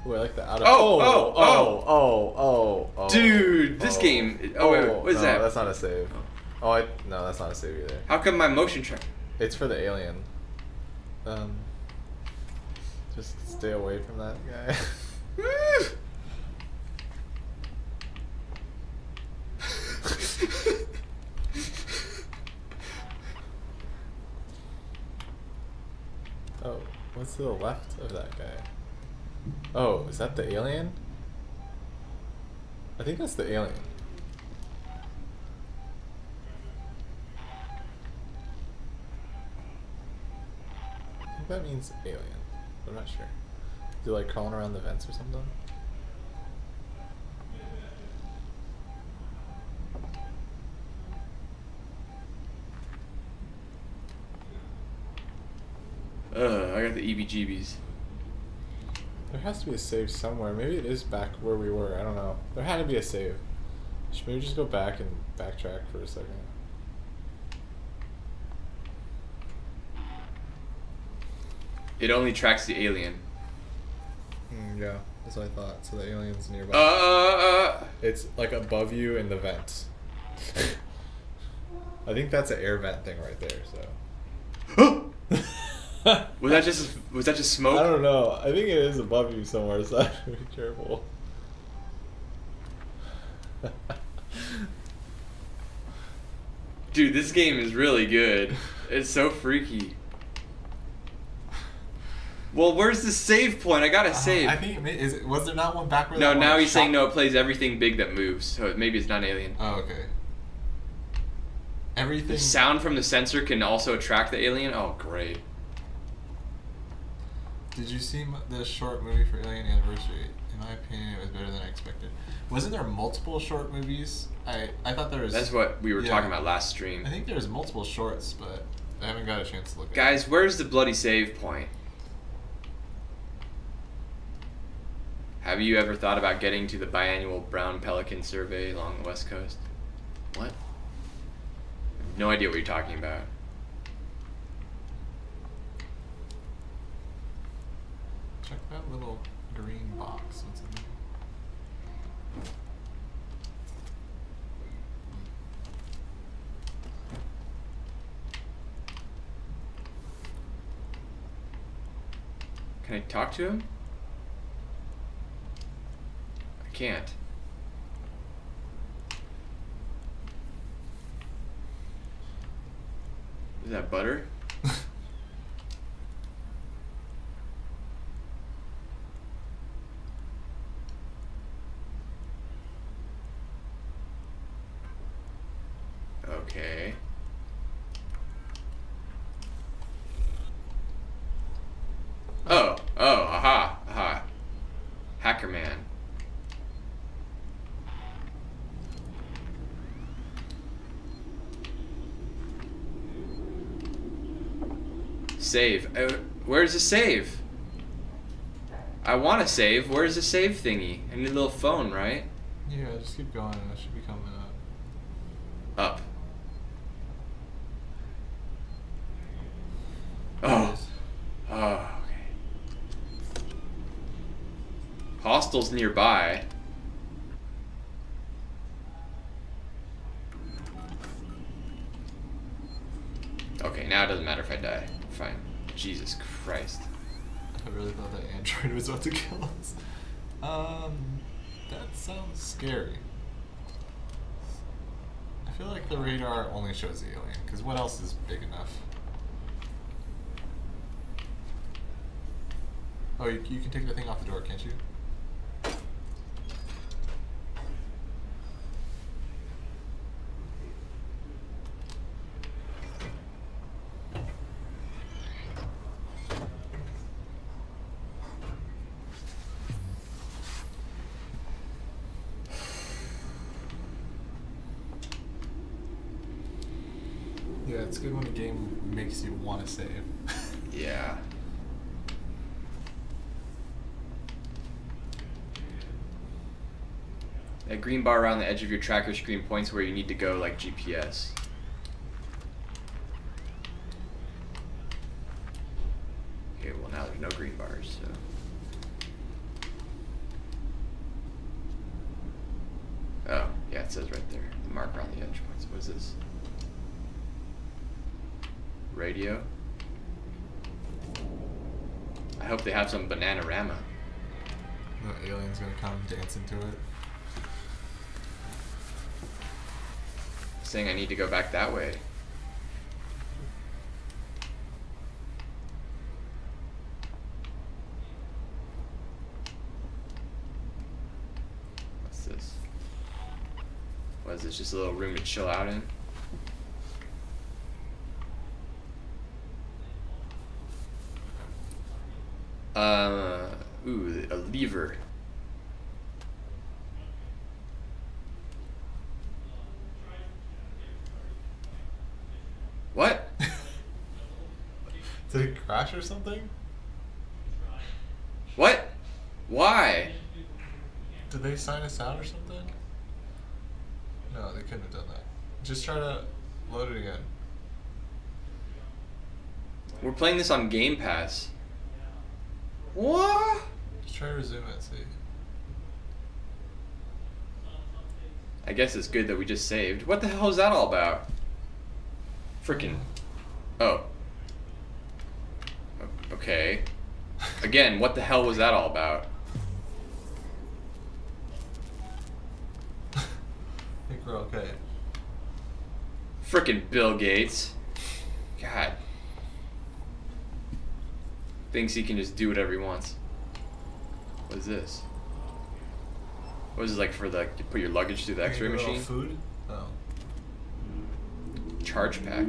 Wait, like the out of oh. Dude, this game. Oh, wait, what is no, that? That's not a save. Oh, no, that's not a save either. How come my motion track? It's for the alien. Just stay away from that guy. Oh, what's to the left of that guy? Oh, is that the alien? I think that's the alien. I think that means alien. I'm not sure. Is it like crawling around the vents or something? I got the EBGBs. There has to be a save somewhere. Maybe it is back where we were. I don't know. There had to be a save. Should maybe just go back and backtrack for a second. It only tracks the alien. Yeah, that's what I thought. So the alien's nearby. It's like above you in the vents. I think that's an air vent thing right there. So. Was that just smoke? I don't know. I think it is above you somewhere, so I have to be careful. Dude, this game is really good. It's so freaky. Well, where's the save point? I gotta save. I think was there not one back where? No, now he's saying no. It plays everything big that moves, so maybe it's not an alien. Oh, okay. Everything. The sound from the sensor can also attract the alien. Oh, great. Did you see the short movie for Alien Anniversary? In my opinion, it was better than I expected. Wasn't there multiple short movies? I thought there was. That's what we were talking about last stream. I think there was multiple shorts, but I haven't got a chance to look at it. Guys, where's the bloody save point? Have you ever thought about getting to the biannual brown pelican survey along the west coast? What? I have no idea what you're talking about. Check that little green box. What's in there? Can I talk to him? I can't. Is that butter? Oh, aha, aha. Hacker man. Save. Where's the save? I want to save. Where's the save thingy? I need a little phone, right? Yeah, just keep going. It should be coming up. Up. Oh. Oh, okay. Hostels nearby. Okay, now it doesn't matter if I die. Fine. Jesus Christ. I really thought that android was about to kill us. That sounds scary. I feel like the radar only shows the alien, because what else is big enough? Oh, you can take the thing off the door, can't you? Yeah, it's good when a game makes you want to save. Yeah. That green bar around the edge of your tracker screen points where you need to go, like GPS. Okay, well now there's no green bars, so. Oh, yeah, it says right there. The marker on the edge points. What is this? Radio. I hope they have some Bananarama. The alien's gonna come and dance into it. Saying I need to go back that way. What's this? What is this? Just a little room to chill out in? Ooh, a lever. What? Did it crash or something? What? Why? Did they sign us out or something? No, they couldn't have done that. Just try to load it again. We're playing this on Game Pass. What? Just try to resume it, see. I guess it's good that we just saved. What the hell is that all about? Frickin'. Oh. Okay. Again, what the hell was that all about? I think we're okay. Frickin' Bill Gates. God. Thinks he can just do whatever he wants. What is this? What is this, like for the to put your luggage through the X-ray machine? Food? Oh. Charge pack.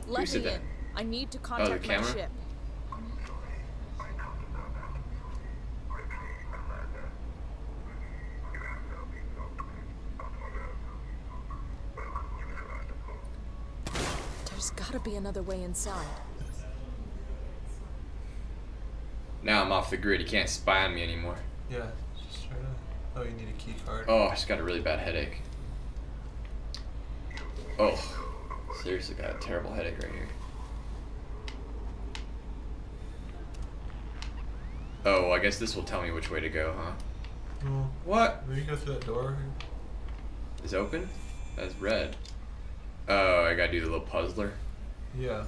Let said me that? in. I need to Oh, the contact my camera? ship. There's gotta be another way inside. Now I'm off the grid. He can't spy on me anymore. Yeah, just try to... Oh, you need a key card. Oh, I just got a really bad headache. Oh, seriously got a terrible headache right here. Oh, I guess this will tell me which way to go, huh? Oh. What? Will you go through that door? Is open? That's red. Oh, I gotta do the little puzzler. Yeah.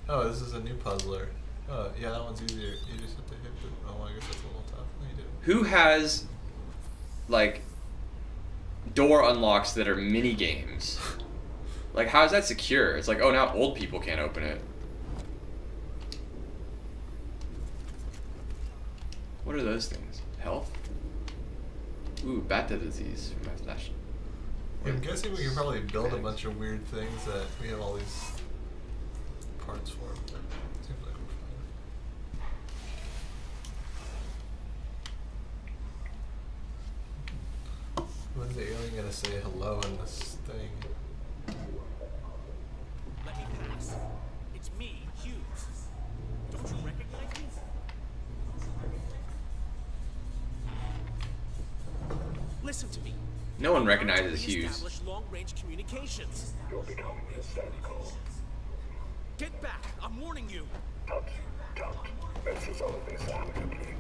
Oh, this is a new puzzler. Oh, yeah, that one's easier. You just have to hit the... Oh, I guess that's a little tough. No, you didn't. Who has, like, door unlocks that are mini games? Like, how is that secure? It's like, oh, now old people can't open it. What What are those things? Health? Ooh, Bata disease from my flesh. I'm guessing we can probably build a bunch of weird things that we have all these parts for. Seems like we're fine. When's the alien gonna say hello in this thing? Let me pass. It's me, Hughes. Don't you recognize me? Listen to me. No one recognizes Hughes. Establish long-range communications. You're becoming hysterical. Get back! I'm warning you. Tut, tut. Let's resolve this amicably.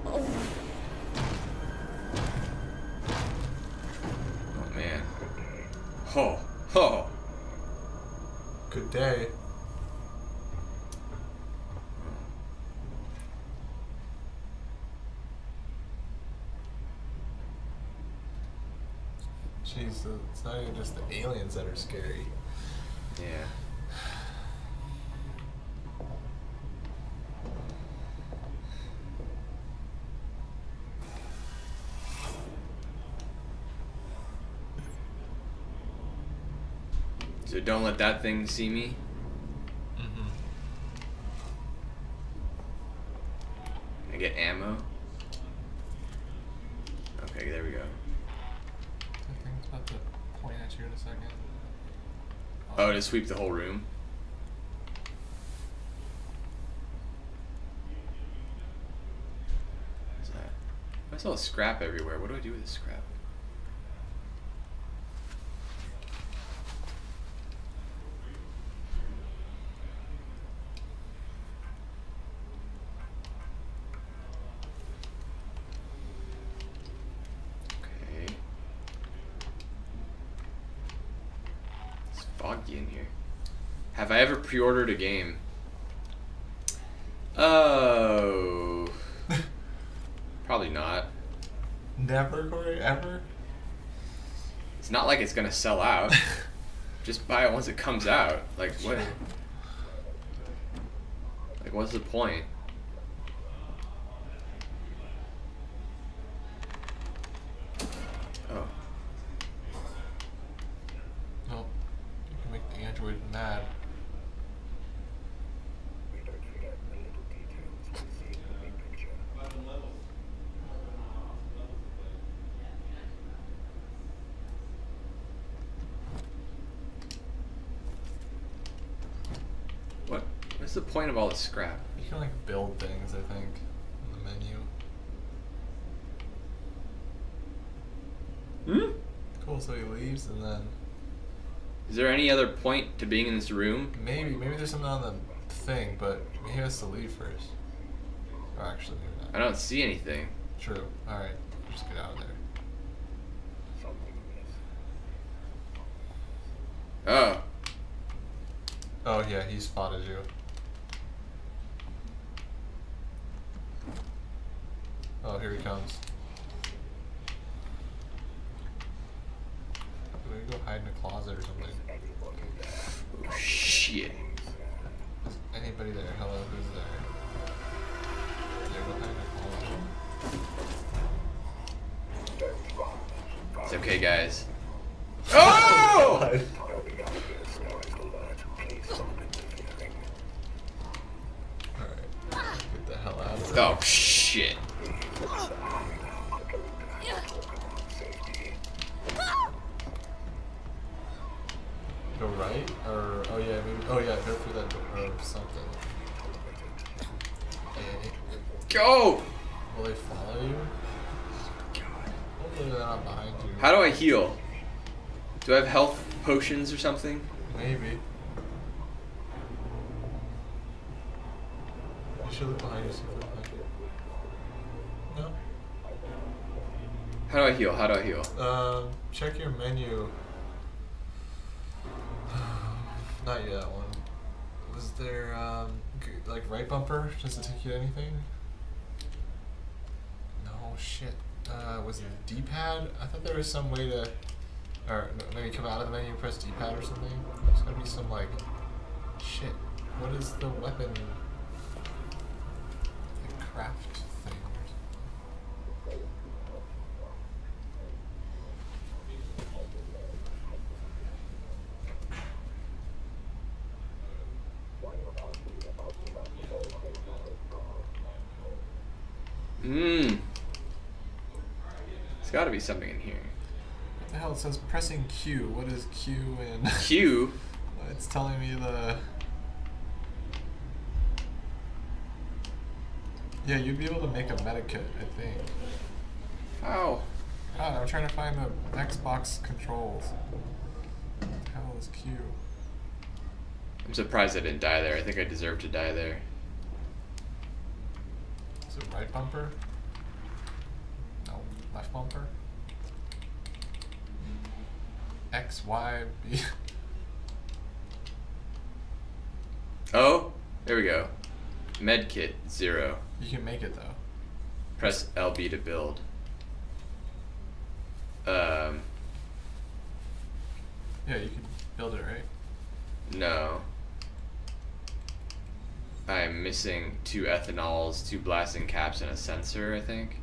Oh man. Oh. Oh. Good day. Jeez, it's not even just the aliens that are scary. Yeah. So don't let that thing see me. I get ammo. Okay, there we go. I think it's about to point at you in a second. Oh, to sweep the whole room. What's that? I saw scrap everywhere. What do I do with this scrap? Okay. It's foggy in here. Have I ever pre-ordered a game? Oh. Probably not. Never, Corey? Ever? It's not like it's gonna sell out. Just buy it once it comes out. Like what? Like what's the point? Oh. Nope. You can make the android mad. We don't forget the little details we see in the big picture. What? What's the point of all this scrap? You can like build things, I think, in the menu. Hmm? Cool, so he leaves and then Is there any other point to being in this room? maybe there's something on the thing, but he has to leave first. Or actually, maybe I not. don't see anything. True. Alright, just get out of there. Oh. Oh yeah, he spotted you. Oh, here he comes. Maybe go hide in a closet or something. Oh shit. Is anybody there? Hello, who's there? Yeah, go hide in a closet. It's okay, guys. Oh! Get the hell out of there. Oh shit. Go right? Or, oh yeah, maybe, oh yeah, go through that door or something. Go! Will they follow you? Hopefully they're not behind you. How do I heal? Do I have health potions or something? Maybe. You should look behind you, see if they're behind you. No? How do I heal? How do I heal? Check your menu. Not yet, one. Was there, like, right bumper? Does it take you to anything? No, shit. Was it the D-pad? I thought there was some way to, or maybe come out of the menu and press D-pad or something. There's gotta be some like, shit. What is the weapon? Like craft thing or something. There's gotta be something in here. What the hell? It says pressing Q. What is Q in? Q? It's telling me the... Yeah, you'd be able to make a medikit, I think. How? God, I'm trying to find the Xbox controls. What the hell is Q? I'm surprised I didn't die there. I think I deserve to die there. Is it right bumper? No, left bumper? X, Y, B. Oh, there we go. Medkit 0. You can make it though. Press LB to build. Yeah, you can build it, right? No. I'm missing 2 ethanols, 2 blasting caps, and a sensor, I think.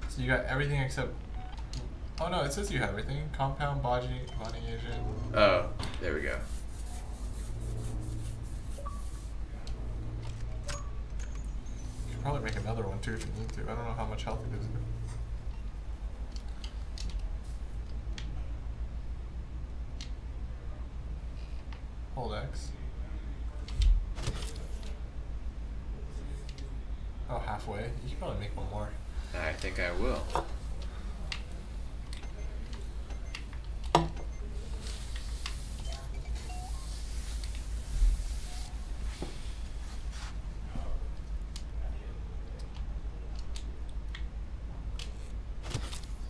So you got everything except... Oh no, it says you have everything. Compound, body agent. Oh, there we go. You could probably make another one too if you need to. I don't know how much health it gives you. Hold X. Oh, halfway. You should probably make one more. I think I will.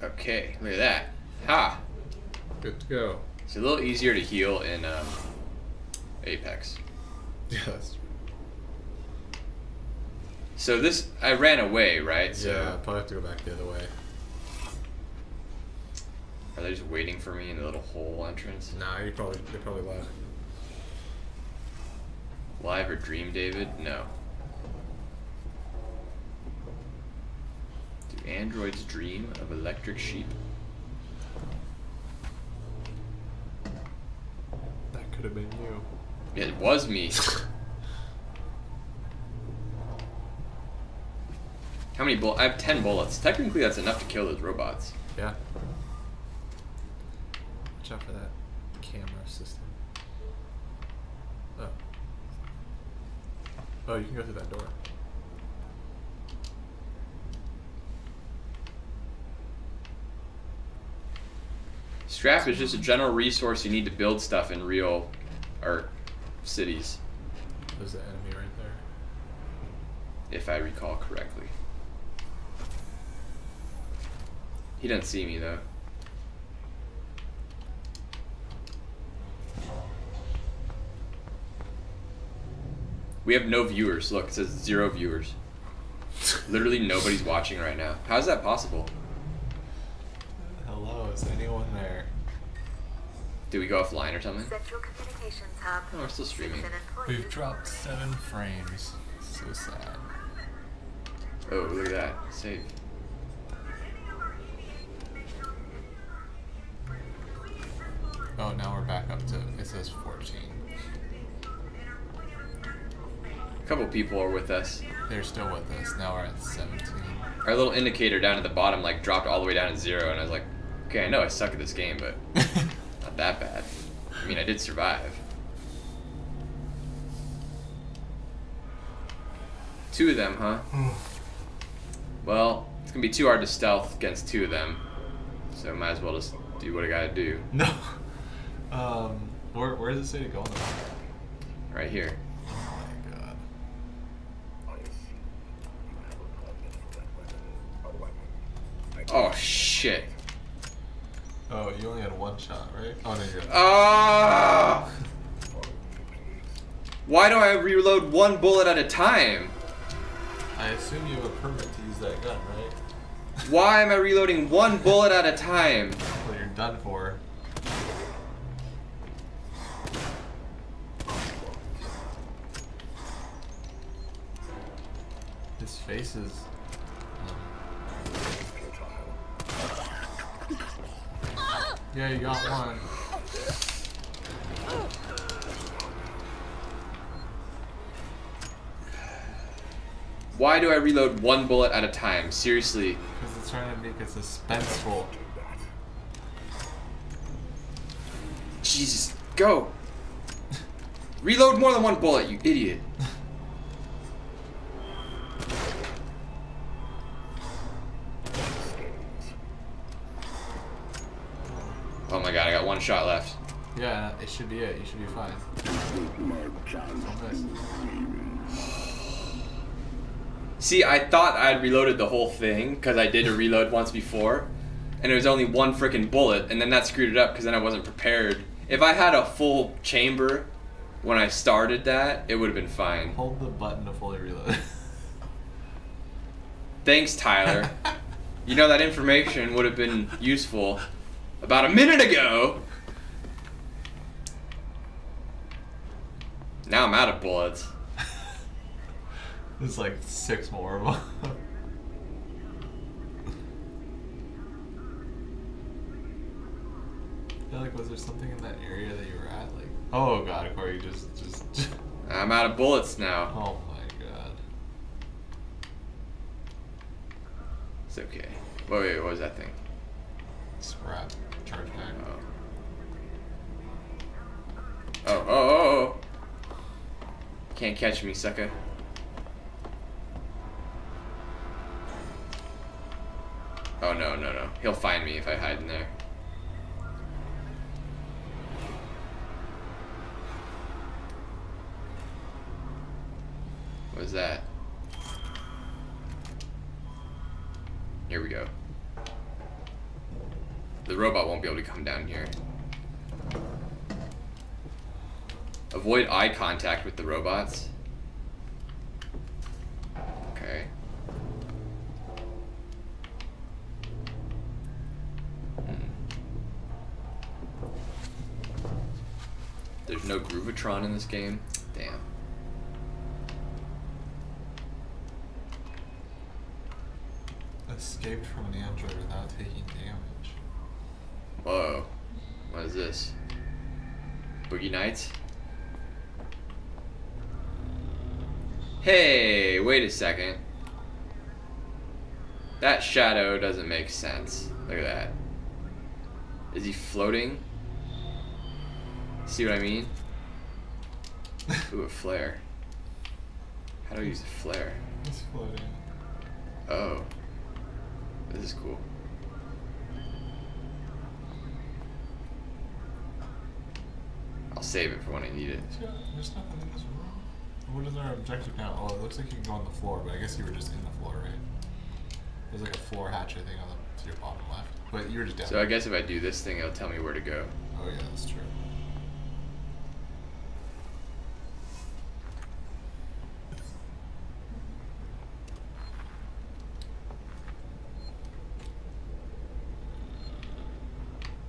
Okay, look at that. Ha! Good to go. It's a little easier to heal in Apex. Yeah, that's true. So this, I ran away, right? So yeah, I'll probably have to go back the other way. Are they just waiting for me in the little hole entrance? Nah, they probably left. Live or dream, David? No. Do androids dream of electric sheep? That could have been you. It was me. How many bullets? I have 10 bullets. Technically, that's enough to kill those robots. Yeah. Watch out for that camera system. Oh. Oh, you can go through that door. Scrap is just a general resource you need to build stuff in real cities. There's the enemy right there. If I recall correctly. He doesn't see me though. We have no viewers. Look, it says 0 viewers. Literally nobody's watching right now. How is that possible? Hello, is anyone there? Did we go offline or something? Central Communications Hub. Oh, we're still streaming. We've dropped 7 frames. So sad. Oh, look at that. Save. Oh, now we're back up to, it says 14. A couple people are with us. They're still with us. Now we're at 17. Our little indicator down at the bottom like dropped all the way down to 0, and I was like, okay, I know I suck at this game, but not that bad. I mean, I did survive. 2 of them, huh? Well, it's gonna be too hard to stealth against 2 of them, so might as well just do what I gotta do. No. Where does it say to go on the map? Right here. Oh my god. Oh shit. Oh, you only had 1 shot, right? Oh no, you're. Ah! Why do I reload 1 bullet at a time? I assume you have a permit to use that gun, right? Why am I reloading one bullet at a time? Well, you're done for. His face is... Yeah, you got one. Why do I reload one bullet at a time? Seriously. Because it's trying to make it suspenseful. Jesus, go! Reload more than one bullet, you idiot. Oh my god, I got one shot left. Yeah, it should be it. You should be fine. See, I thought I had reloaded the whole thing, because I did a reload once before, and it was only one freaking bullet, and then that screwed it up, because then I wasn't prepared. If I had a full chamber when I started that, it would have been fine. Hold the button to fully reload. Thanks, Tyler. You know, that information would have been useful about a minute ago. Now I'm out of bullets. There's like 6 more of them. I feel like, was there something in that area that you were at? Like, oh god, Corey, just... I'm out of bullets now. Oh my god. It's okay. Wait, what was that thing? Scrap. Charge back. Oh. Can't catch me, sucker. Oh, no. He'll find me if I hide in there. What is that? Here we go. The robot won't be able to come down here. Avoid eye contact with the robots. Okay. There's no Groovatron in this game? Damn. Escaped from an android without taking damage. Whoa. What is this? Boogie Nights? Hey, wait a second. That shadow doesn't make sense. Look at that. Is he floating? See what I mean? Ooh, a flare. How do I use a flare? He's floating. Oh. This is cool. I'll save it for when I need it. There's nothing in this room. What is our objective now? Oh, it looks like you can go on the floor, but I guess you were just in the floor, right? There's like a floor hatchet thing on to your bottom left. But you were just down. So I guess if I do this thing, it'll tell me where to go. Oh yeah, that's true.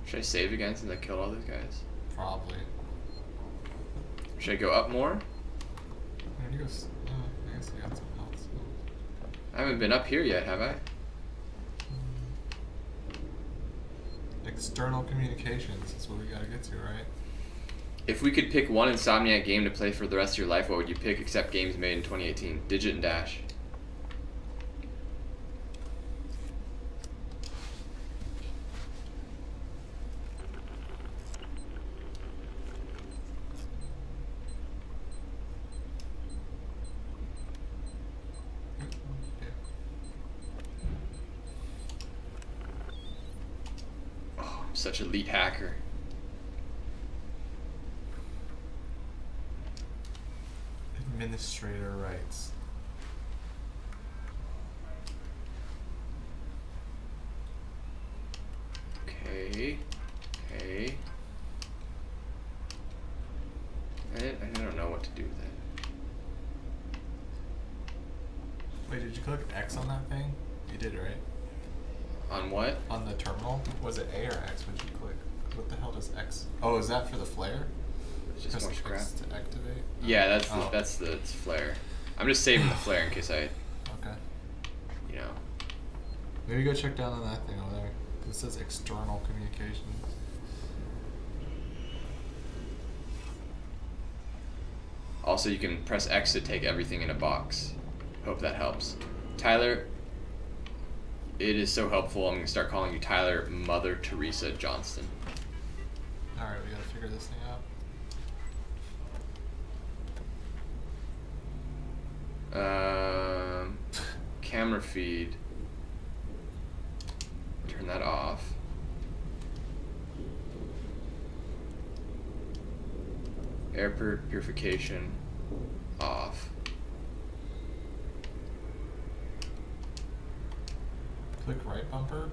Should I save again since I killed all those guys? Probably. Should I go up more? I guess you got something else. I haven't been up here yet, have I? External communications is what we gotta get to, right? If we could pick one Insomniac game to play for the rest of your life, what would you pick except games made in 2018? Digit and Dash. Such elite hacker. Administrator rights. Okay. I don't know what to do with it. Wait, did you click X on that thing? You did, right? On what? On the terminal. Was it A or X when you click? What the hell does X? Oh, is that for the flare? It's just more scrap. X to activate? Yeah, that's the flare. I'm just saving the flare in case I. Okay. You know. Maybe go check down on that thing over there. It says external communications. Also, you can press X to take everything in a box. Hope that helps. Tyler, it is so helpful. I'm going to start calling you Tyler Mother Teresa Johnston. Alright, we gotta figure this thing out. Camera feed. Turn that off. Air purification off. Click right bumper.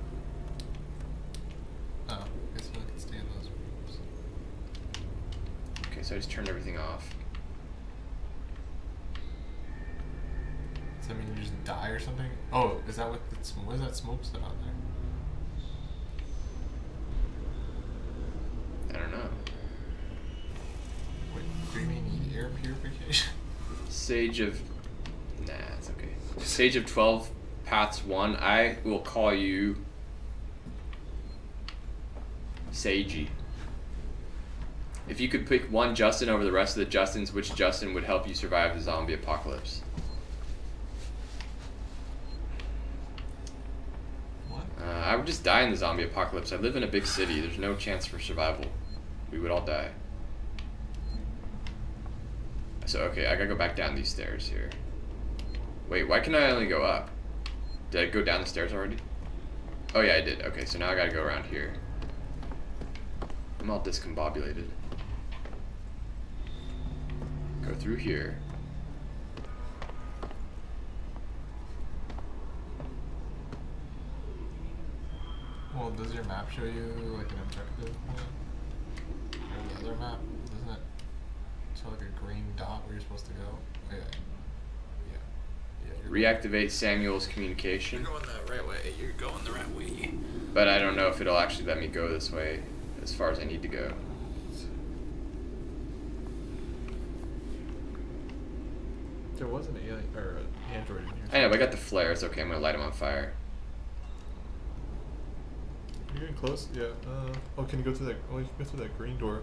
Oh, I guess you can stay in those rooms. Okay, so I just turned everything off. Does that mean you just die or something? Oh, is that what is that smoke set on there? I don't know. Wait, do you mean you need air purification? Sage of... Nah, it's okay. Sage of 12 Paths 1. I will call you... Sagey. If you could pick one Justin over the rest of the Justins, which Justin would help you survive the zombie apocalypse? What? I would just die in the zombie apocalypse. I live in a big city. There's no chance for survival. We would all die. So, okay, I gotta go back down these stairs here. Wait, why can I only go up? Did I go down the stairs already? Oh yeah, I did. Okay, so now I gotta go around here. I'm all discombobulated. Go through here. Well, does your map show you like an objective point? Or the other map, doesn't it show like a green dot where you're supposed to go? Oh, yeah. Reactivate Samuel's communication. You're going the right way. You're going the right way. But I don't know if it'll actually let me go this way as far as I need to go. There was an alien or an android in here. I know, but I got the flare. It's okay. I'm gonna light him on fire. You're getting close. Yeah. Oh, can you go through that? Oh, you can go through that green door.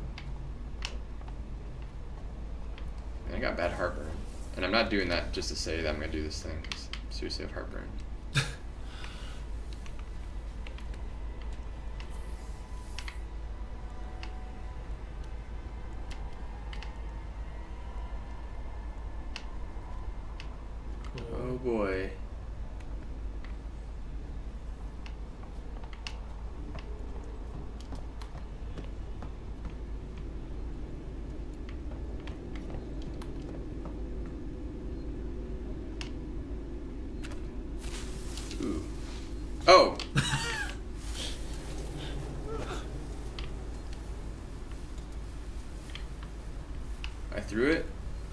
Man, I got bad heartburn. And I'm not doing that just to say that I'm going to do this thing. I seriously have heartburn. Oh boy. Oh! I threw it?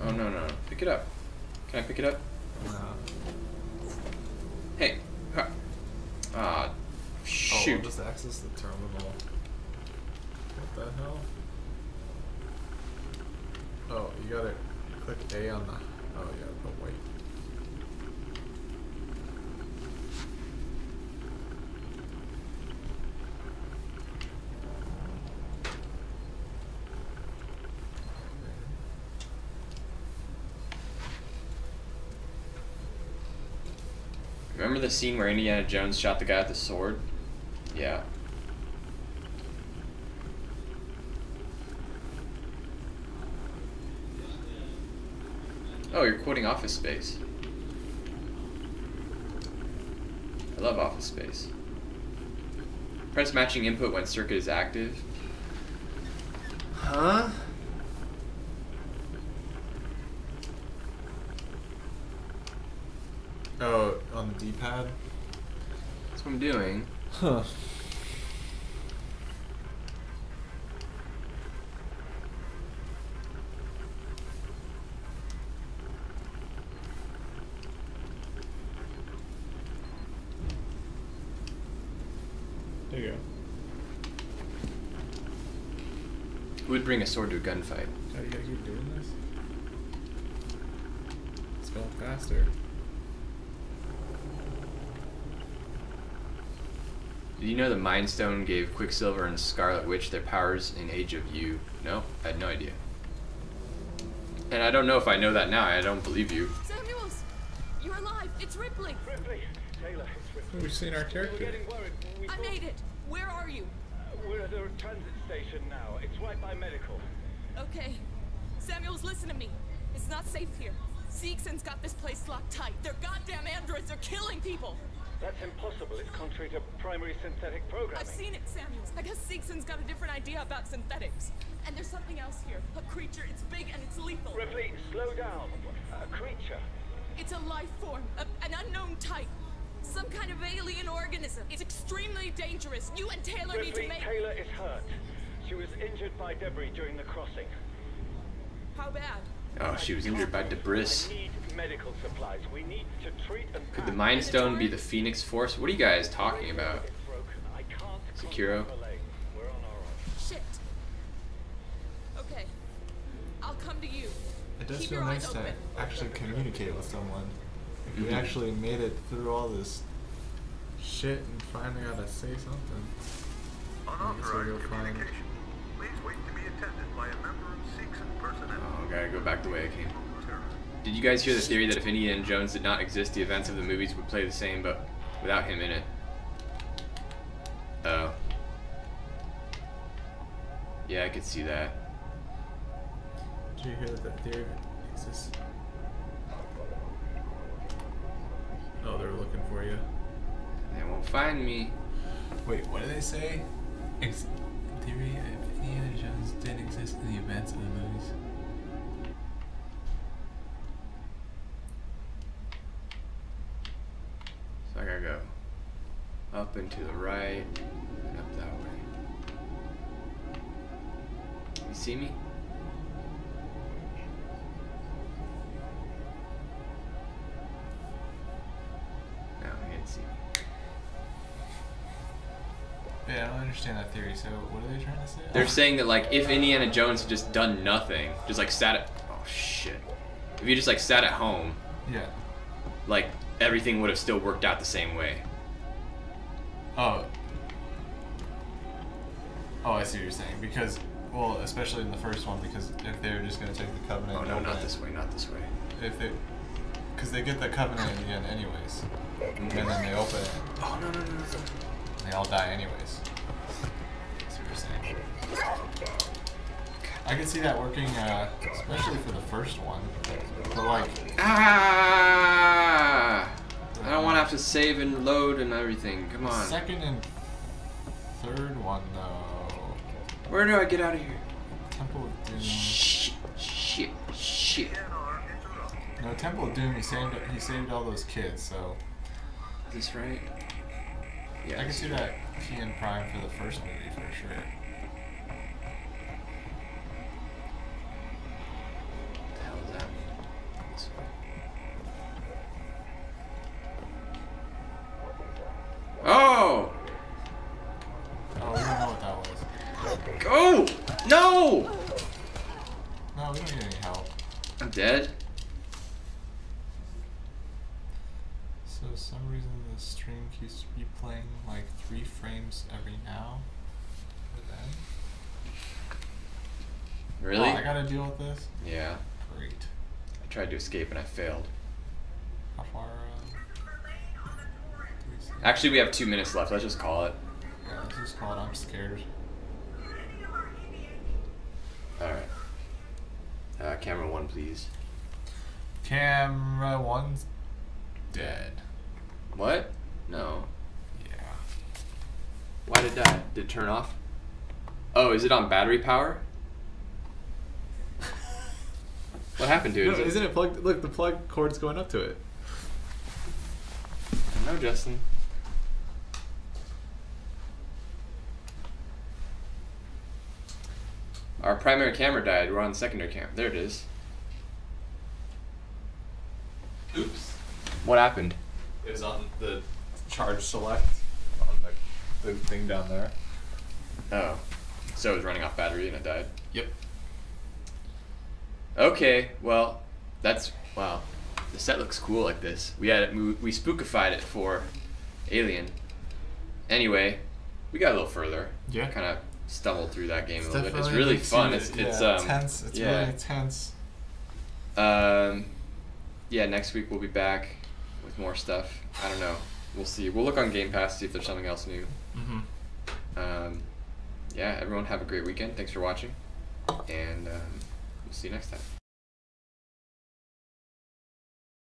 Oh, no. Pick it up. Can I pick it up? No. Hey. Ah, shoot. Oh, we'll just access the terminal. What the hell? Oh, you gotta click A on the... Oh, yeah, but wait. Remember the scene where Indiana Jones shot the guy with the sword? Yeah. Oh, you're quoting Office Space. I love Office Space. Press matching input when circuit is active. Huh? Oh, on the D-pad? That's what I'm doing. Huh. Who would bring a sword to a gunfight? Oh, you gotta keep doing this? It's going faster. Did you know the Mind Stone gave Quicksilver and Scarlet Witch their powers in Age of U? No? I had no idea. And I don't know if I know that now. I don't believe you. Samuels! You're alive! It's Ripley! Ripley! Taylor, it's Ripley. We've seen our character. We're getting worried. I made it! Where are you? We're at a transit station now. It's right by medical. Okay. Samuels, listen to me. It's not safe here. Seegson's got this place locked tight. They're goddamn androids are killing people! That's impossible. It's contrary to primary synthetic programming. I've seen it, Samuels. I guess Seegson's got a different idea about synthetics. And there's something else here. A creature. It's big and it's lethal. Ripley, slow down. A creature. It's a life form. An unknown type. Some kind of alien organism. It's extremely dangerous. You and Taylor need to make... Taylor is hurt. She was injured by debris during the crossing. How bad? Oh, she was injured by debris. I need medical supplies. We need to treat and Could the Mind Stone be the Phoenix Force? What are you guys talking about? Sekiro? Shit. Okay. I'll come to you. It does Keep feel your nice eyes to open. actually communicate with someone. Like we actually made it through all this shit and finally got to say something. I guess we'll go find. Please wait to be attended by a member of Seegson personnel. Oh, gotta go back the way I came. Did you guys hear the theory that if Indiana Jones did not exist, the events of the movies would play the same, but without him in it? Oh. Yeah, I could see that. Did you hear that that theory exists? Oh, they're looking for you. They won't find me. Wait, what did they say? Theory if Indiana Jones didn't exist in the events of the movies. So I gotta go up and to the right, and up that way. You see me? No, he didn't see me. Yeah, I don't understand that theory. So, what are they trying to say? They're saying that, like, if Indiana Jones had just done nothing, just like sat at, oh shit, if you just like sat at home, yeah, like everything would have still worked out the same way. Oh, I see what you're saying. Because, well, especially in the first one, because if they're just gonna take the Covenant. Oh no, not this way, not this way. If they, because they get the Covenant in the end, anyways, and then they open it. Oh no. They all die anyways. That's what you're saying. I can see that working, especially for the first one. But like, I don't want to have to save and load and everything. Come on. Second and third one though. Where do I get out of here? Temple of Doom. Shit. No, Temple of Doom. He saved all those kids. So. Is this right? Yeah. I can see that key in Prime for the first movie for sure. What the hell is that? This way. Oh! Oh, we don't know what that was. Go! No! No, we don't need any help. I'm dead. So, for some reason the stream keeps replaying like 3 frames every now and then. Really? Oh, I gotta deal with this? Yeah. Great. I tried to escape and I failed. How far? Actually, we have 2 minutes left. Let's just call it. Yeah, let's just call it. I'm scared. Alright. Camera 1, please. Camera 1's dead. What? No. Yeah. Why did that? Did it turn off? Oh, is it on battery power? What happened to it? No, isn't it plugged? Look, the plug cord's going up to it. No, Justin. Our primary camera died. We're on secondary camera. There it is. Oops. What happened? It was on the charge select on the thing down there. Oh. So it was running off battery and it died. Yep. Okay, well, that's wow. The set looks cool like this. We had it. We spookified it for Alien. Anyway, we got a little further. Yeah. Kind of stumbled through that game a It's little bit. It's definitely really makes fun. you- It's tense. It's yeah. really tense. Yeah, next week we'll be back with more stuff. I don't know. We'll see. We'll look on Game Pass, see if there's something else new. Yeah, everyone have a great weekend. Thanks for watching. And we'll see you next time.